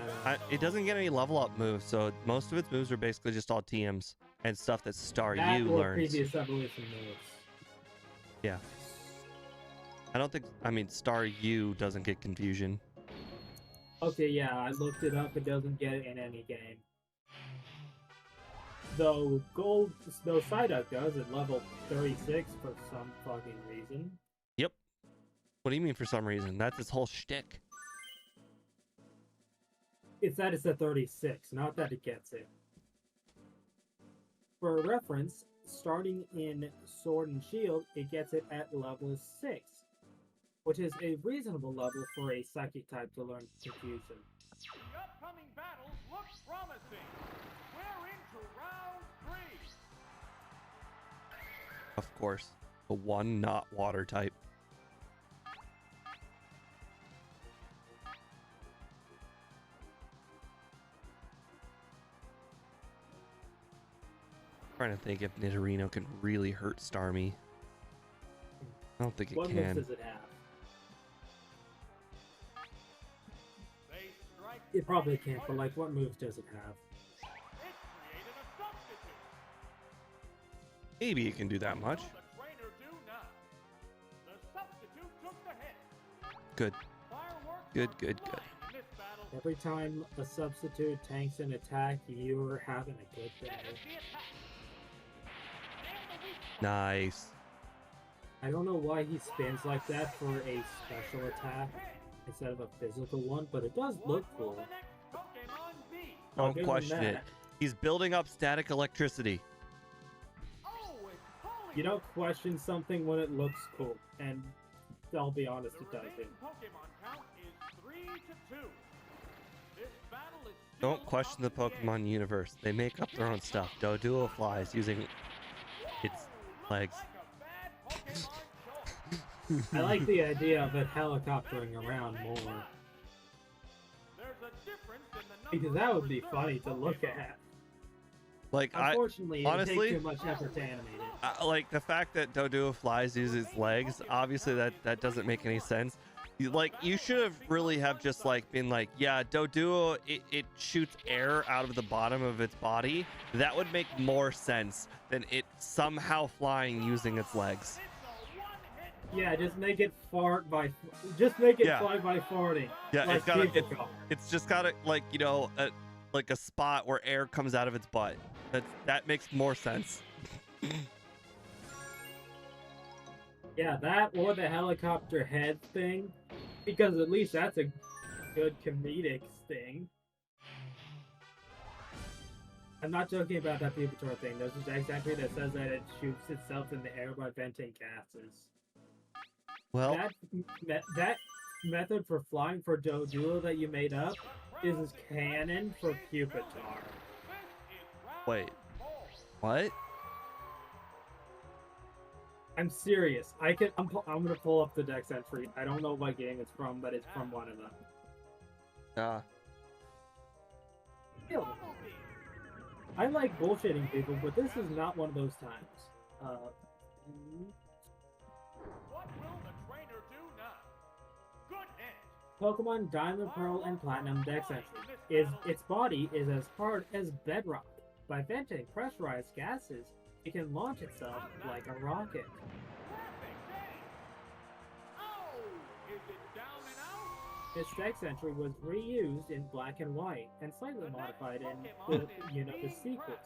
A: It doesn't get any level up moves, so most of its moves are basically just all TMs and stuff that Staryu learns.
B: Previous evolution moves.
A: Yeah. I mean, Staryu doesn't get Confusion.
B: Okay, yeah, I looked it up. It doesn't get it in any game. Though Psyduck does at level 36 for some fucking reason.
A: Yep. What do you mean for some reason? That's its whole shtick.
B: It's that it's at 36, not that it gets it. For reference, starting in Sword and Shield, it gets it at level 6, which is a reasonable level for a Psychic type to learn Confusion.
C: The upcoming battles look promising. We're into round 3.
A: Of course. The one not water type. Trying to think if Nidorino can really hurt Starmie. I don't think it
B: What
A: can.
B: moves does it have? It probably can't, but like, what moves does it have?
A: Maybe it can do that much. Good. Good.
B: Every time a substitute tanks an attack, you're having a good day.
A: Nice.
B: I don't know why he spins like that for a special attack instead of a physical one, but it does look cool.
A: Don't question it. He's building up static electricity.
B: You don't question something when it looks cool, and I'll be honest, it doesn't.
A: Don't question the Pokemon universe. They make up their own stuff. Doduo flies using its legs.
B: I like the idea of it helicoptering around more. Because that would be funny to look at.
A: Like,
B: unfortunately,
A: honestly,
B: it takes too much effort to animate it.
A: Like the fact that Doduo flies uses its legs, obviously that doesn't make any sense. You should have really have just like been like, yeah, Doduo, it shoots air out of the bottom of its body. That would make more sense than it somehow flying using its legs.
B: Yeah, just make it fart by. Just make it
A: Yeah.
B: fly by farting.
A: Yeah,
B: like
A: it's got
B: Pika.
A: it's just got a, like, you know, like a spot where air comes out of its butt. That makes more sense.
B: Yeah, that or the helicopter head thing, because at least that's a good comedic thing. I'm not joking about that Pupitor thing. There's a text entry that says that it shoots itself in the air by venting gases.
A: Well,
B: That method for flying for Doduo that you made up is canon for Pupitar.
A: wait, what?
B: I'm serious. I'm gonna pull up the Dex entry. I don't know what game it's from, but it's from one of them. I like bullshitting people, but this is not one of those times.
C: What will the trainer do now? Good hit.
B: Pokemon Diamond, Pearl, and Platinum Dex entry. Its body is as hard as bedrock. By venting pressurized gases, it can launch itself like a rocket. This Dex entry was reused in Black and White and slightly modified in the sequels.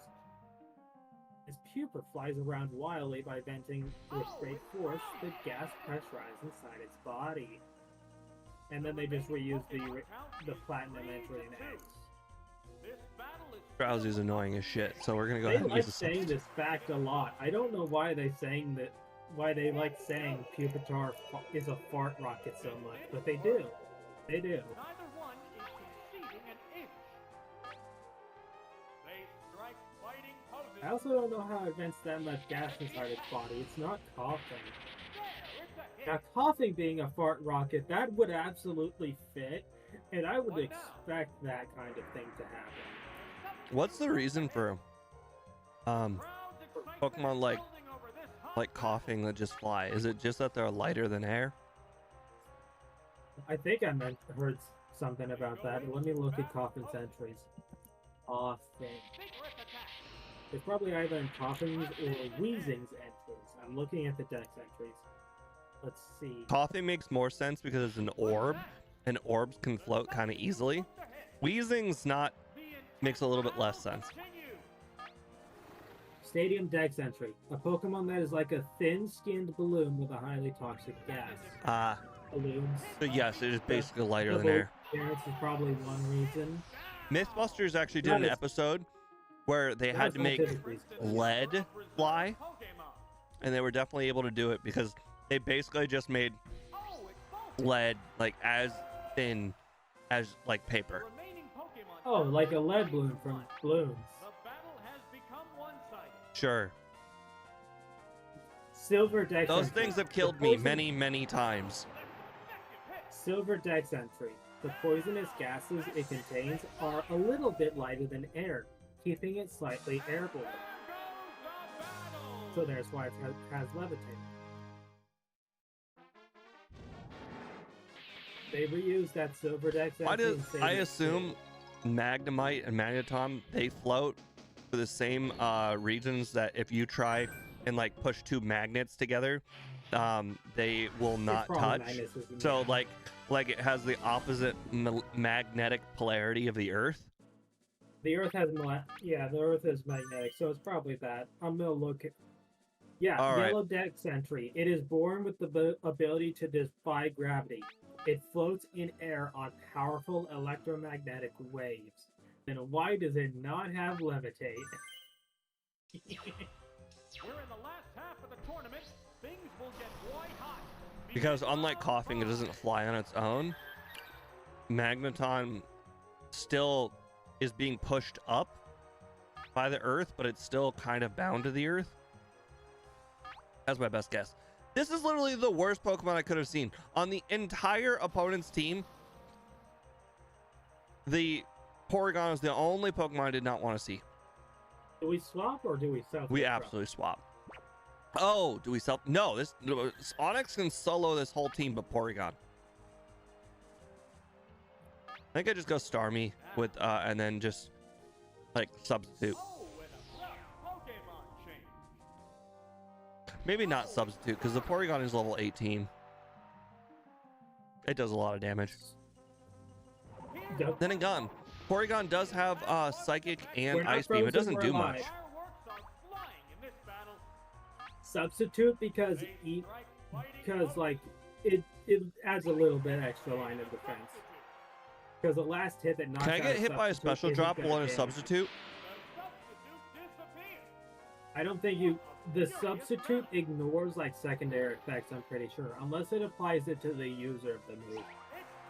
B: Its pupa flies around wildly by venting with great force the gas pressurized inside its body. And then they just reused the Platinum entry in X.
A: Drowsy's annoying as shit, so we're gonna go
B: They
A: ahead and
B: like
A: use
B: saying this fact a lot. I don't know why they like saying Pupitar is a fart rocket so much, but they do. They do.
C: Neither one is conceding an inch. They strike fighting poses.
B: I also don't know how it vents that much gas inside its body. It's not coughing. Now, coughing being a fart rocket, that would absolutely fit, and I would expect that kind of thing to happen.
A: What's the reason for Pokemon like coughing that just fly? Is it just that they're lighter than air?
B: I think I heard something about that. Let me look at Coffin's entries. Coughing. It's probably either in Coffin's or Wheezing's entries. I'm looking at the Dex entries. Let's see.
A: Coughing makes more sense because it's an orb, and orbs can float kind of easily. Wheezing's makes a little bit less sense.
B: Stadium Dex entry. A Pokemon that is like a thin-skinned balloon with a highly toxic gas. Balloons.
A: So yes, it is basically lighter than air.
B: Appearance is probably one reason.
A: Mythbusters actually did an episode where they had to make lead fly, and they were definitely able to do it because they basically just made lead like as thin as like paper.
B: Oh, like a lead balloon from balloons.
A: Sure.
B: Silver Dex
A: Those
B: entry.
A: things have killed me many, many times.
B: Silver Dex entry. The poisonous gases it contains are a little bit lighter than air, keeping it slightly airborne. So there's why it has levitated. They reused that Silver Dex entry.
A: I assume Magnemite and Magneton, they float for the same reasons that if you try and like push two magnets together, they will not touch. So like it has the opposite magnetic polarity of the Earth.
B: The Earth has the Earth is magnetic, so it's probably that. I'm gonna look at Yellow Dex entry. It is born with the ability to defy gravity. It floats in air on powerful electromagnetic waves. Then why does it not have levitate?
C: We're in the last half of the tournament. Things will get white hot.
A: Because unlike coughing, it doesn't fly on its own. Magneton still is being pushed up by the Earth, but it's still kind of bound to the Earth. That's my best guess. This is literally the worst Pokemon I could have seen. On the entire opponent's team, the Porygon is the only Pokemon I did not want to see.
B: Do we swap or do we self?
A: We absolutely swap. Oh, do we self? No, Onyx can solo this whole team but Porygon. I think I just go Starmie with and then just like substitute. Maybe not substitute, because the Porygon is level 18. It does a lot of damage.
B: Yep.
A: Then again, Porygon does have Psychic
B: We're
A: and
B: not
A: Ice Beam. It
B: frozen,
A: doesn't
B: we're
A: do
B: alive.
A: much.
C: Fireworks are flying in this battle.
B: Substitute because like it adds a little bit extra line of defense. Because the last hit that knocks
A: Can I
B: out
A: get hit by a
B: substitute
A: special
B: isn't
A: drop
B: gonna
A: while in a
B: damage.
A: substitute?
C: The substitute disappears.
B: I don't think the substitute ignores like secondary effects, I'm pretty sure, unless it applies it to the user of the move.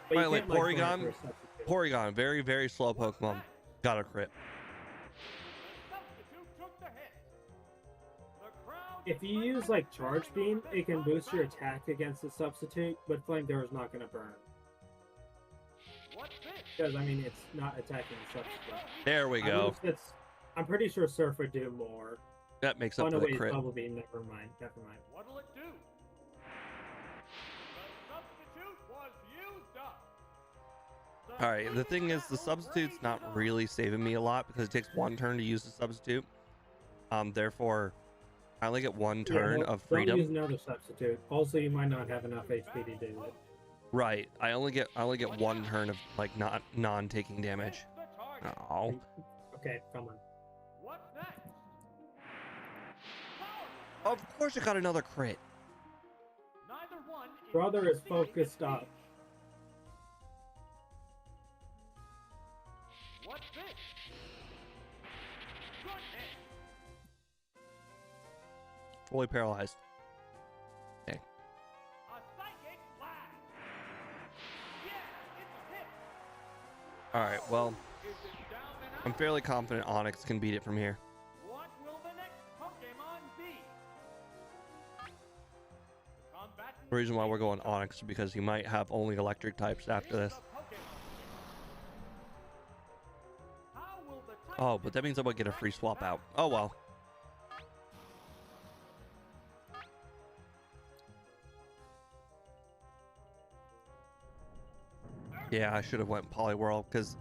B: But
A: By
B: you
A: the way,
B: can't, like, burn it
A: Porygon,
B: for a substitute.
A: Porygon, very, very slow Pokemon. Got a crit.
C: The substitute took the hit. The crowd
B: If you use like Charge Beam, it can boost your attack against the substitute, but Flamethrower is not going to burn.
C: What's this?
B: Because, I mean, it's not attacking the substitute.
A: There we go.
B: I'm pretty sure Surf would do more.
A: That makes
B: Oh
A: up
B: no,
A: for the
B: wait,
A: crit.
B: Bubble Beam, never mind.
C: What'll it do? The substitute was used up.
A: All right, the thing is, the substitute's not really saving me a lot because it takes one turn to use the substitute. Therefore, I only get one turn of
B: Don't
A: freedom.
B: use another substitute. Also, you might not have enough HP to do it.
A: Right. I only get one turn of like non-taking damage.
C: The target.
A: Oh.
B: Okay, come on.
C: What's next?
A: Of course, it got another crit.
C: Neither one
B: Brother is focused up.
C: What's this? Good hit.
A: Fully paralyzed. Okay.
C: A psychic blast. Yeah, it's a hit.
A: All right. Well,
C: Is it down and out?
A: I'm fairly confident Onyx can beat it from here.
C: What will the next Pokemon be? The combatant
A: The reason why we're going Onyx is because he might have only electric types after this.
C: is the Pokemon. How will the type
A: Oh, but that means I would get a free swap out. Oh well. Yeah, I should have went Poliwhirl because,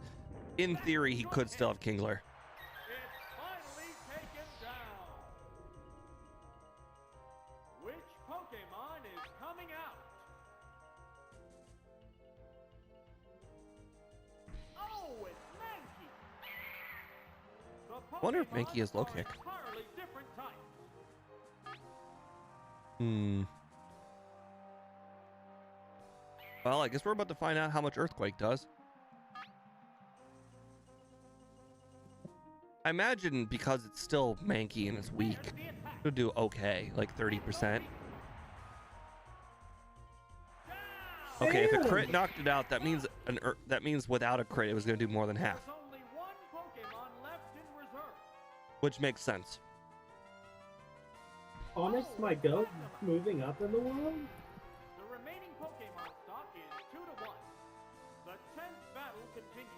A: in theory, he could still have Kingler.
C: It's finally taken down. Which Pokemon is coming out? Oh, it's Mankey. The
A: Wonder if
C: Pokemon
A: Mankey has low
C: are
A: kick.
C: entirely different types.
A: Well, I guess we're about to find out how much Earthquake does. I imagine because it's still manky and it's weak, it'll do okay, like 30%. Okay, if a crit knocked it out, that means that means without a crit, it was going to do more than half,
C: There's only one Pokemon left in reserve.
A: which makes sense.
B: Onyx might go moving up in the world?
C: The remaining Pokemon stock is 2-1. The 10th battle continues.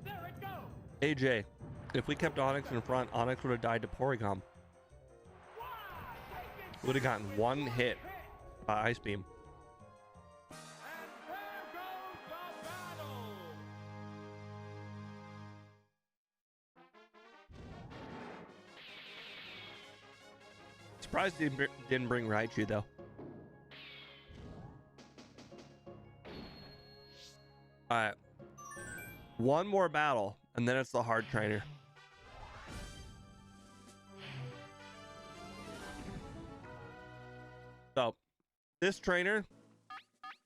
C: There it goes.
A: AJ, if we kept Onyx in front, Onyx would have died to Porygon. Would have gotten one hit by Ice Beam.
C: And there goes the battle.
A: Surprised he didn't bring Raichu though. Alright. One more battle, and then it's the hard trainer. So, this trainer,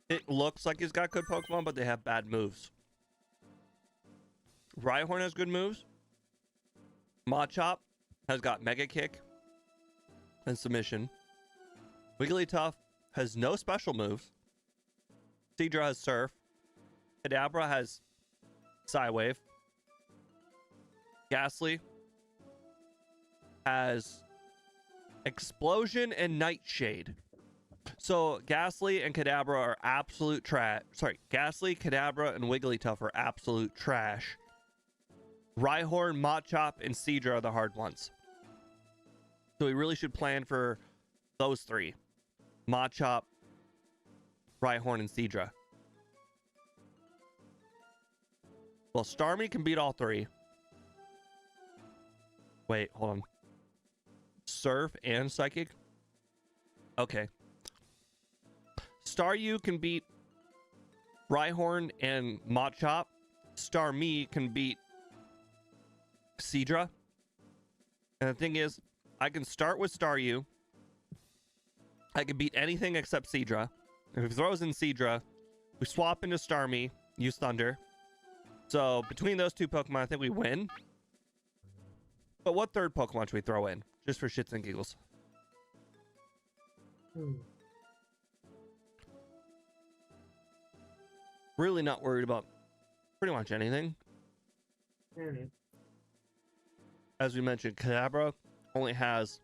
A: it looks like he's got good Pokemon, but they have bad moves. Rhyhorn has good moves. Machop has got Mega Kick and Submission. Wigglytuff has no special moves. Seadra has Surf. Kadabra has Psywave. Ghastly has Explosion and Nightshade. So Ghastly and Kadabra are absolute trash. Sorry, Ghastly, Kadabra, and Wigglytuff are absolute trash. Rhyhorn, Machop, and Seadra are the hard ones. So we really should plan for those three. Machop, Rhyhorn, and Seadra. Well, Starmie can beat all three. Wait, hold on. Surf and Psychic. Okay. Staryu can beat Rhyhorn and Machop. Starmie can beat Seadra. And the thing is, I can start with Staryu. I can beat anything except Seadra. If he throws in Seadra, we swap into Starmie, use Thunder. So between those two Pokemon, I think we win. But what third Pokemon should we throw in? Just for shits and giggles. Really not worried about pretty much anything. As we mentioned, Kadabra only has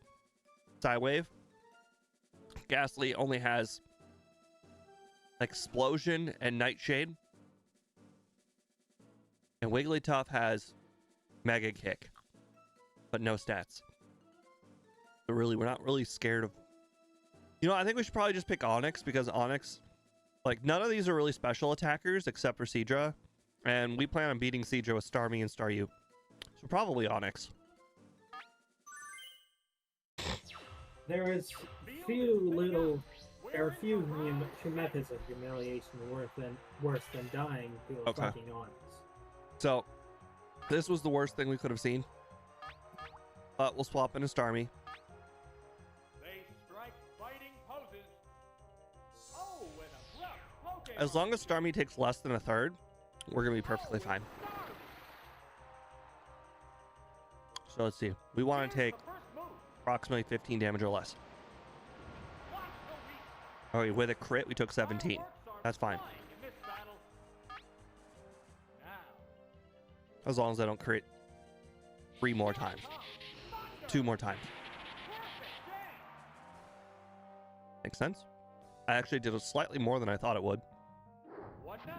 A: Psywave. Ghastly only has Explosion and Nightshade. And Wigglytuff has Mega Kick, but no stats. So really, we're not really scared of... You know, I think we should probably just pick Onix, because Onix, like, none of these are really special attackers except for Seadra. And we plan on beating Seadra with Starmie and Staryu. So probably Onix.
B: There is there are few methods of humiliation worse than dying to a fucking Onix.
A: So, this was the worst thing we could have seen. But we'll swap into Starmie.
C: They strike fighting poses. Oh, and a rough Pokemon.
A: As long as Starmie takes less than a third, we're going to be perfectly fine. So let's see. We want to take approximately 15 damage or less. Okay, with a crit, we took 17. That's fine. As long as I don't crit 3 more times. 2 more times. Makes sense? I actually did it slightly more than I thought it would.
C: What now?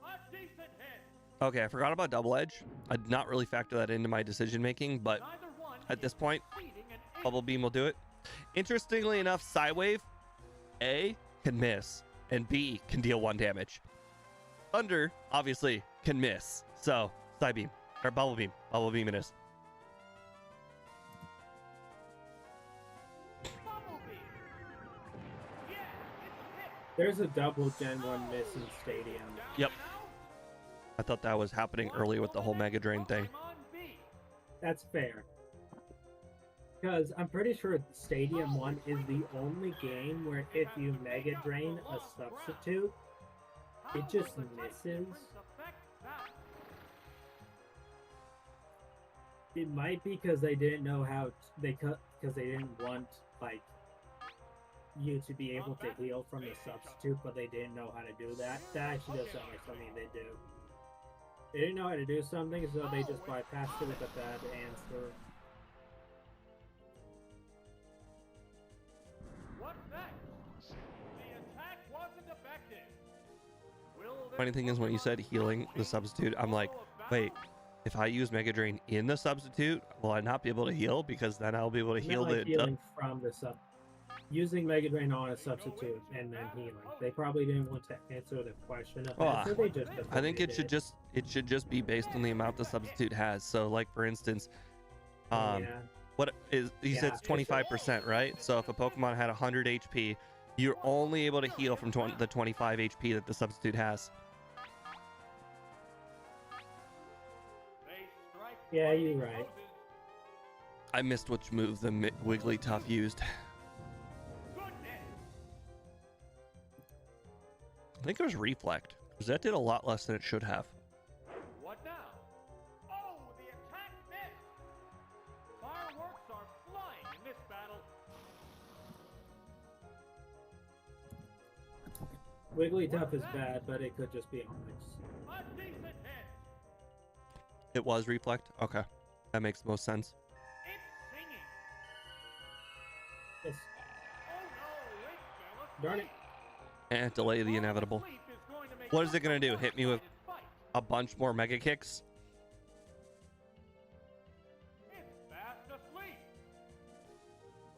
C: A decent hit.
A: Okay, I forgot about Double Edge. I did not really factor that into my decision making, but at this point, Bubble Beam will do it. Interestingly enough, Psywave, A, can miss, and B, can deal 1 damage. Thunder, obviously, can miss. So, Psy Beam, or Bubble Beam. Bubble Beam it is.
B: There's a double Gen 1 miss in Stadium.
A: Yep. I thought that was happening earlier with the whole Mega Drain thing.
B: That's fair. Because I'm pretty sure Stadium 1 is the only game where if you Mega Drain a substitute, it just misses. It might be because they didn't know how because they didn't want like you to be able to heal from the substitute, but they didn't know how to do that. That actually does sound like something they do. They didn't know how to do something, so they just bypassed it with a bad answer.
C: What next? The attack wasn't effective.
A: Funny thing is, when you said healing the substitute, I'm like, wait, if I use Mega Drain in the substitute, will I not be able to heal? Because then I'll be able to heal the...
B: healing from the sub. Using Mega Drain on a substitute and then healing. They probably didn't want to answer the question. So they just
A: I think it should just be based on the amount the substitute has. So, like for instance, what is he said it's 25%, right? So if a Pokemon had 100 HP, you're only able to heal from the 25 HP that the substitute has.
B: Yeah, you're right.
A: I missed which move the Wigglytuff used. I think it was Reflect, because that did a lot less than it should have.
C: What now? Oh, the attack missed! Fireworks are flying in this battle.
B: Wigglytuff is bad, but it could just be Onix.
C: A decent hit.
A: It was Reflect? Okay. That makes the most sense.
C: It's singing.
B: Yes.
C: Oh no,
B: Darn it.
A: And delay the inevitable. What is it going to do? Hit me with a bunch more Mega Kicks?
C: It's fast asleep.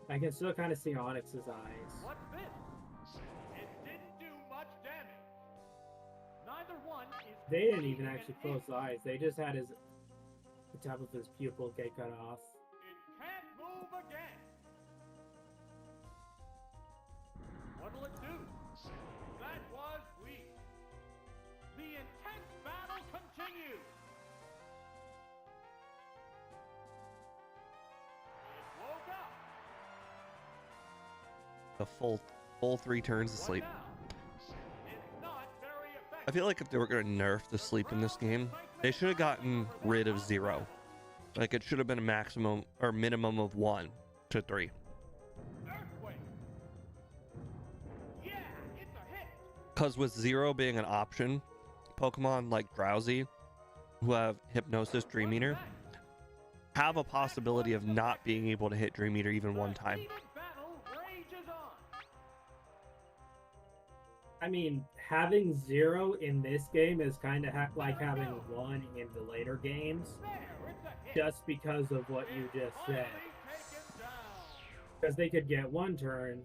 B: I can still kind of see Onyx's eyes.
C: What's this? It didn't do much damage. Neither one is.
B: They didn't even actually close the eyes. They just had the top of his pupil get cut off.
C: It can't move again.
A: the full 3 turns of sleep. I feel like if they were going to nerf the sleep in this game, they should have gotten rid of 0. Like it should have been a maximum or minimum of 1 to 3. Because with 0 being an option, Pokemon like Drowsy, who have Hypnosis, Dream Eater, have a possibility of not being able to hit Dream Eater even one time.
B: I mean, having 0 in this game is kind of like having 1 in the later games, just because of what you just said. Because they could get 1 turn,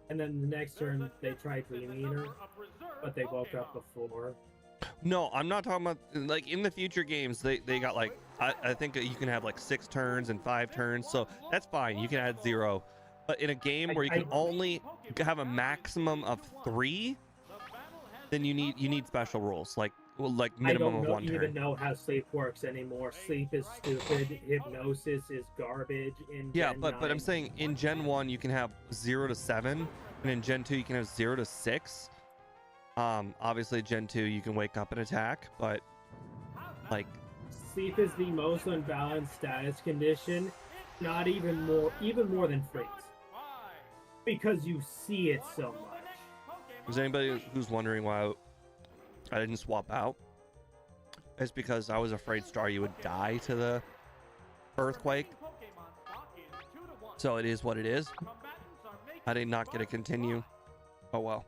B: and then the next turn they try Dream Eater, but they woke up before.
A: No, I'm not talking about like in the future games. They got like I think you can have like 6 turns and 5 turns, so that's fine. You can add 0, but in a game where you can only have a maximum of 3, then you need special rules like minimum of 1 turn.
B: I don't even know how sleep works anymore. Sleep is stupid. Hypnosis is garbage. In
A: yeah,
B: Gen
A: but
B: 9.
A: I'm saying in Gen 1 you can have 0 to 7, and in Gen 2 you can have 0 to 6. Obviously Gen 2 you can wake up and attack, but like
B: sleep is the most unbalanced status condition, not even more than freeze, because you see it so much.
A: Is anybody who's wondering why I didn't swap out? It's because I was afraid Staryu would die to the earthquake. So it is what it is. I did not get to continue. Oh well.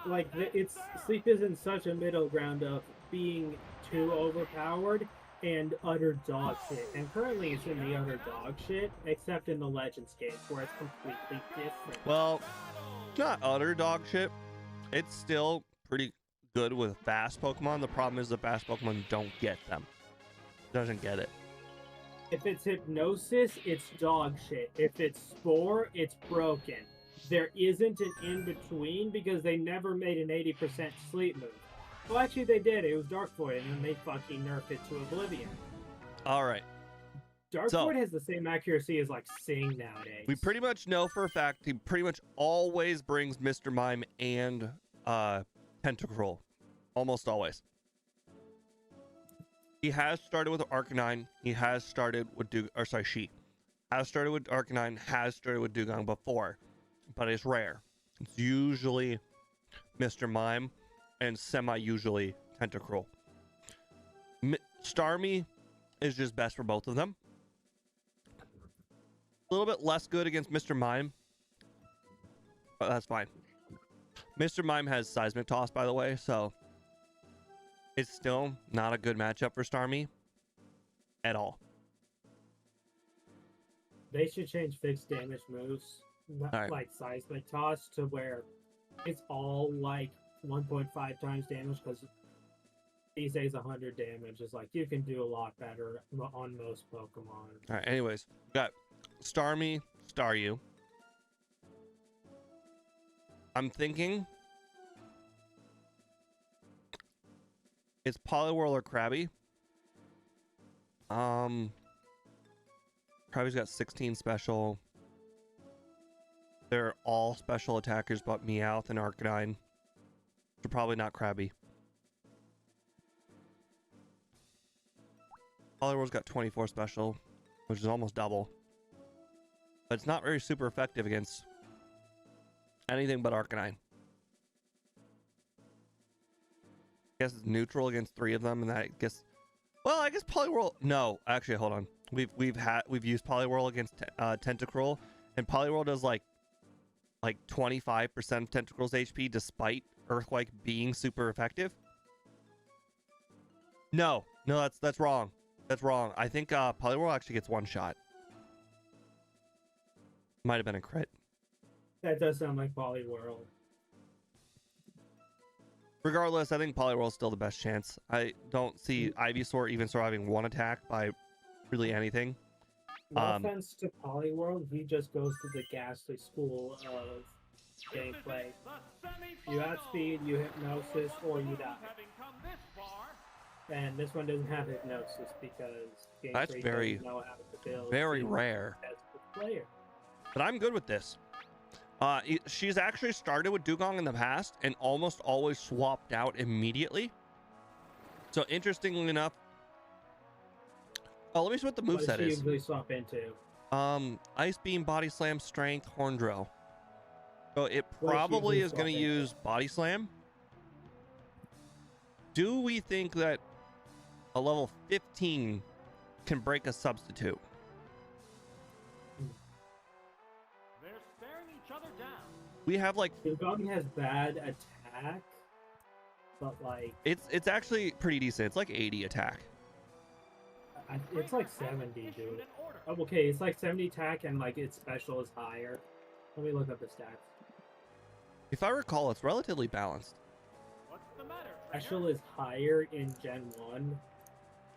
B: Like it's sleep is in such a middle ground of being too overpowered and utter dog shit. And currently it's in the utter dog shit, except in the Legends games where it's completely different.
A: Well, not utter dog shit. It's still pretty good with fast Pokemon. The problem is the fast Pokemon don't get them. Doesn't get it.
B: If it's Hypnosis, it's dog shit. If it's Spore, it's broken. There isn't an in-between because they never made an 80% sleep move. Well, actually they did. It was Dark Void, and then they fucking nerfed it to Oblivion.
A: All right.
B: Dark Void has the same accuracy as like Sing nowadays.
A: We pretty much know for a fact he pretty much always brings Mr. Mime and Tentacruel. Almost always. He has started with Arcanine. He has started with she has started with Arcanine, has started with Dugong before, but it's rare. It's usually Mr. Mime and semi-usually Tentacruel. Starmie is just best for both of them. A little bit less good against Mr. Mime, but that's fine. Mr. Mime has Seismic Toss, by the way, so it's still not a good matchup for Starmie at all.
B: They should change fixed damage moves,
A: right,
B: like Seismic Toss, to where it's all like 1.5 times damage, because these days 100 damage is like you can do a lot better on most Pokemon.
A: All right, anyways, we got Starmie, Staryu. I'm thinking it's Poliwhirl or Krabby. Krabby's got 16 special. They're all special attackers but Meowth and Arcanine. So probably not Krabby. Poliwhirl's got 24 special, which is almost double. But it's not very super effective against anything but Arcanine. I guess it's neutral against 3 of them, and I guess Poliwhirl. No, actually, hold on. We've used Poliwhirl against Tentacruel, and Poliwhirl does like 25% of Tentacruel's HP, despite Earthquake being super effective. No, that's wrong. That's wrong. I think Poliwhirl actually gets 1 shot. Might have been a crit.
B: That does sound like Poliwhirl.
A: Regardless, I think Poliwhirl is still the best chance. I don't see Ivysaur even surviving 1 attack by really anything.
B: No offense to Poliwhirl, he just goes to the ghastly school of gameplay. You outspeed, you Hypnosis, or you die. And this one doesn't have Hypnosis because Game
A: that's
B: Freak
A: very,
B: doesn't know how to build
A: very rare.
B: as the player.
A: But I'm good with this. She's actually started with Dugong in the past and almost always swapped out immediately. So interestingly enough, let me see what the
B: What
A: moveset
B: does she
A: is.
B: usually swap into?
A: Ice Beam, Body Slam, Strength, Horn Drill. So it
B: What does she
A: probably
B: usually
A: is going to
B: swap into?
A: use Body Slam. Do we think that a level 15 can break a substitute?
C: They're staring each other down.
A: We have like
B: Dugong has bad attack, but like
A: it's actually pretty decent. It's like 80 attack.
B: it's like 70, dude. Oh, okay, it's like 70 attack and like its special is higher. Let me look up the stats.
A: If I recall, it's relatively balanced.
C: What's the matter,
B: Special is higher in Gen 1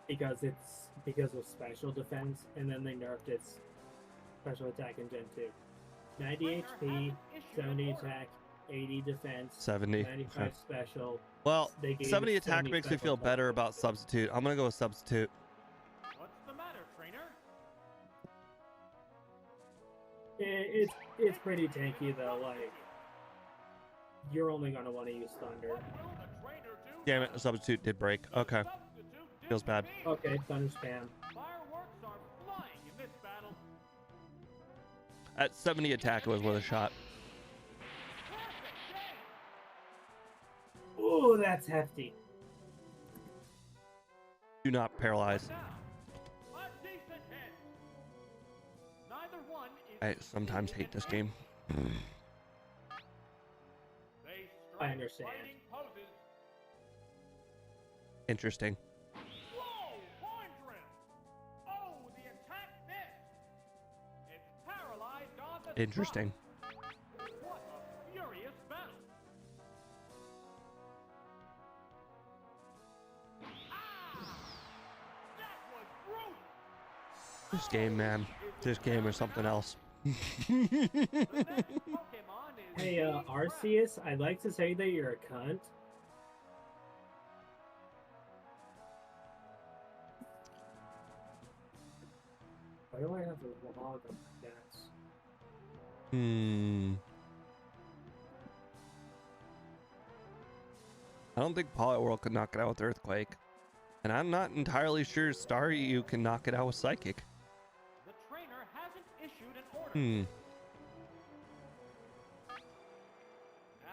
B: because of special defense, and then they nerfed its special attack in Gen 2. 90 HP, 70 attack, 80 defense,
A: 70.
B: 95
A: Okay.
B: special.
A: Well,
B: They gave
A: 70
B: it
A: attack
B: 70
A: makes me
B: special
A: feel better
B: attack.
A: about substitute. I'm gonna go with substitute.
C: What's the matter, trainer?
B: It's pretty tanky though. Like you're only gonna want to use thunder.
C: What will the trainer do?
A: Damn it, the substitute did break. Okay,
C: Substitute
A: feels bad.
C: disappears.
B: Okay, thunder spam.
C: Fireworks are flying in this battle.
A: At 70 attack, it was worth a shot.
C: Perfect game.
B: Ooh, that's hefty.
A: Do not paralyze.
C: Now, a decent hit. Neither one is
A: I sometimes hate this game.
C: They
B: I
C: strike
B: understand.
C: fighting poses.
A: Interesting.
C: Whoa! Horn drill! Oh, the attack missed. It's paralyzed on the
A: Interesting.
C: spot. What a furious battle! Ah! That was brutal.
A: This game, man. This game is something else.
C: The next Pokemon is
B: Hey, Arceus, I'd like to say that you're a cunt. Why do I have a log on my desk?
A: I don't think Poliwhirl could knock it out with Earthquake. And I'm not entirely sure Staryu can knock it out with Psychic.
C: The trainer hasn't issued an order.
A: Hmm.
C: Now.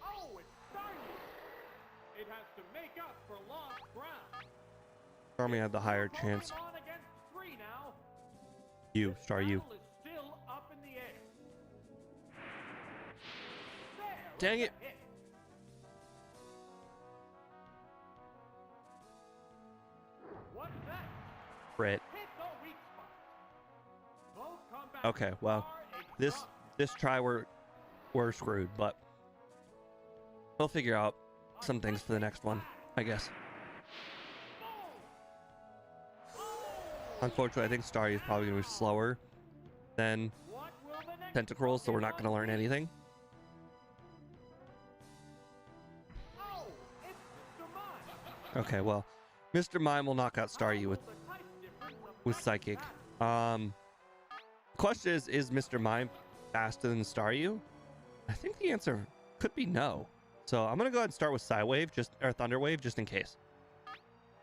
C: Oh, it's Staryu. It has to make up for lost ground.
A: Starmie had the higher chance.
C: Pokemon against 3 now.
A: You, Staryu.
C: Battle is still up in the air. There
A: Dang
C: was
A: it.
C: a hit. What's that?
A: Crit.
C: Hit the weak spot. Both combatants
A: Okay, well,
C: are
A: This
C: exhausted.
A: try we're screwed, but we'll figure out some things for the next one, I guess. Unfortunately, I think Staryu is probably going to be slower than
C: What will the next
A: Tentacruel, so we're not going to learn
C: Pokemon be?
A: anything.
C: Oh, it's Mr. Mime.
A: Okay, well, Mr. Mime will knock out Staryu with
C: How will the type difference from
A: Psychic.
C: battle?
A: Question is Mr. Mime faster than Staryu? I think the answer could be no. So I'm going to go ahead and start with Psywave, or Thunder Wave, just in case.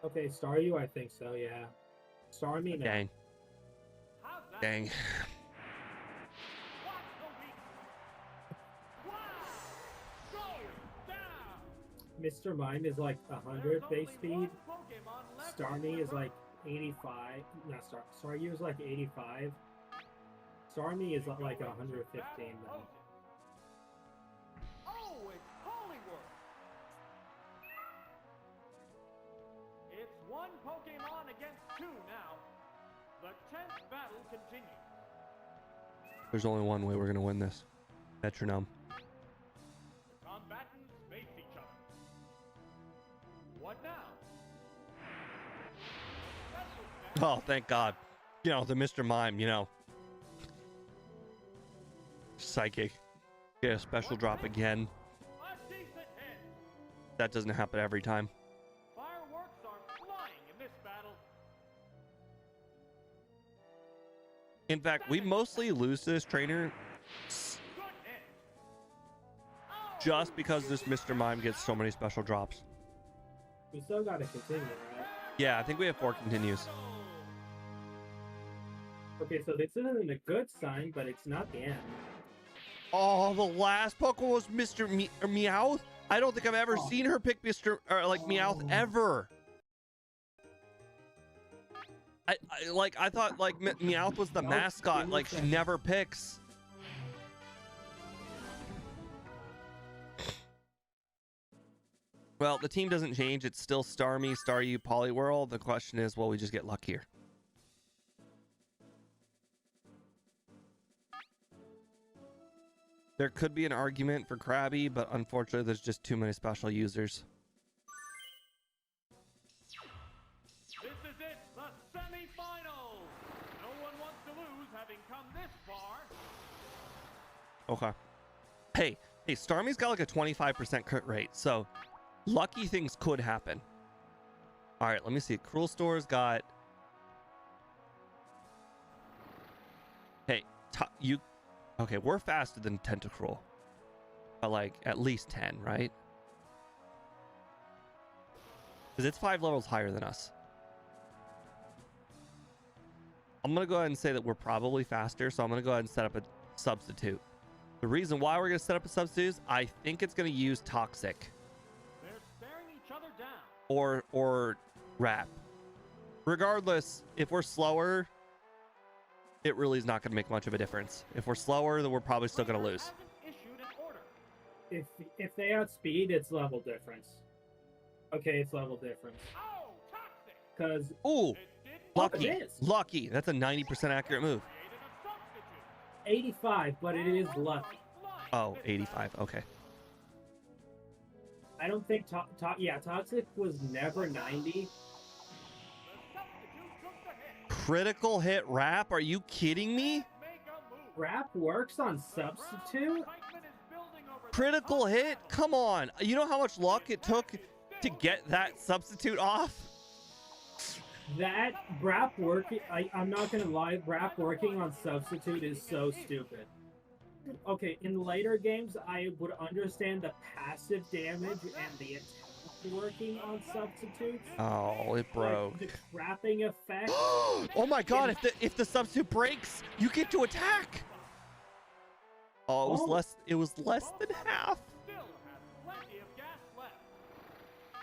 B: Okay, Staryu, I think so, yeah. Starmie, no.
A: Dang.
C: How's that?
A: Dang.
C: Watch the weak. Wow! Go down.
B: Mr. Mime is like 100
C: There's
B: base
C: only
B: speed.
C: one Pokemon left in
B: Starmie
C: the
B: is like 85. Not Staryu is like 85. Starmie is like 115 though.
C: Oh, it's Poliwhirl. It's one Pokemon against 2 now. The 10th battle continues.
A: There's only one way we're going to win this. Metronome.
C: The combatants face each other. What now? Special attack.
A: Oh, thank God. You know, the Mr. Mime, you know. Psychic. Get a special drop again.
C: A decent hit.
A: That doesn't happen every time.
C: Fireworks are flying in this battle.
A: In fact, we mostly lose to this trainer just because this Mr. Mime gets so many special drops.
B: We still gotta continue, right?
A: Yeah, I think we have 4 continues.
B: Okay, so this isn't a good sign, but it's not the end.
A: Oh, the last Pokemon was Mr. Meowth. I don't think I've ever seen her pick Mr. or like Meowth ever. I thought like Meowth was the mascot. Like she never picks. Well, the team doesn't change. It's still Starmie, Staryu, Poliwhirl. The question is, will we just get luckier? There could be an argument for Krabby, but unfortunately, there's just too many special users.
C: This is it, the semifinals. No one wants to lose, having come this far.
A: Okay. Hey, Starmie's got like a 25% crit rate, so lucky things could happen. All right, let me see. Cruel Store's got. Hey, you. Okay, we're faster than Tentacruel, but like at least 10, right? Because it's 5 levels higher than us. I'm gonna go ahead and say that we're probably faster, so I'm gonna go ahead and set up a substitute. The reason why we're gonna set up a substitute is I think it's gonna use Toxic.
C: They're staring each other down.
A: Or Wrap. Regardless, if we're slower, it really is not going to make much of a difference. If we're slower, then we're probably still going to lose.
B: If they outspeed, it's level difference. Okay, it's level difference. Because
A: ooh, lucky,
B: it is.
A: Lucky. That's a 90% accurate move.
B: 85, but it is lucky.
A: Oh, 85. Okay.
B: I don't think Toxic was never 90.
A: Critical hit Wrap? Are you kidding me?
B: Wrap works on substitute?
A: Critical hit? Come on. You know how much luck it took to get that substitute off?
B: That Wrap working, I'm not gonna lie, Wrap working on substitute is so stupid. Okay, in later games, I would understand the passive damage and the attack working on substitutes.
A: Oh, it broke.
B: Like the trapping effect.
A: Oh my god, if the substitute breaks, you get to attack. Oh, it was less than half.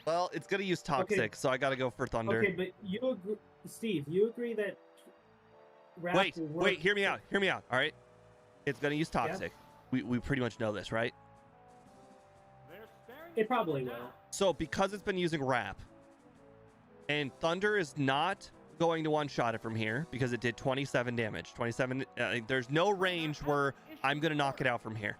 A: Well, it's gonna use Toxic, so I gotta go for Thunder.
B: Okay, but you agree, Steve, you agree that
A: Wait, hear me out. All right. It's gonna use Toxic. Yeah. We pretty much know this, right?
B: It probably will.
A: So because it's been using Wrap, and Thunder is not going to one-shot it from here because it did 27 damage. 27. There's no range where I'm gonna knock it out from here.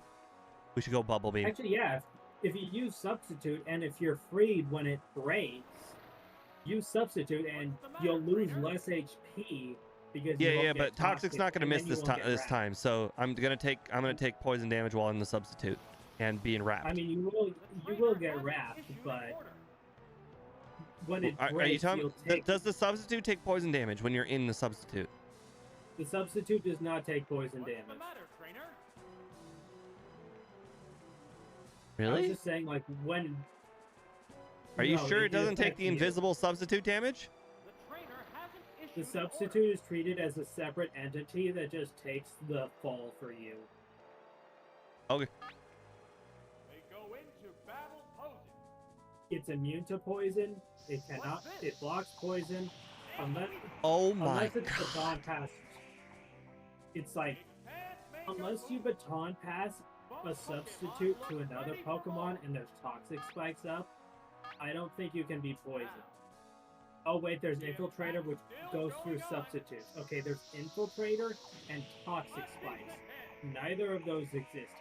A: We should go Bubble Beam.
B: Actually, yeah. If you use Substitute and if you're freed when it breaks, use Substitute and you'll lose less HP because
A: but Toxic's not gonna miss this time. So I'm gonna take poison damage while in the Substitute and being wrapped.
B: I mean, you will get wrapped, but when it breaks,
A: are you telling me, does the Substitute take poison damage when you're in the Substitute?
B: The Substitute does not take poison damage.
A: Really?
B: I was just saying, like, when...
A: Are you sure it doesn't take the invisible Substitute damage?
B: The Substitute is treated as a separate entity that just takes the fall for you.
A: Okay.
B: It's immune to poison. It cannot. It blocks poison. Unless it's baton pass. It's like unless you baton pass a substitute to another Pokemon and there's toxic spikes up, I don't think you can be poisoned. Oh wait, there's Infiltrator which goes through substitutes. Okay, there's Infiltrator and toxic spikes. Neither of those exist here.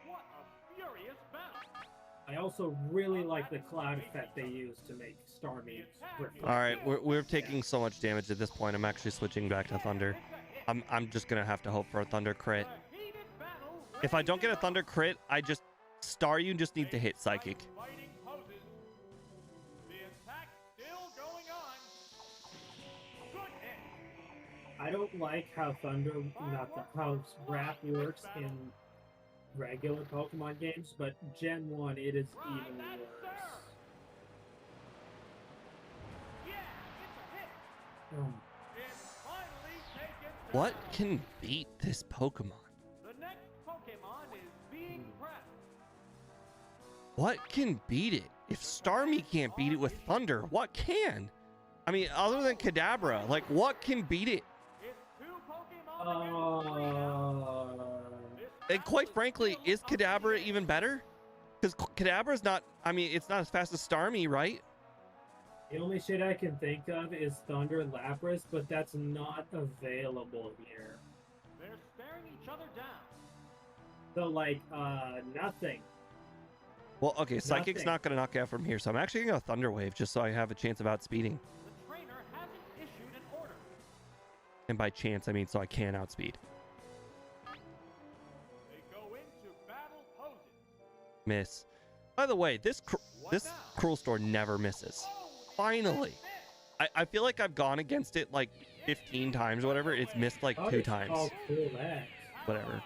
C: What a furious battle!
B: I also really like the cloud effect they use to make Starmie.
A: All right, we're taking so much damage at this point. I'm actually switching back to Thunder. I'm just gonna have to hope for a Thunder crit. If I don't get a Thunder crit, Staryu just need to hit Psychic.
B: I don't like how how Wrath works in regular Pokemon games, but Gen 1 it is even worse.
C: Yeah, it's a hit.
B: Oh.
C: It's finally taken
A: What
C: down.
A: can beat this Pokemon?
C: The next Pokemon is being prepped.
A: What can beat it? If Starmie can't beat it with Thunder, what can? I mean, other than Kadabra, like what can beat it?
C: It's 2 Pokemon against 3 now.
A: And quite frankly, is Kadabra even better? Because Kadabra's not, I mean, it's not as fast as Starmie, right?
B: The only shit I can think of is Thunder Lapras, but that's not available here.
C: They're staring each other down.
B: So like, nothing.
A: Well, okay, Psychic's
B: Nothing.
A: not going to knock out from here, so I'm actually going to go Thunder Wave just so I have a chance of outspeeding.
C: The trainer hasn't issued an order.
A: And by chance, I mean so I can outspeed.
C: They go into battle poses.
A: Miss. By the way, this Cruel Store never misses. Finally. I feel like I've gone against it like 15 times or whatever. It's missed like 2 times.
B: Oh, cool, X.
A: Whatever.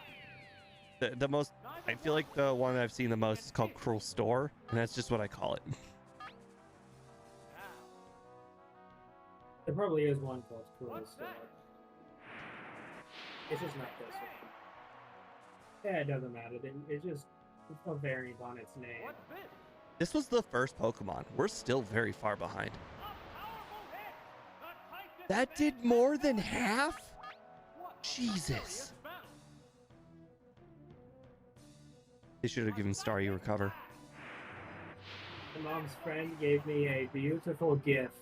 A: The most, I feel like the one that I've seen the most is called Cruel Store, and that's just what I call it.
B: There probably is one called Cool
C: What's
B: Store.
C: next?
B: It's just not this one. Yeah, it doesn't matter. It's just a variant on its name.
C: What's this?
A: This was the first Pokemon. We're still very far behind.
C: A powerful hit. The type
A: That did more than half?
C: What a
A: Jesus.
C: furious bounce.
A: They should have given Staryu Recover.
B: My mom's friend gave me a beautiful gift.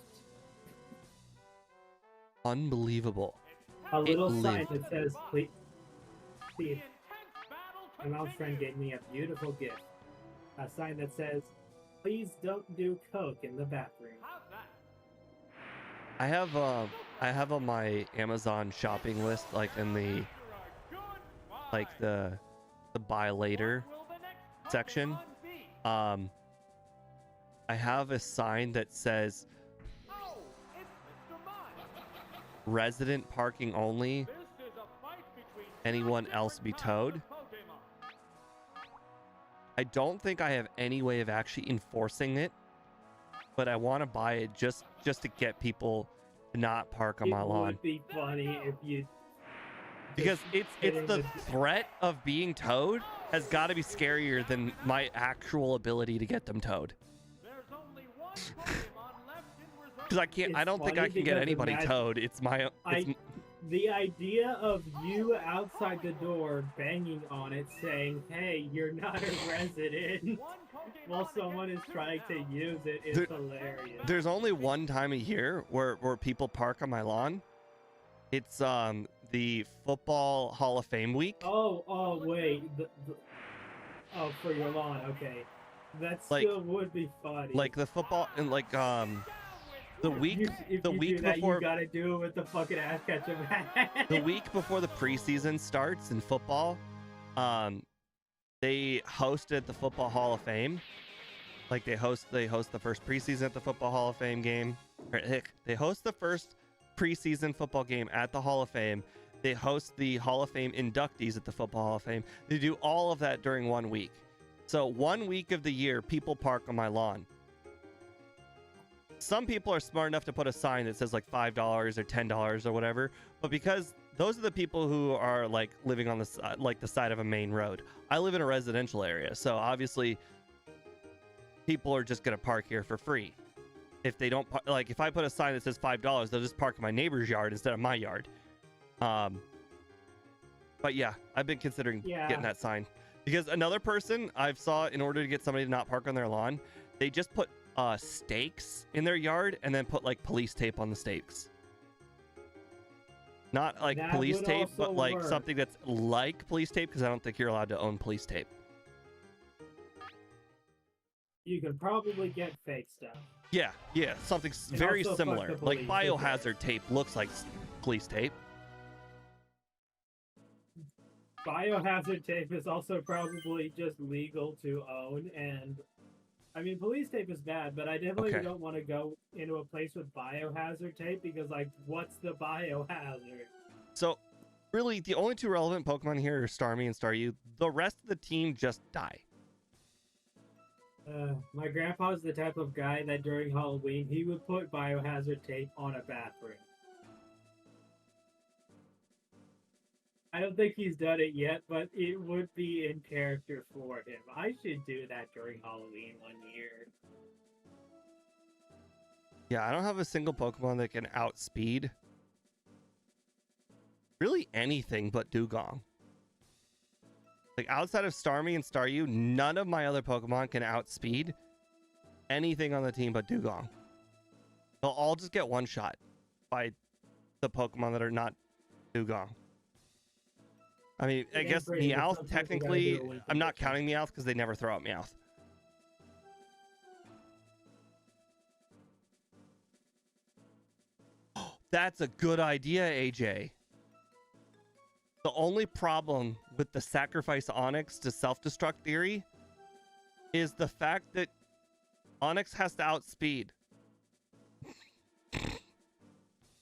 A: Unbelievable.
B: A little
A: It
B: sign
A: lived.
B: that says, please.
C: The
B: See,
C: intense battle
B: my mom's friend
C: continues.
B: gave me a beautiful gift. A sign that says, please don't do coke in the bathroom.
C: How's that?
A: I have on my Amazon shopping list, like in the
C: You're a good
A: like
C: buy.
A: the buy later
C: What will the next
A: section.
C: Pokemon be?
A: I have a sign that says
C: Oh, it's Mr. Mime.
A: resident parking only.
C: This is a fight between
A: Anyone
C: 2
A: else be
C: different kinds
A: towed?
C: of Pokemon.
A: I don't think I have any way of actually enforcing it, but I want to buy it just to get people to not park on my
B: It
A: lawn.
B: would be funny if you.
A: Because
B: just
A: it's
B: hitting
A: the threat of being towed has got to be scarier than my actual ability to get them towed.
C: There's only one Pokemon left in reserve.
A: Because I can't, I
B: It's
A: don't think I
B: funny
A: can get
B: because
A: anybody
B: imagine-
A: towed. It's my, it's,
B: The idea of you outside the door banging on it saying, hey, you're not a resident,
C: One Pokemon
B: while someone is
C: against 2
B: trying to
C: now.
B: use it is
A: There-
B: hilarious.
A: there's only one time a year where people park on my lawn. It's the Football Hall of Fame week.
B: Oh, wait. Oh, for your lawn, okay. That
A: Like-
B: still would be funny.
A: Like the football and like the week
B: If
A: the
B: you
A: week
B: do that,
A: before
B: you gotta do it with the fucking ass ketchup hat.
A: the week before the preseason starts in football, they hosted the Football Hall of Fame. Like they host the first preseason at the Football Hall of Fame game. Or, heck, they host the first preseason football game at the Hall of Fame. They host the Hall of Fame inductees at the Football Hall of Fame. They do all of that during 1 week. So 1 week of the year, people park on my lawn. Some people are smart enough to put a sign that says like $5 or $10 or whatever, but because those are the people who are like living on the side, like the side of a main road. I live in a residential area, so obviously people are just gonna park here for free. If they don't like, if I put a sign that says $5, they'll just park in my neighbor's yard instead of my yard. But yeah, I've been considering getting that sign because another person I've saw in order to get somebody to not park on their lawn, they just put stakes in their yard and then put like police tape on the stakes. Not like
B: That
A: police
B: would
A: tape, but
B: also
A: like
B: work.
A: something that's like police tape because I don't think you're allowed to own police tape.
B: You can probably get fake stuff.
A: Yeah, something
B: And
A: very
B: also fuck
A: similar.
B: the
A: Like
B: police,
A: biohazard tape looks like police tape.
B: Biohazard tape is also probably just legal to own, and I mean, police tape is bad, but I definitely
A: Okay.
B: don't want to go into a place with biohazard tape because, like, what's the biohazard?
A: So, really, the only two relevant Pokemon here are Starmie and Staryu. The rest of the team just die.
B: My grandpa's the type of guy that during Halloween, he would put biohazard tape on a bathroom. I don't think he's done it yet, but it would be in character for him. I should do that during Halloween one year.
A: Yeah, I don't have a single Pokemon that can outspeed really anything but Dugong. Like, outside of Starmie and Staryu, none of my other Pokemon can outspeed anything on the team but Dugong. They'll all just get one shot by the Pokemon that are not Dugong. I mean, I guess Meowth, technically, I'm not counting Meowth because they never throw out Meowth. That's a good idea, AJ. The only problem with the sacrifice Onix to self-destruct theory is the fact that Onix has to outspeed.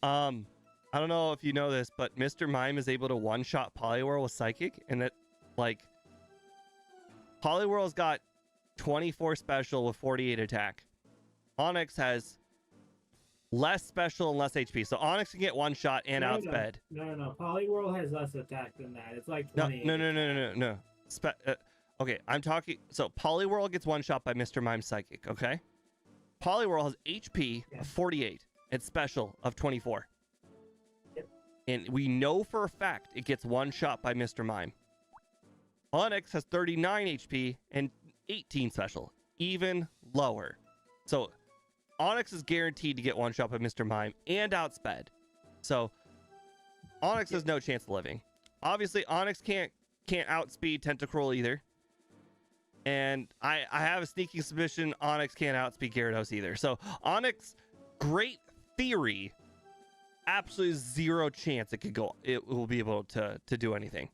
A: I don't know if you know this, but Mr. Mime is able to one-shot Poliwhirl with Psychic, and that, like, Poliwhirl's got 24 special with 48 attack. Onix has less special and less HP, so Onix can get one shot and outsped.
B: No. Poliwhirl has less attack than that. It's like
A: 20. No. Okay, I'm talking. So Poliwhirl gets one shot by Mr. Mime Psychic. Okay, Poliwhirl has HP of 48 and special of 24.
B: Yep.
A: And we know for a fact it gets one shot by Mr. Mime. Onix has 39 HP and 18 special, even lower. So Onix is guaranteed to get one shot by Mr. Mime and outsped. So Onix has no chance of living. Obviously, Onix can't outspeed Tentacruel either. And I have a sneaking suspicion Onix can't outspeed Gyarados either. So Onix, great theory, absolutely zero chance it will be able to do anything.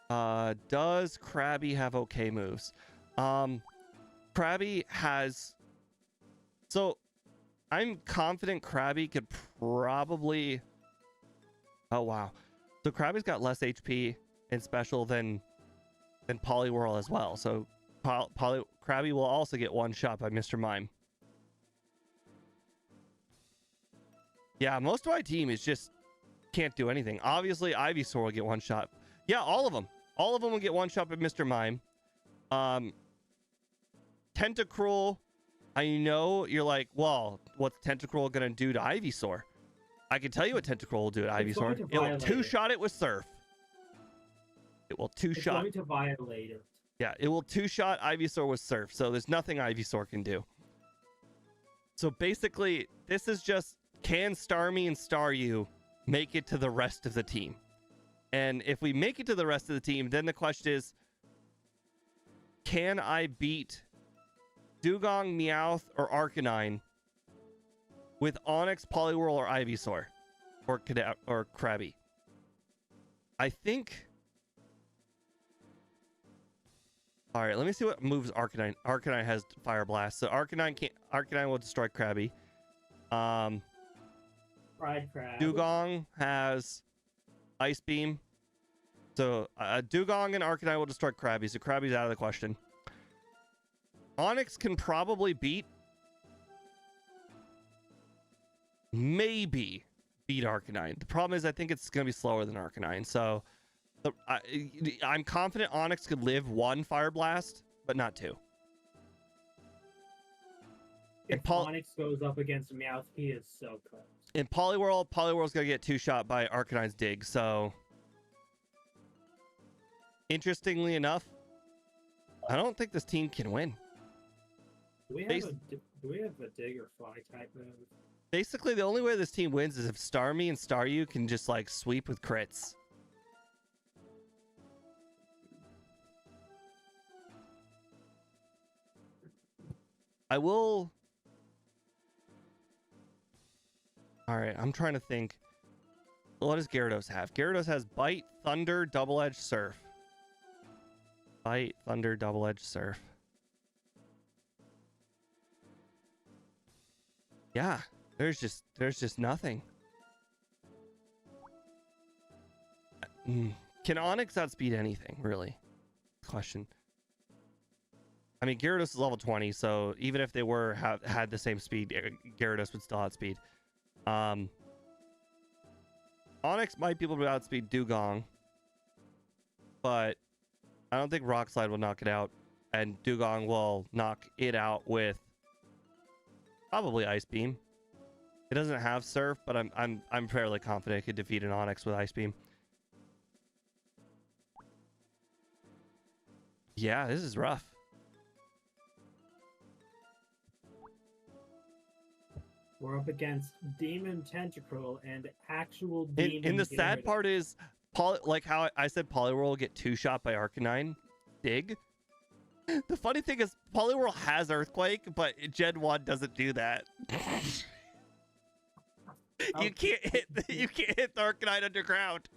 A: Does Krabby have okay moves? Krabby has... So, I'm confident Krabby could probably... Oh, wow. So, Krabby's got less HP and special than Poliwhirl as well. So, Krabby will also get one shot by Mr. Mime. Yeah, most of my team is just... can't do anything. Obviously, Ivysaur will get one shot. Yeah, all of them. All of them will get one shot by Mr. Mime. Tentacruel, I know you're like, well, what's Tentacruel going to do to Ivysaur? I can tell you what Tentacruel will do to Ivysaur. It will two-shot it with Surf. It will two-shot.
B: It's going to violate it.
A: Yeah, it will two-shot Ivysaur with Surf. So there's nothing Ivysaur can do. So basically, this is just, can Starmie and Staryu make it to the rest of the team? And if we make it to the rest of the team, then the question is, can I beat Dugong, Meowth, or Arcanine with Onix, Poliwhirl, or Ivysaur? Or Krabby? I think... Alright, let me see what moves Arcanine. Arcanine has Fire Blast. So Arcanine will destroy Krabby.
B: Fried Crab.
A: Dugong has Ice Beam. So Dugong and Arcanine will destroy Krabby. So Krabby's out of the question. Onix can probably maybe beat Arcanine. The problem is I think it's going to be slower than Arcanine. So I'm confident Onix could live one Fire Blast, but not two.
B: If Onix goes up against Meowth, he is so close.
A: In Poliwhirl's going to get two-shot by Arcanine's Dig, so... Interestingly enough, I don't think this team can win.
B: Do we have a Dig or Fly type move?
A: Basically, the only way this team wins is if Starmie and Staryu can just, like, sweep with crits. I will... Alright, I'm trying to think. What does Gyarados have? Gyarados has Bite, Thunder, Double-Edged Surf. Bite, Thunder, Double-Edged Surf. Yeah, there's just nothing. Can Onyx outspeed anything, really? Question. I mean, Gyarados is level 20, so even if they had the same speed, Gyarados would still outspeed. Onyx might be able to outspeed Dugong, but I don't think Rock Slide will knock it out, and Dugong will knock it out with probably Ice Beam. It doesn't have Surf, but I'm fairly confident it could defeat an Onyx with Ice Beam. Yeah, this is rough.
B: We're up against Demon Tentacruel and actual Demon.
A: And the sad part is, like how I said Poliwhirl will get 2-shot by Arcanine. Dig. The funny thing is, Poliwhirl has Earthquake, but Gen 1 doesn't do that. You can't hit the Arcanine underground.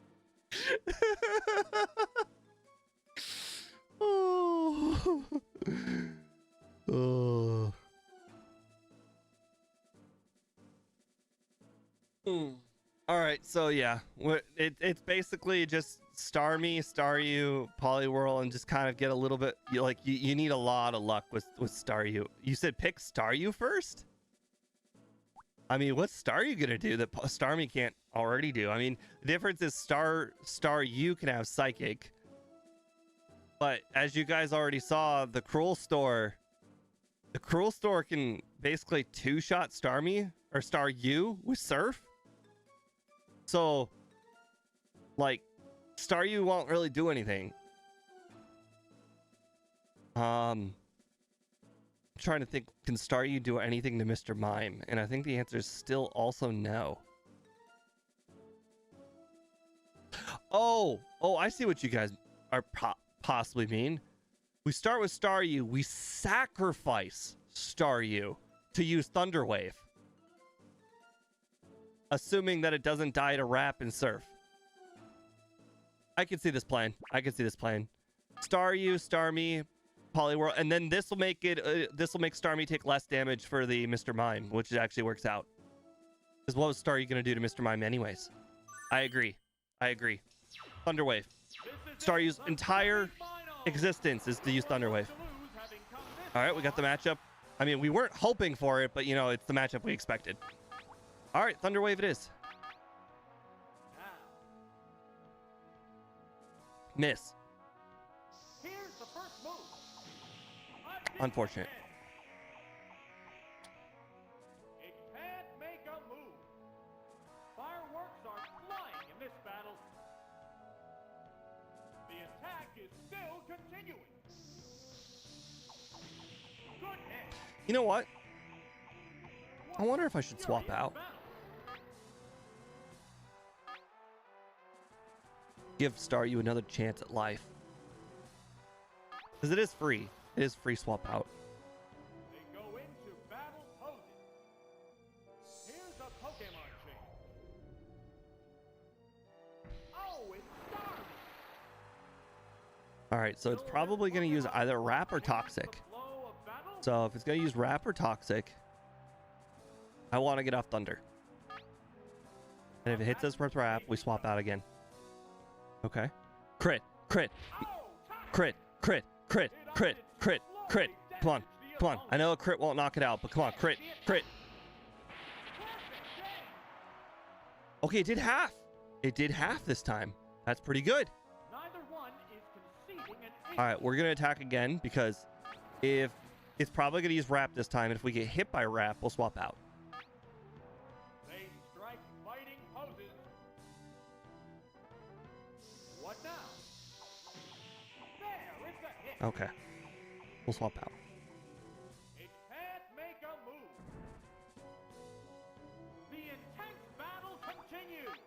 A: Oh. Oh. All right, so yeah, it's basically just Star Me, Star You, Poliwhirl, and just kind of get a little bit. You need a lot of luck with Star You. You said pick Star You first. I mean, what's Star You gonna do that Star Me can't already do? I mean, the difference is Star You can have Psychic, but as you guys already saw, the Cruel Store can basically 2-shot Star Me or Star You with Surf. So, like, Star You won't really do anything. I'm trying to think, can Star You do anything to Mr. Mime? And I think the answer is still also no. Oh, I see what you guys are possibly mean. We start with Star You, we sacrifice Star You to use Thunder Wave, assuming that it doesn't die to Wrap and Surf. I can see this plan. Star You, Star Me, Poliwhirl, and then this will make Star Me take less damage for the Mr. Mime, which actually works out. Because what was Star You gonna do to Mr. Mime anyways? I agree. Thunder Wave. Star U's entire existence is to use Thunder Wave. All right, we got the matchup. I mean, we weren't hoping for it, but you know, it's the matchup we expected. All right, Thunder Wave it is. Miss.
C: Here's the first move.
A: Unfortunate.
C: It can't make a move. Fireworks are flying in this battle. The attack is still continuing. Good hit.
A: You know what? I wonder if I should swap out. Give Star You another chance at life. Because it is free. It is free swap out.
C: They go into battle posing. Here's a Pokemon change. Oh, it's Star.
A: Alright, so it's probably going to use either Wrap or Toxic. So if it's going to use Wrap or Toxic, I want to get off Thunder. And if it hits us with Wrap, we swap out again. Okay. Crit. Come on. I know a crit won't knock it out, but come on, crit. Okay, it did half. It did half this time. That's pretty good.
C: Neither one is conceding an
A: All right, we're going to attack again because if it's probably going to use Wrap this time, and if we get hit by Wrap, we'll swap out.
C: They strike fighting poses. What now? There, it's a hit.
A: Okay. We'll swap out.
C: It can't make a move. The intense battle continues.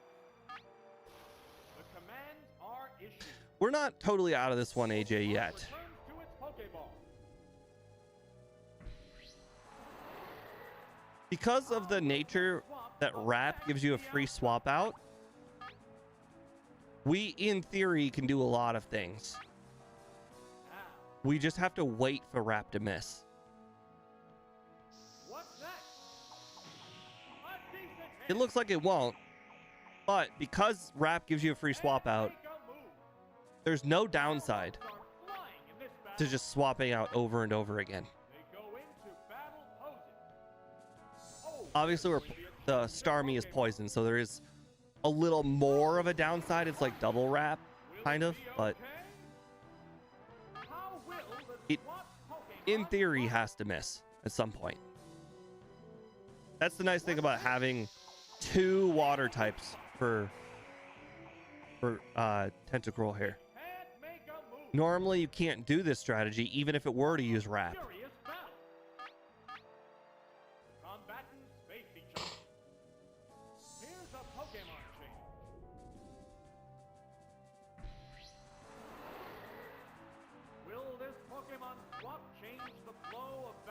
C: The commands are issued.
A: We're not totally out of this one, AJ, yet.
C: Returns to its Pokeball.
A: Because of the nature that Wrap gives you a free swap out, we, in theory, can do a lot of things. We just have to wait for Wrap to miss.
C: What's next?
A: It looks like it won't, but because Wrap gives you a free swap out, there's no downside to just swapping out over and over again. Obviously, the Starmie is poison, so there is a little more of a downside. It's like double Wrap, kind of, but it, in theory, has to miss at some point. That's the nice thing about having 2 water types for Tentacruel here. Normally, you can't do this strategy, even if it were to use Wrap.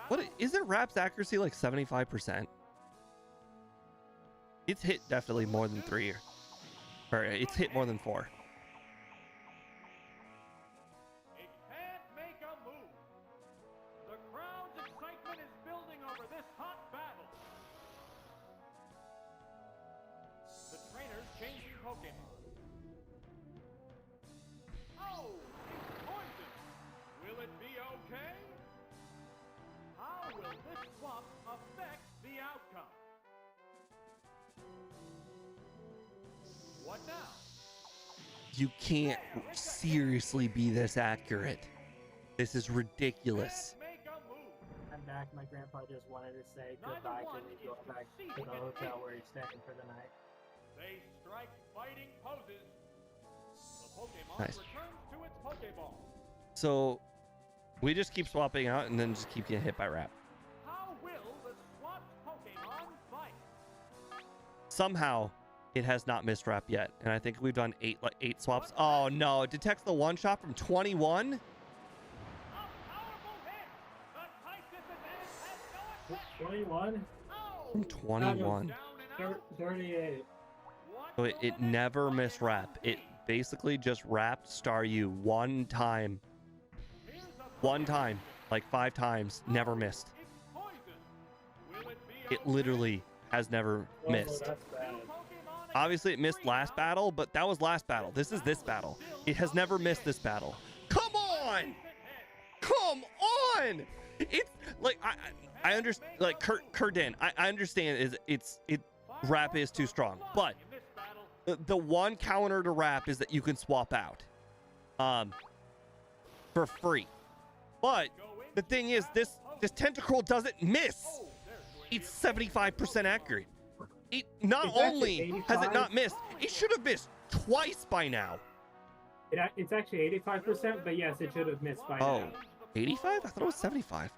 A: What isn't Wrap's accuracy like 75%? It's hit definitely more than 3, or it's hit more than 4.
C: It can't make a move. The crowd's excitement is building over this hot battle. The trainer's changing Pokemon. Oh, it's poison. Will it be okay? How will this swap affect the outcome? What now?
A: You can't seriously be this accurate. This is ridiculous.
B: I'm back. My grandpa just wanted to say goodbye to me. Go back to the hotel where he's staying for the night.
C: They strike fighting poses. The Pokemon
A: Nice.
C: returns to its Pokeball.
A: So we just keep swapping out and then just keep getting hit by Wrap.
C: How will the swapped Pokemon fight?
A: Somehow it has not missed Wrap yet, and I think we've done 8 swaps. Oh no, it detects the one shot from 21.
C: A powerful hit. The type disadvantage has no effect.
B: 21?
C: Oh,
A: From 21.
C: down and out.
B: 38.
C: What
A: So
C: will
A: it
C: the
A: never
C: next
A: missed Wrap.
C: Pokemon
A: It
C: be?
A: basically just wrapped Star U one time.
C: Here's a
A: One
C: Pokemon.
A: time. Like 5 times. Never missed.
C: It's poison. Will it be
A: It
C: okay?
A: literally has never
B: Oh,
A: missed.
B: that's bad.
C: Two Pokemon
A: Obviously, it
C: against
A: missed
C: three
A: last
C: now.
A: battle, but that was last battle. This is this battle. It has never missed this battle. Come on!
C: Decent hit.
A: Come on! It's like I understand. Like Kurden, I understand it Wrap is too strong, but
C: In this battle,
A: the one counter to Wrap is that you can swap out, for free. But the thing is, this Tentacruel doesn't miss.
C: oh, there's going to be
A: It's 75% accurate. It not
B: It's actually
A: only has it
B: 85.
A: not missed, it should have missed twice by now.
B: It's actually 85%, but yes, it should have missed by
A: Oh.
B: now.
A: 85? I thought it was 75.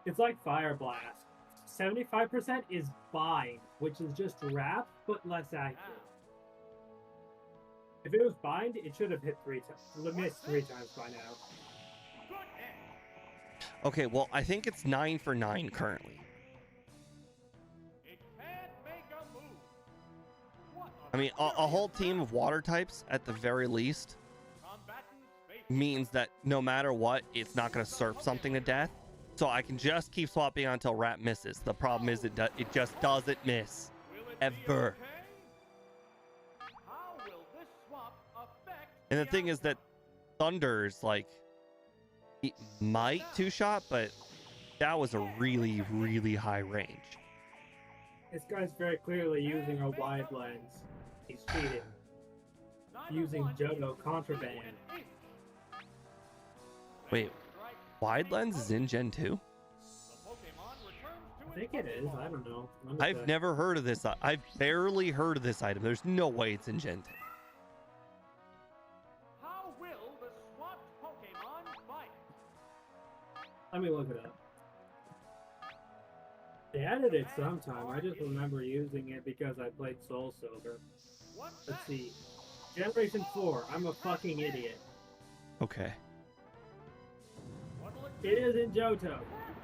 B: It's like Fire Blast. 75% is bind, which is just Wrap, but less accurate. If it was bind, it should have hit 3 times. Missed 3 times by now.
C: good hit.
A: Okay, well, I think it's 9 for 9 currently.
C: It can't make a move. What
A: I mean, a whole team of water types, at the very least,
C: combatants face
A: means that no matter what, it's not going to surf something to death. So I can just keep swapping on until Wrap misses. The problem is it just doesn't miss.
C: Will it
A: Ever.
C: be okay? How will this swap affect
A: And the thing is that
C: outcome?
A: Thunder's like, it might 2-shot, but that was a really, really high range.
B: This guy's very clearly using a wide lens. He's cheating.
C: Neither
B: Using
C: one
B: Johto
C: is
B: contraband.
C: an inch.
A: Wait,
C: Strike
A: Wide Lens is in Gen 2?
C: The Pokemon returns to
B: I think
C: its
B: it is.
C: Pokeball.
B: I don't know. Let me
A: I've
B: check.
A: never heard of this. I've barely heard of this item. There's no way it's in Gen 2.
C: How will the swapped Pokemon fight?
B: Let me look it up. They added it sometime. I just remember using it because I played Soul Silver.
C: What's
B: Let's
C: that?
B: see. Generation 4. I'm a fucking idiot.
A: Okay.
C: What'll it do?
B: It is in Johto.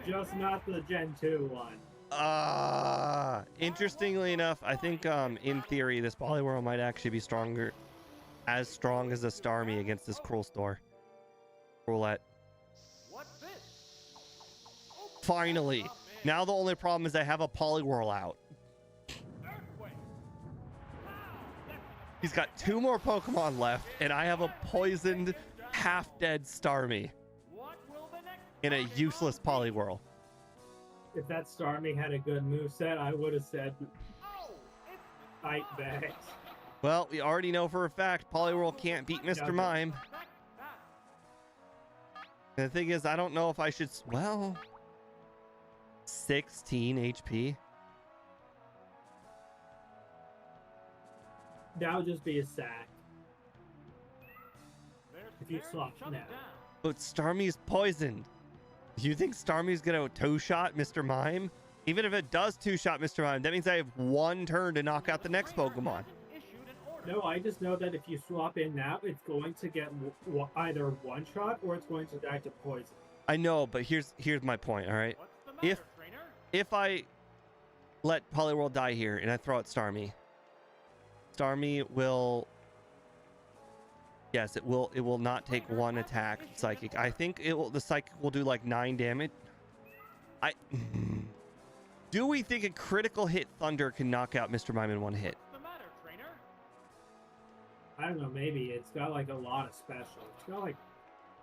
B: Just not the Gen 2 one.
A: Interestingly enough, I think in theory this Poliwhirl might actually be stronger, as strong as a Starmie against this Cruel Store. Roulette.
C: What's this? Oh,
A: Finally.
C: up in.
A: Now the only problem is I have a Poliwhirl out.
C: Earthquake.
A: He's got 2 more Pokemon left, and I have a poisoned, half-dead Starmie in a useless Poliwhirl.
B: If that Starmie had a good moveset, I would have said fight back.
A: Well, we already know for a fact Poliwhirl can't beat Mr. Mime. And the thing is, I don't know if I should... Well... 16 HP.
B: That would just be a sack. If you swap now.
A: But Starmie's poisoned. Do you think Starmie's gonna 2-shot Mr. Mime? Even if it does 2-shot Mr. Mime, that means I have 1 turn to knock out the next Pokemon.
B: No, I just know that if you swap in now, it's going to get either 1-shot or it's going to die to poison.
A: I know, but here's my point, all right? If I let Poliwhirl die here and I throw out Starmie, Starmie will... Yes, it will not take 1 attack Psychic. I think the Psychic will do like 9 damage. Do we think a critical hit Thunder can knock out Mr. Mime in 1 hit?
B: I don't know, maybe. It's got like a lot of special. It's got like,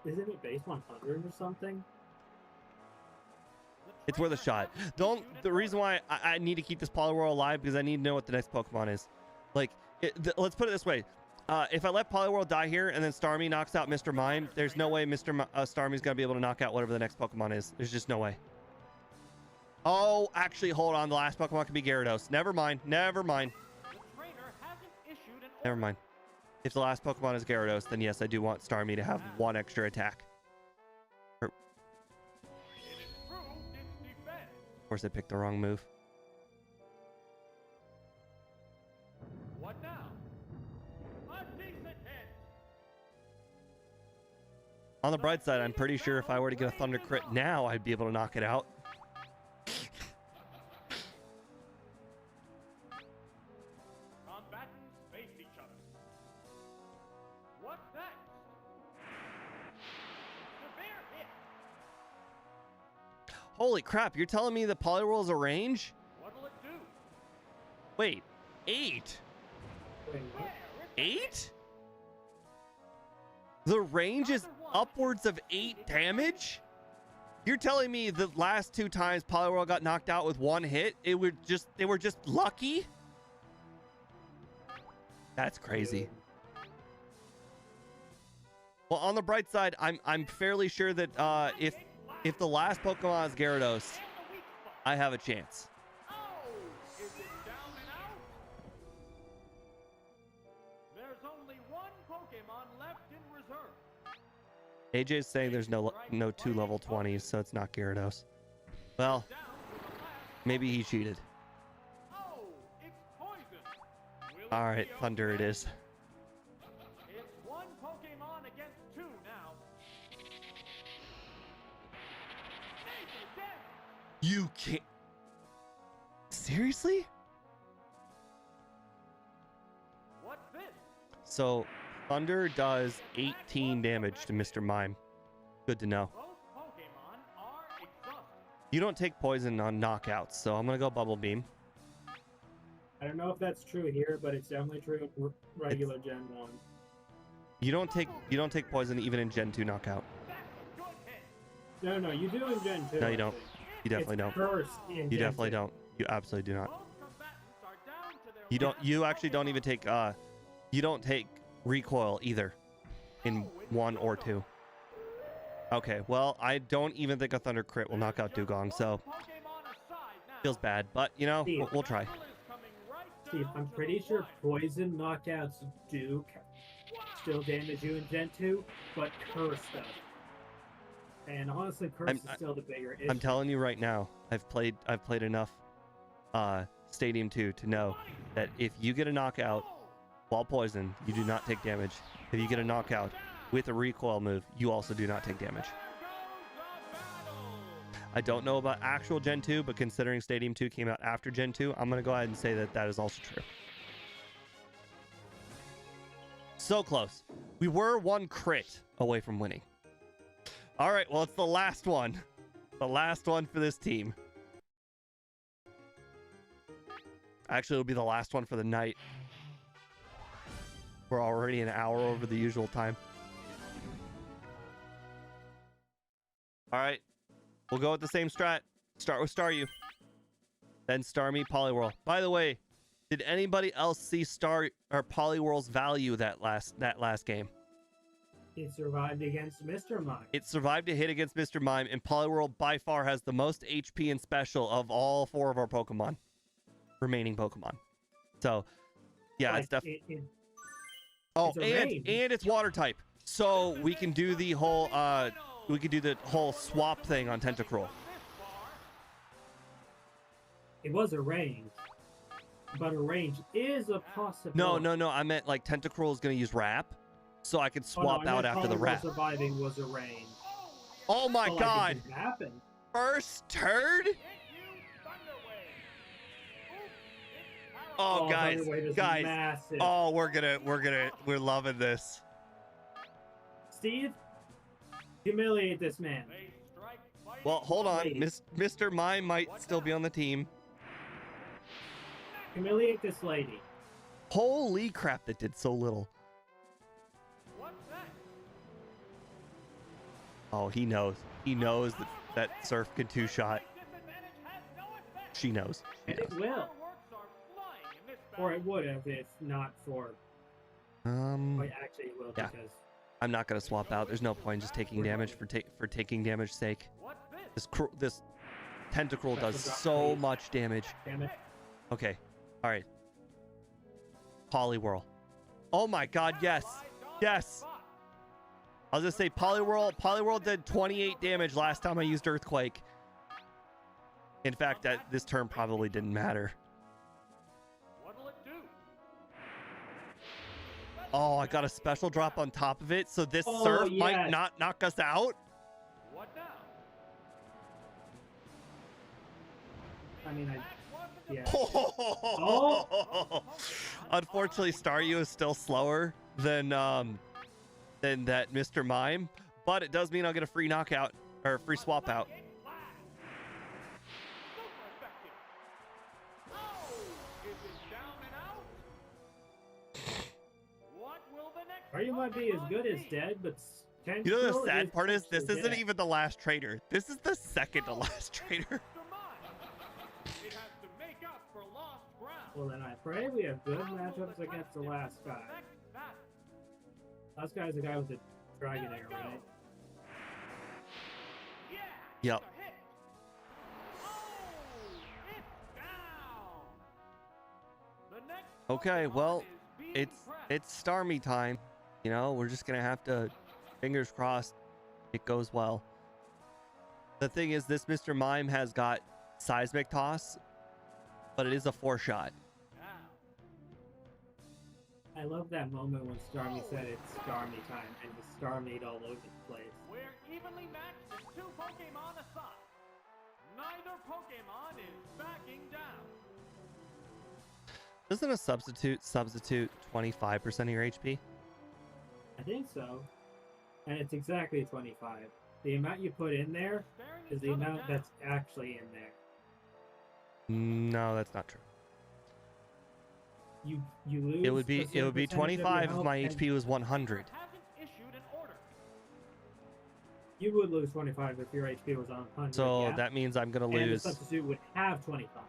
B: isn't it base 100 or something?
A: It's worth a shot. The reason why I need to keep this Poliwhirl alive because I need to know what the next Pokemon is. Like, let's put it this way. If I let Poliwhirl die here and then Starmie knocks out Mr. Mime, there's no way Starmie's gonna be able to knock out whatever the next Pokemon is. There's just no way. Oh, actually, hold on. The last Pokemon could be Gyarados. Never mind. Never mind. Never mind. If the last Pokemon is Gyarados, then yes, I do want Starmie to have 1 extra attack. Of course, I picked the wrong move.
C: What now? A decent hit.
A: On the bright side, I'm pretty sure if I were to get a Thunder Crit now, I'd be able to knock it out.
C: Combatants face each other. What next? Severe hit.
A: Holy crap, you're telling me the Poliwhirl's a range?
C: What'll it do?
A: Wait, 8?
B: Wait, what?
A: 8? The range is upwards of 8 damage? You're telling me the last 2 times Poliwhirl got knocked out with 1 hit, they were just lucky? That's crazy. Well, on the bright side, I'm fairly sure that if the last Pokemon is Gyarados, I have a chance.
C: Oh, is it down and out? There's only 1 Pokemon left in reserve.
A: AJ's saying there's no 2 level 20s, so it's not Gyarados. Well,
C: Down to the last.
A: maybe he cheated.
C: Oh, it's poison. Will it
A: All right,
C: be
A: Thunder it
C: okay?
A: is.
C: It's 1 Pokemon against 2 now. Major damage.
A: You can't... Seriously?
C: What's this?
A: So, Thunder does 18 damage to Mr. Mime. Good to know.
C: Both Pokemon are exhausted.
A: You don't take poison on knockouts, so I'm gonna go Bubble Beam.
B: I don't know if that's true here, but it's definitely true in regular Gen 1.
A: You don't take poison even in Gen 2 knockout.
C: That's a good hit.
B: No, you do in Gen 2.
A: No,
B: I
A: you don't.
B: think.
A: You definitely
B: It's
A: don't.
B: cursed in
A: You
B: Gen
A: definitely
B: 2.
A: don't. You absolutely do not.
C: Both combatants are down to their
A: You don't.
C: last
A: You actually don't even
C: Pokemon.
A: take. You don't take recoil either, in 1 or 2. Okay. Well, I don't even think a Thunder Crit will knock out Dugong, so
C: Pokemon aside now.
A: feels bad. But you know,
B: Steve.
A: we'll try.
C: Battle is coming right
B: Steve,
C: down
B: I'm
C: to
B: pretty
C: the
B: sure
C: wire.
B: poison knockouts do still damage you in Gen 2, but curse does. And honestly, curse is still the bigger issue.
A: I'm telling you right now, I've played enough Stadium 2 to know that if you get a knockout while poisoned, you do not take damage. If you get a knockout with a recoil move, you also do not take damage. I don't know about actual Gen 2, but considering Stadium 2 came out after Gen 2, I'm going to go ahead and say that that is also true. So close. We were 1 crit away from winning. All right, well, it's the last one. The last one for this team. Actually, it'll be the last one for the night. We're already an hour over the usual time. All right. We'll go with the same strat. Start with Staryu. Then Starmie, Poliwhirl. By the way, did anybody else see Star or Poliwhirl's value that last game?
B: It survived against Mr. Mime.
A: It survived a hit against Mr. Mime, and Poliwhirl by far has the most HP and special of all 4 of our Pokemon. Remaining Pokemon. So, yeah,
B: Like,
A: it's definitely...
B: it's a range.
A: and it's water type. So we can do the whole swap thing on Tentacruel.
B: It was a range. But a range is a possibility.
A: No. I meant like Tentacruel is going to use Wrap, so I could swap out after the Wrap.
B: Surviving was a range.
A: Oh my God!
B: Like it happened.
A: First turd? Oh, guys,
B: massive.
A: oh, we're loving this.
B: Steve, humiliate this man.
A: Well, hold on, Mr. Mime might still be on the team.
B: Humiliate this lady.
A: Holy crap, that did so little. Oh, he knows. He knows that Surf can 2-shot. She knows.
B: And it will. Or it would have if not for... actually it will,
A: yeah.
B: Because...
A: I'm not going to swap out. There's no point in just taking damage for taking damage sake. This Tentacruel does so much damage.
B: Damn it.
A: Okay. All right. Poliwhirl. Oh my God, yes. Yes. I was going to say Poliwhirl did 28 damage last time I used Earthquake. In fact, this turn probably didn't matter. Oh, I got a special drop on top of it, so this Surf might not knock us out.
C: What now?
B: I mean, yeah.
A: Unfortunately, Staryu is still slower than that Mr. Mime, but it does mean I'll get a free knockout or free swap out.
B: Staryu might be as good as dead, but
A: you know the sad part is this isn't even the last trainer. This is the second to last trainer.
B: Well, then I pray we have good matchups against the last guy. Last guy's the guy with the Dragonair, right?
A: Yep. Okay, well, it's Starmie time. You know, we're just gonna have to, fingers crossed, it goes well. The thing is, this Mr. Mime has got Seismic Toss, but it is a 4-shot.
B: I love that moment when Starmie said it's Starmie time and just Starmied all over the place.
C: We're evenly matched and 2 Pokemon aside. Neither Pokemon is backing down.
A: Doesn't a substitute 25% of your HP?
B: I think so. And it's exactly 25. The amount you put in there is the amount that's actually in there.
A: No, that's not true.
B: You lose.
A: It would be 25 if my HP was 100.
B: You would lose 25 if your HP was on 100.
A: So
B: yeah?
A: that means I'm gonna lose.
B: And the substitute would have 25.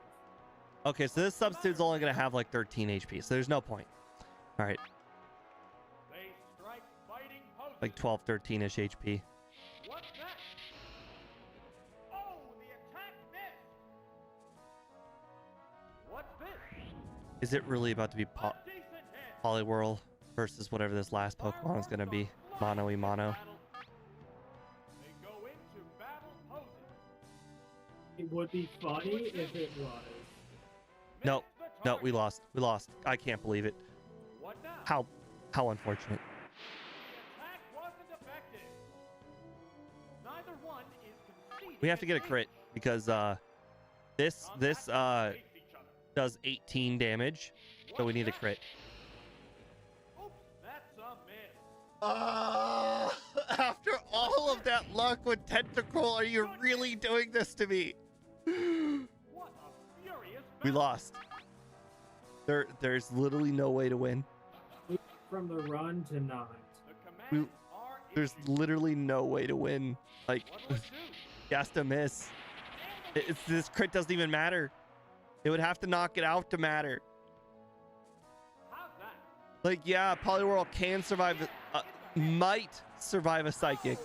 A: Okay, so this substitute's only gonna have like 13 HP, so there's no point. All right. Like 12, 13-ish HP.
C: What's that? Oh, the attack missed. What's this?
A: Is it really about to be Poliwhirl versus whatever this last Pokemon is gonna be? Mono-y-mono.
C: They go into battle posing.
B: It would be funny if it was.
A: No, we lost. We lost. I can't believe it.
C: What now?
A: How unfortunate.
C: The attack wasn't effective. Neither one is conceding.
A: We have to get a crit because this does 18 damage, so we need a crit.
C: Oops, that's a miss.
A: After all of that luck with Tentacruel, are you really doing this to me?
C: What a furious
A: We
C: battle.
A: lost. There's literally no way to win.
B: from the run to not.
C: The commands are
A: There's
C: issued.
A: literally no way to win. Like,
C: What'll it do?
A: he has to miss. This crit doesn't even matter. It would have to knock it out to matter.
C: How's that?
A: Like, yeah, Poliwhirl can survive, might survive a Psychic.
C: Is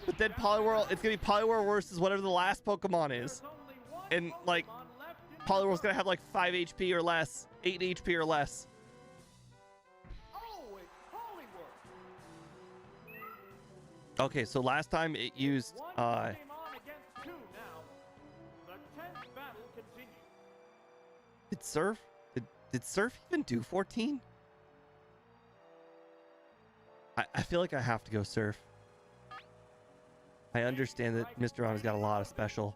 A: But
C: it
A: then
C: down?
A: Poliwhirl, it's gonna be Poliwhirl versus whatever the last Pokemon is.
C: There's only one
A: And, like,
C: Pokemon left in the
A: Poliwhirl's gonna
C: room.
A: have like 5 HP or less, 8 HP or less.
C: Oh, it's Poliwhirl.
A: Okay, so last time it used,
C: One Pokemon against two now. The 10th battle continues.
A: did Surf, did Surf even do 14? I feel like I have to go Surf. I understand that Mr. Mime has got a lot of special,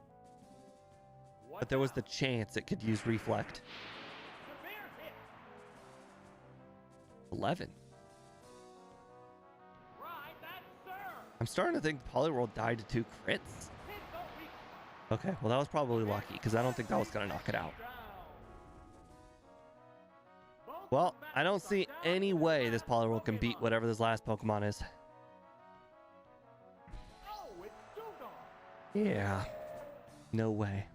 A: but there was the chance it could use Reflect.
C: Severe hit.
A: 11.
C: Right, that's Sir.
A: I'm starting to think Poliwhirl died to 2 crits.
C: Hit the weak spot.
A: Okay, well that was probably lucky because I don't think that was gonna knock it out.
C: Down. Both
A: Well, I don't
C: combatants are
A: see
C: down
A: any
C: to
A: way
C: their
A: this
C: last
A: Poliwhirl can beat
C: Pokemon.
A: whatever this last Pokemon is.
C: Oh, it's Dewgong.
A: Yeah, no way.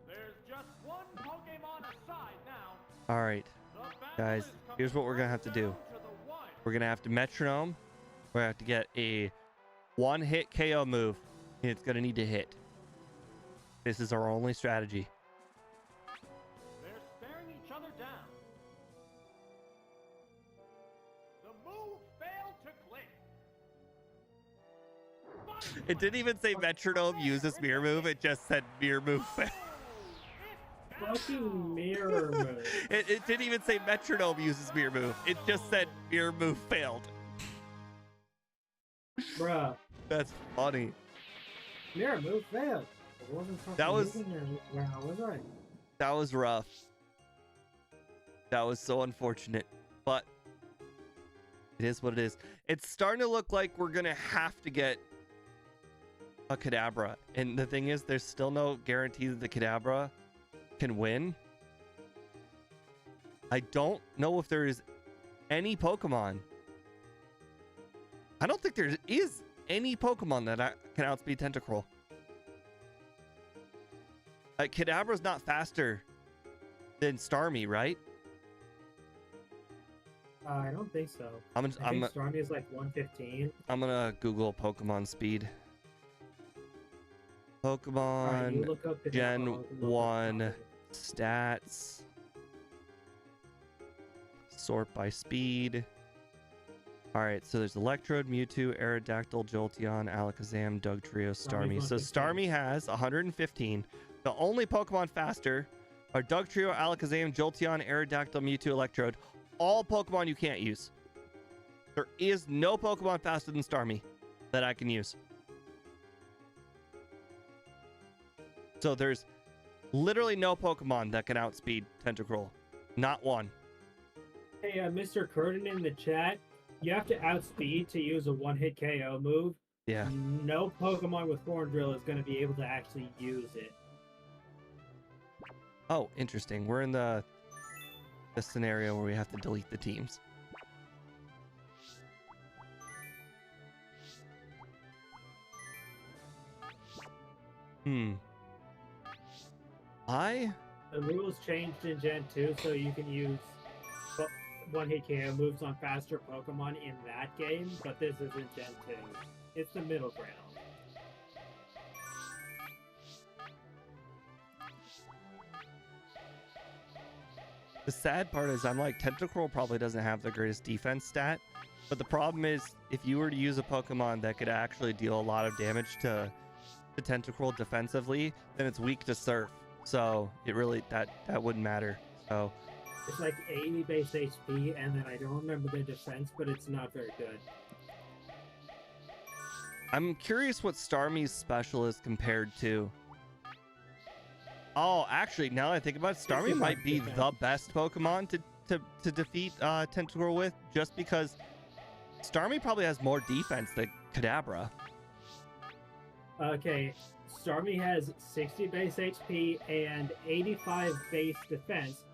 C: There's just one Pokemon aside now.
A: All right,
C: The battle
A: guys,
C: is coming
A: here's what we're gonna have to do.
C: down to the wire.
A: We're gonna have to Metronome. We're gonna have to get a one-hit KO move, and it's gonna need to hit. This is our only strategy.
C: They're staring each other down. The move failed to click.
A: It didn't even say Metronome use this mirror move. It just said mirror move fail.
B: Fucking mirror move.
A: It didn't even say Metronome uses mirror move. It just said mirror move failed.
B: Bruh.
A: That's funny.
B: Mirror move failed. It wasn't fucking
A: That was-
B: moving there. Wow, was I?
A: That was rough. That was so unfortunate, but it is what it is. It's starting to look like we're gonna have to get a Kadabra, and the thing is, there's still no guarantee that the Kadabra can win. I don't know if there is any Pokemon. I don't think there is any Pokemon that can outspeed Tentacruel. Like, Kadabra's not faster than Starmie, right?
B: I don't think so.
A: I'm
B: I think Stormy is like 115.
A: gonna Google Pokemon speed.
B: Alright, you
A: Pokemon
B: look up the
A: Gen
B: demo, look up
A: 1
B: Stormy.
A: stats. Sort by speed. Alright, so there's Electrode, Mewtwo, Aerodactyl, Jolteon, Alakazam, Dugtrio, Starmie. So
B: 115.
A: Starmie has 115. The only Pokemon faster are Dugtrio, Alakazam, Jolteon, Aerodactyl, Mewtwo, Electrode. All Pokemon you can't use. There is no Pokemon faster than Starmie that I can use. So there's literally no Pokemon that can outspeed Tentacruel. Not one.
B: Hey, Mr. Curtin in the chat, you have to outspeed to use a one-hit KO move.
A: Yeah.
B: No Pokemon with Horn Drill is going to be able to actually use it.
A: Oh, interesting. We're in the scenario where we have to delete the teams.
B: The rules changed in Gen 2, so you can use one-hit KO moves on faster Pokemon in that game, but this isn't Gen 2. It's the middle ground.
A: The sad part is I'm like, Tentacruel probably doesn't have the greatest defense stat, but the problem is if you were to use a Pokemon that could actually deal a lot of damage to Tentacruel defensively, then it's weak to Surf. So it really, that wouldn't matter. So
B: It's like 80 base HP, and then I don't remember the defense, but it's not very good.
A: I'm curious what Starmie's special is compared to. Oh, actually, now that I think about it, Starmie might be the best Pokemon to defeat Tentacruel with, just because Starmie probably has more defense than Kadabra.
B: Okay, Starmie has 60 base HP and 85 base defense,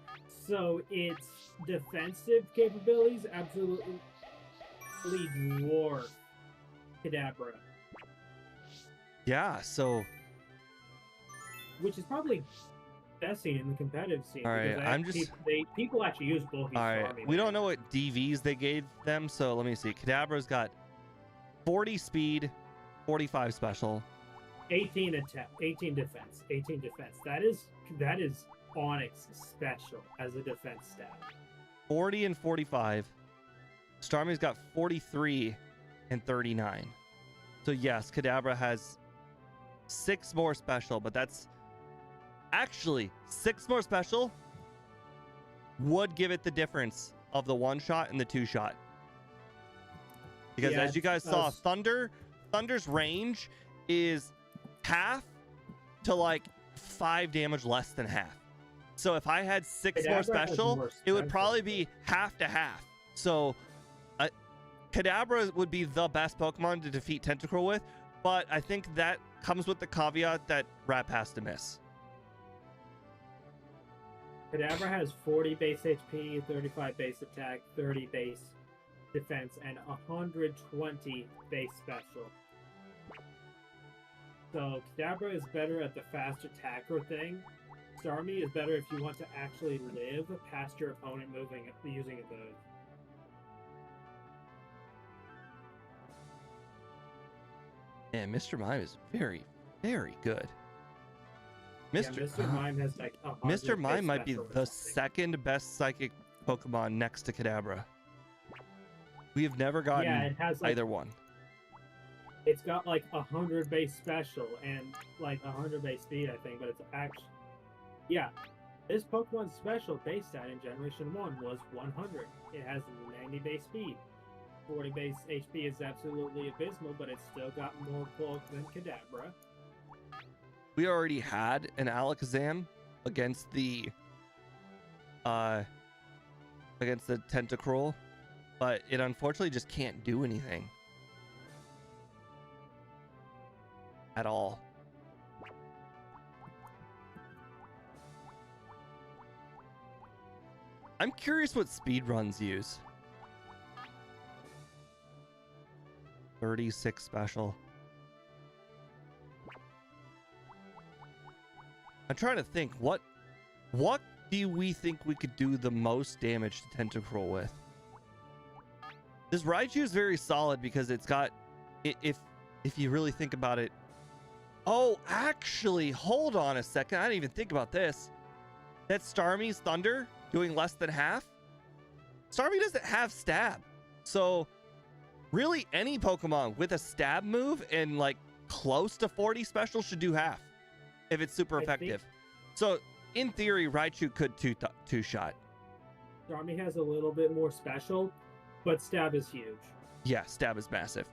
B: so it's defensive capabilities absolutely dwarf Kadabra,
A: Yeah, so
B: which is probably best scene in the competitive scene.
A: all right,
B: because
A: I'm just
B: people actually use bulky
A: all right.
B: Starmie.
A: We don't know what DVs they gave them, so let me see. Kadabra's got 40 speed, 45 special.
B: 18 attack, 18 defense, 18 defense. That is Onyx special as a defense stat.
A: 40 and 45. Starmie's got 43 and 39. So yes, Kadabra has 6 more special, but that's actually 6 more special would give it the difference of the 1-shot and the 2-shot. Because
B: Yeah,
A: as you guys saw, Thunder's range is half to like 5 damage less than half. So if I had 6 more special, it would probably be half to half. So Kadabra would be the best Pokemon to defeat Tentacruel with, but I think that comes with the caveat that Rap has to miss.
B: Kadabra has 40 base HP, 35 base attack, 30 base defense, and 120 base special. So Kadabra is better at the fast attacker thing. Starmie is better if you want to actually live past your opponent using a move.
A: And Mr. Mime is very, very good.
B: Mr. Mime has like
A: Mr. Mime might be the second best psychic Pokemon next to Kadabra. We have never gotten
B: it has like,
A: either one.
B: It's got like 100 base special and like 100 base speed, I think, but it's actually... Yeah, this Pokemon's special base stat in Generation 1 was 100. It has 90 base speed. 40 base HP is absolutely abysmal, but it's still got more bulk than Kadabra.
A: We already had an Alakazam against the Tentacruel, but it unfortunately just can't do anything at all. I'm curious what speedruns use. 36 special. I'm trying to think, what do we think we could do the most damage to Tentacruel with? This Raichu is very solid because it's got, if you really think about it. Oh, actually, hold on a second. I didn't even think about this. That's Starmie's Thunder doing less than half. Starmie doesn't have stab. So really any Pokemon with a stab move and like close to 40 special should do half if it's super effective. So in theory, Raichu could two-shot.
B: Starmie has a little bit more special, but stab is huge.
A: Yeah, stab is massive.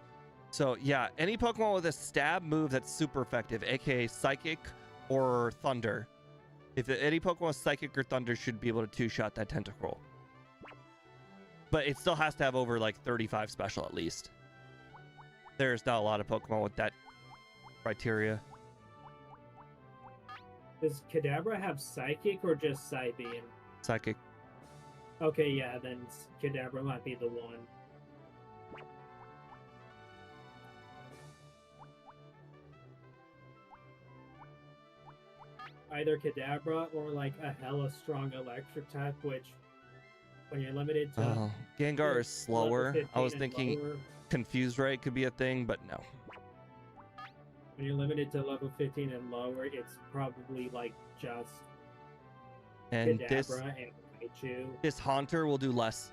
A: So yeah, any Pokemon with a stab move that's super effective, aka Psychic or Thunder. If any Pokemon with Psychic or Thunder should be able to two-shot that Tentacruel. But it still has to have over like 35 special at least. There's not a lot of Pokemon with that criteria.
B: Does Kadabra have Psychic or just Psybeam?
A: Psychic.
B: Okay, yeah, then Kadabra might be the one. Either Kadabra or like a hella strong electric type, which when you're limited to...
A: Gengar is slower. I was thinking Confused Ray could be a thing, but no.
B: When you're limited to level 15 and lower, it's probably like just
A: and
B: Kadabra and Raichu.
A: This Haunter will do less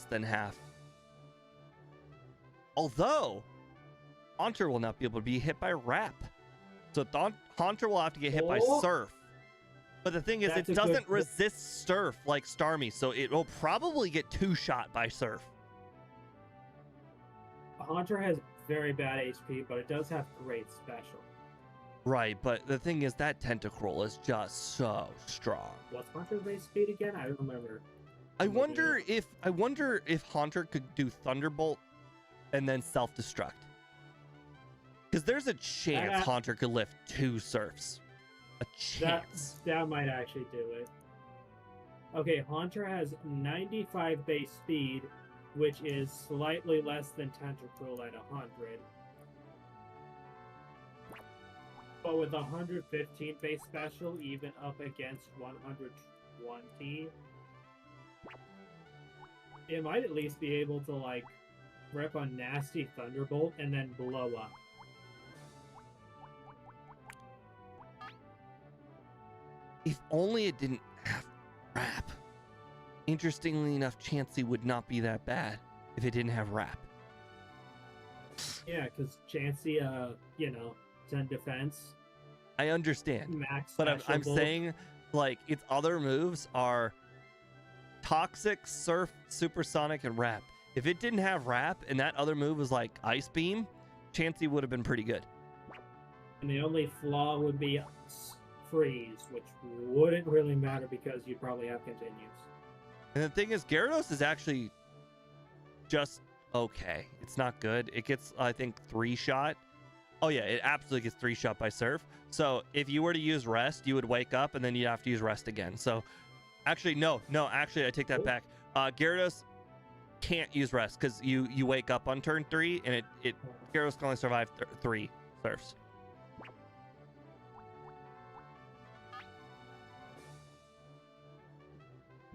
A: than half. Although, Haunter will not be able to be hit by Rap. So Haunter will have to get hit by Surf. But the thing is, it doesn't resist Surf like Starmie, so it will probably get two-shot by Surf.
B: Haunter has very bad HP, but it does have great special.
A: Right, but the thing is, that Tentacruel is just so strong.
B: What's Haunter's base speed again? I don't remember.
A: I wonder if Haunter could do Thunderbolt and then self-destruct. Because there's a chance Haunter could lift 2 Surfs. A chance.
B: That might actually do it. Okay, Haunter has 95 base speed, which is slightly less than Tentacruel at 100. But with 115 base special, even up against 120, it might at least be able to, like, rep on Nasty Thunderbolt and then blow up.
A: If only it didn't have Wrap. Interestingly enough, Chansey would not be that bad if it didn't have Wrap.
B: Yeah, because Chansey, 10 defense.
A: I understand.
B: Max
A: but I'm
B: special
A: saying, like, its other moves are Toxic, Surf, Supersonic, and Wrap. If it didn't have Wrap and that other move was like Ice Beam, Chansey would have been pretty good.
B: And the only flaw would be Freeze, which wouldn't really matter because you'd probably have Continues.
A: And the thing is, Gyarados is actually just okay. It's not good. It gets, I think, 3-shot. Oh yeah, it absolutely gets 3-shot by Surf. So if you were to use Rest, you would wake up and then you'd have to use Rest again. So actually, no, actually, I take that back. Gyarados can't use Rest because you wake up on turn 3 and Gyarados can only survive 3 Surfs.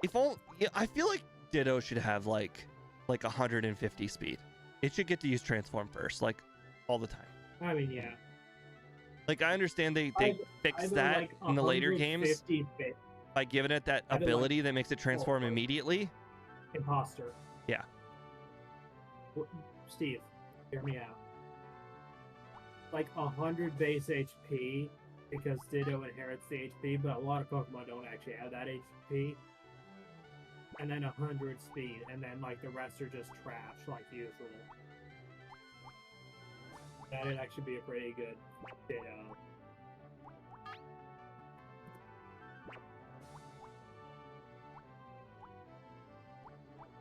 A: If only, I feel like Ditto should have like 150 speed. It should get to use Transform first, like all the time.
B: I mean, yeah.
A: Like I understand they fixed that
B: like
A: in the later games
B: bit
A: by giving it that ability that makes it transform immediately.
B: Imposter.
A: Yeah.
B: Steve, hear me out. Like 100 base HP because Ditto inherits the HP, but a lot of Pokemon don't actually have that HP. And then 100 speed, and then like the rest are just trash, like usual. That'd actually be a pretty good Ditto.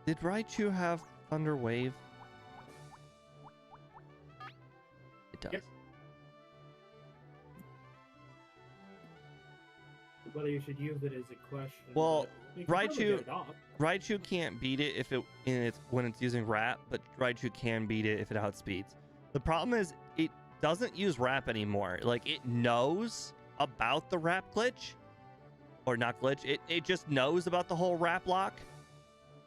A: Did Raichu have Thunder Wave? It does.
B: Yep. Whether you should use it is a question.
A: Well,
B: Raichu
A: can't beat it if when it's using Wrap, but Raichu can beat it if it outspeeds. The problem is it doesn't use Wrap anymore. Like it knows about the Wrap glitch, or not glitch. It just knows about the whole Wrap lock.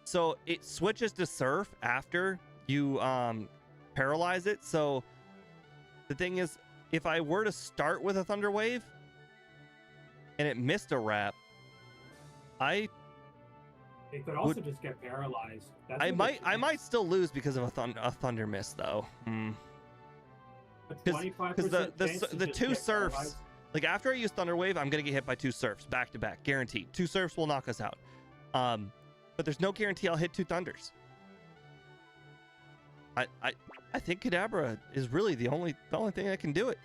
A: So it switches to Surf after you paralyze it. So the thing is, if I were to start with a Thunder Wave and it missed a Wrap,
B: it could also just get paralyzed.
A: I might still lose because of a Thunder Miss though. Because the 2 Surfs, like after I use Thunder Wave, I'm gonna get hit by 2 Surfs back to back, guaranteed. 2 Surfs will knock us out. But there's no guarantee I'll hit 2 Thunders. I think Kadabra is really the only thing that can do it.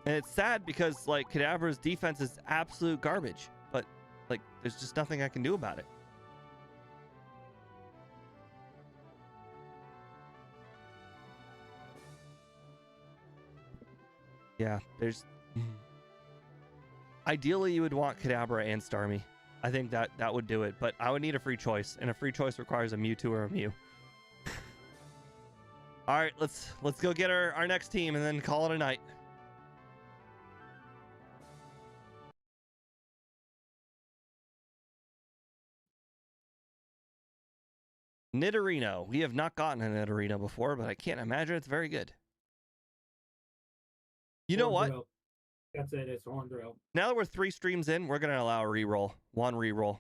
A: And it's sad because like Kadabra's defense is absolute garbage, but like there's just nothing I can do about it. Yeah, there's ideally you would want Kadabra and Starmie. I think that would do it, but I would need a free choice, and a free choice requires a Mewtwo or a Mew. All right, let's go get our next team and then call it a night. Nidorino. We have not gotten a Nidorino before, but I can't imagine it's very good. You know what?
B: That's it. It's Hornbill.
A: Now that we're 3 streams in, we're going to allow a reroll. 1 reroll.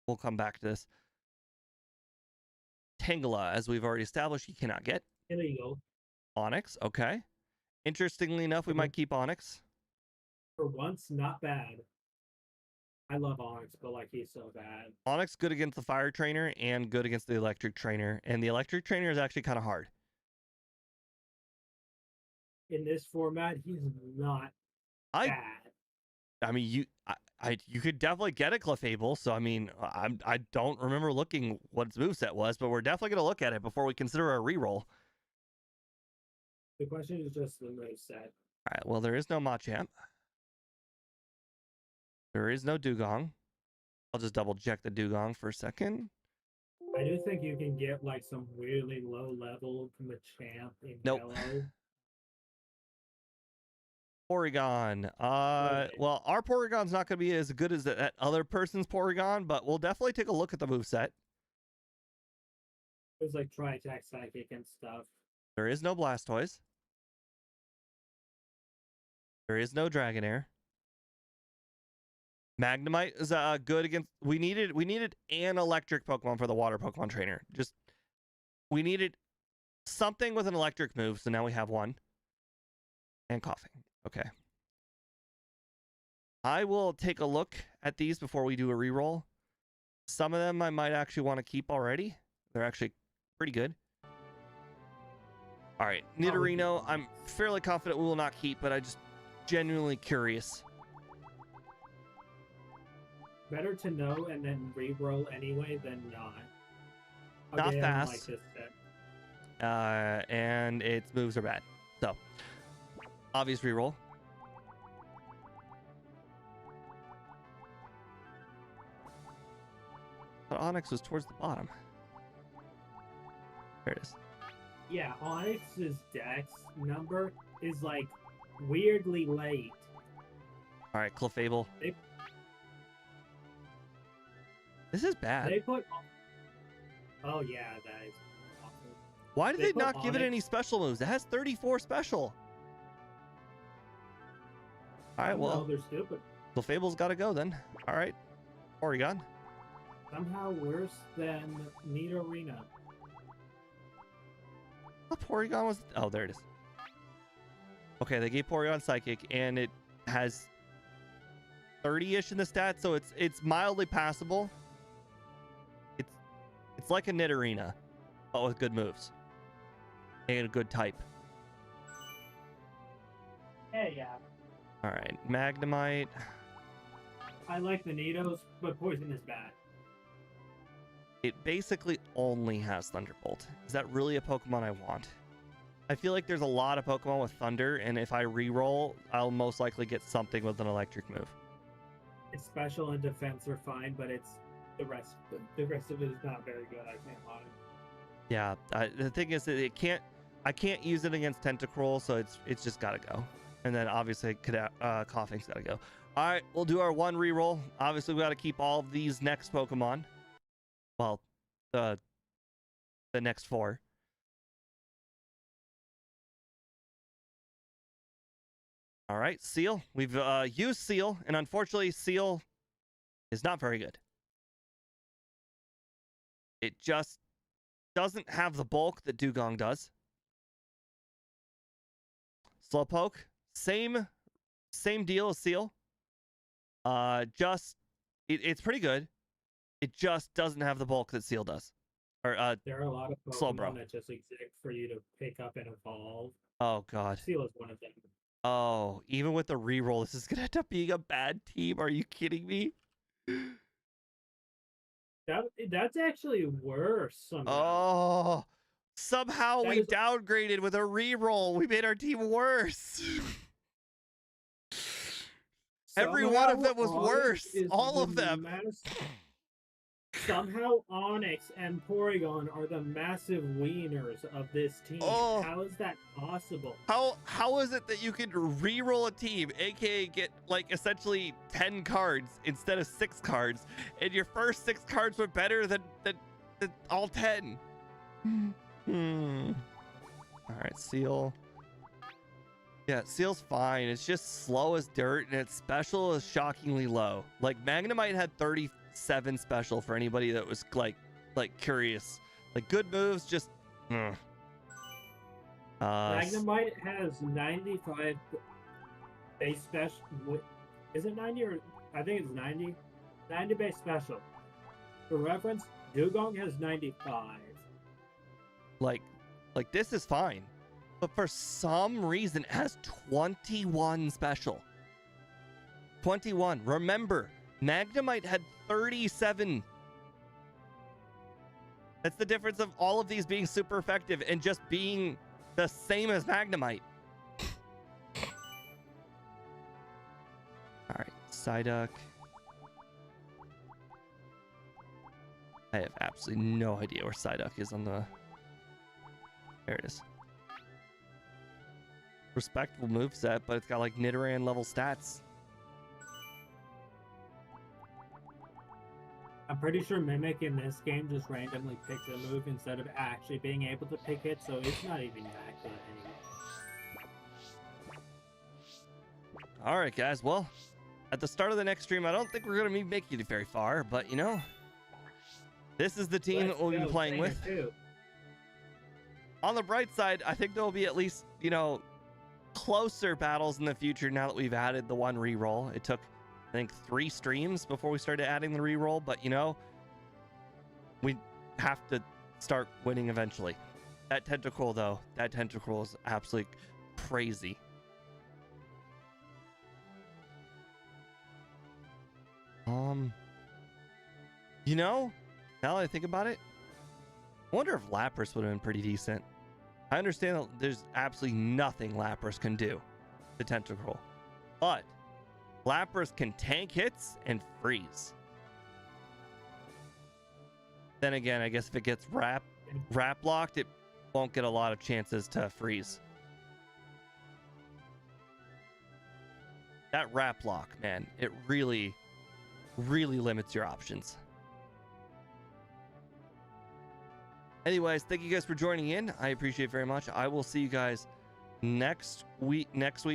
A: We'll come back to this. Tangela, as we've already established, you cannot get.
B: Illegal.
A: Onyx, okay. Interestingly enough, we might keep Onyx.
B: For once, not bad. I love Onyx, but like he's so bad.
A: Onyx good against the Fire Trainer and good against the Electric Trainer, and the Electric Trainer is actually kind of hard.
B: In this format, he's not bad.
A: I mean, you could definitely get a Clefable. So I mean, I don't remember looking what its moveset was, but we're definitely gonna look at it before we consider a reroll.
B: The question is just the moveset.
A: All right. Well, there is no Machamp. There is no dugong. I'll just double check the dugong for a second.
B: I do think you can get like some really low level Machamp in
A: Nope.
B: yellow.
A: Porygon.
B: Okay.
A: Well, our Porygon's not going to be as good as that other person's Porygon, but we'll definitely take a look at the moveset.
B: There's like Tri-Attack Psychic and stuff.
A: There is no Blastoise. There is no Dragonair. Magnemite is good against. We needed an electric Pokemon for the water Pokemon trainer. We needed something with an electric move, so now we have one. And coughing. Okay. I will take a look at these before we do a reroll. Some of them I might actually want to keep already. They're actually pretty good. All right, Nidorino, I'm fairly confident we will not keep, but I just genuinely curious.
B: Better to know and then re-roll anyway than not.
A: Not
B: Okay, I don't like
A: fast.
B: this set.
A: And its moves are bad. So, obvious reroll. But Onyx was towards the bottom. There it is.
B: Yeah, Onyx's dex number is like weirdly late.
A: All right, Clefable.
B: They-
A: This is bad.
B: They put. Oh yeah, that is awful.
A: Why did
B: they
A: they
B: put
A: not give it
B: Onyx-
A: any special moves? It has 34 special. All right,
B: Somehow
A: well,
B: they're stupid.
A: Clefable's got to go then. All right, Porygon.
B: Somehow worse than Nidorino.
A: Oh, Porygon was. Oh, there it is. Okay, they gave Porygon Psychic, and it has 30-ish in the stats, so it's mildly passable. It's like a Nidorina, but with good moves and a good type.
B: Yeah.
A: All right, Magnemite.
B: I like the Nidos, but Poison is bad.
A: It basically only has Thunderbolt. Is that really a Pokemon I want? I feel like there's a lot of Pokemon with Thunder, and if I re-roll, I'll most likely get something with an electric move.
B: Its special and defense are fine, but it's the rest of it is not very good. I can't lie.
A: Yeah, the thing is that I can't use it against Tentacruel, so it's just gotta go. And then obviously Coughing's gotta go. All right, we'll do our one reroll. Obviously, we gotta keep all of these next Pokemon. Well, the next 4. All right, Seal. We've used Seal, and unfortunately, Seal is not very good. It just doesn't have the bulk that Dugong does. Slowpoke, same deal as Seal. It's pretty good. It just doesn't have the bulk that Seal does. Or
B: There are a lot of
A: Slowbro.
B: Pokemon that just exist for you to pick up and evolve.
A: Oh god.
B: Seal is one of them.
A: Oh, even with the reroll, this is gonna end up being a bad team. Are you kidding me?
B: That's actually worse somehow.
A: Oh, somehow
B: That
A: we
B: is-
A: downgraded with a reroll. We made our team worse. Every one of them was
B: Onyx
A: worse.
B: is
A: All of
B: the
A: them.
B: Somehow Onyx and Porygon are the massive wieners of this team.
A: Oh.
B: How is that possible?
A: How is it that you can re-roll a team, aka get like essentially 10 cards instead of 6 cards, and your first 6 cards were better than all 10? All right, Seal. Yeah, Seal's fine. It's just slow as dirt, and its special is shockingly low. Like Magnemite had 37 special for anybody that was like curious. Like good moves, just.
B: Magnemite has 95 base special. Is it 90 or I think it's 90? 90 base special. For reference, Dugong has 95.
A: Like this is fine, but for some reason it has 21 special. 21. Remember, Magnemite had 37. That's the difference of all of these being super effective and just being the same as Magnemite. All right, Psyduck. I have absolutely no idea where Psyduck is on the... There it is. Respectable moveset, but it's got like Nidoran level stats.
B: I'm pretty sure Mimic in this game just randomly picks a move instead of actually being able to pick it, so it's not even that good anymore.
A: Alright guys, well, at the start of the next stream, I don't think we're going to be making it very far, but you know, this is the team that we'll be playing with. On the bright side, I think there will be at least, you know, closer battles in the future now that we've added the one reroll. It took, I think, 3 streams before we started adding the reroll, but you know, we have to start winning eventually. That Tentacruel, though, that Tentacruel is absolutely crazy. You know, now that I think about it, I wonder if Lapras would have been pretty decent. I understand that there's absolutely nothing Lapras can do to Tentacruel, but Lapras can tank hits and freeze. Then again, I guess if it gets wrap locked, it won't get a lot of chances to freeze. That wrap lock, man, it really limits your options. Anyways, thank you guys for joining in. I appreciate it very much. I will see you guys next week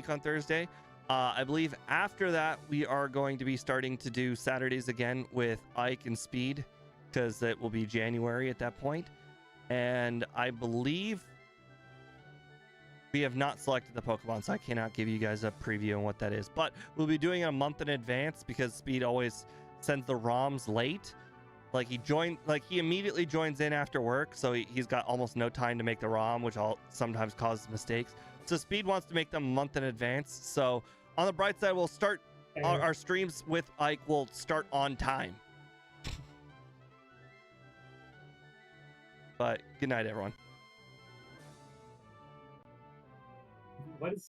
A: on Thursday. I believe after that we are going to be starting to do Saturdays again with Ike and Speed, because it will be January at that point. And I believe we have not selected the Pokemon, so I cannot give you guys a preview on what that is, but we'll be doing it a month in advance because Speed always sends the ROMs late. Like he immediately joins in after work, so he's got almost no time to make the ROM, which sometimes causes mistakes. So Speed wants to make them a month in advance. So on the bright side, we'll start our streams with Ike will start on time. But good night, everyone.
B: What is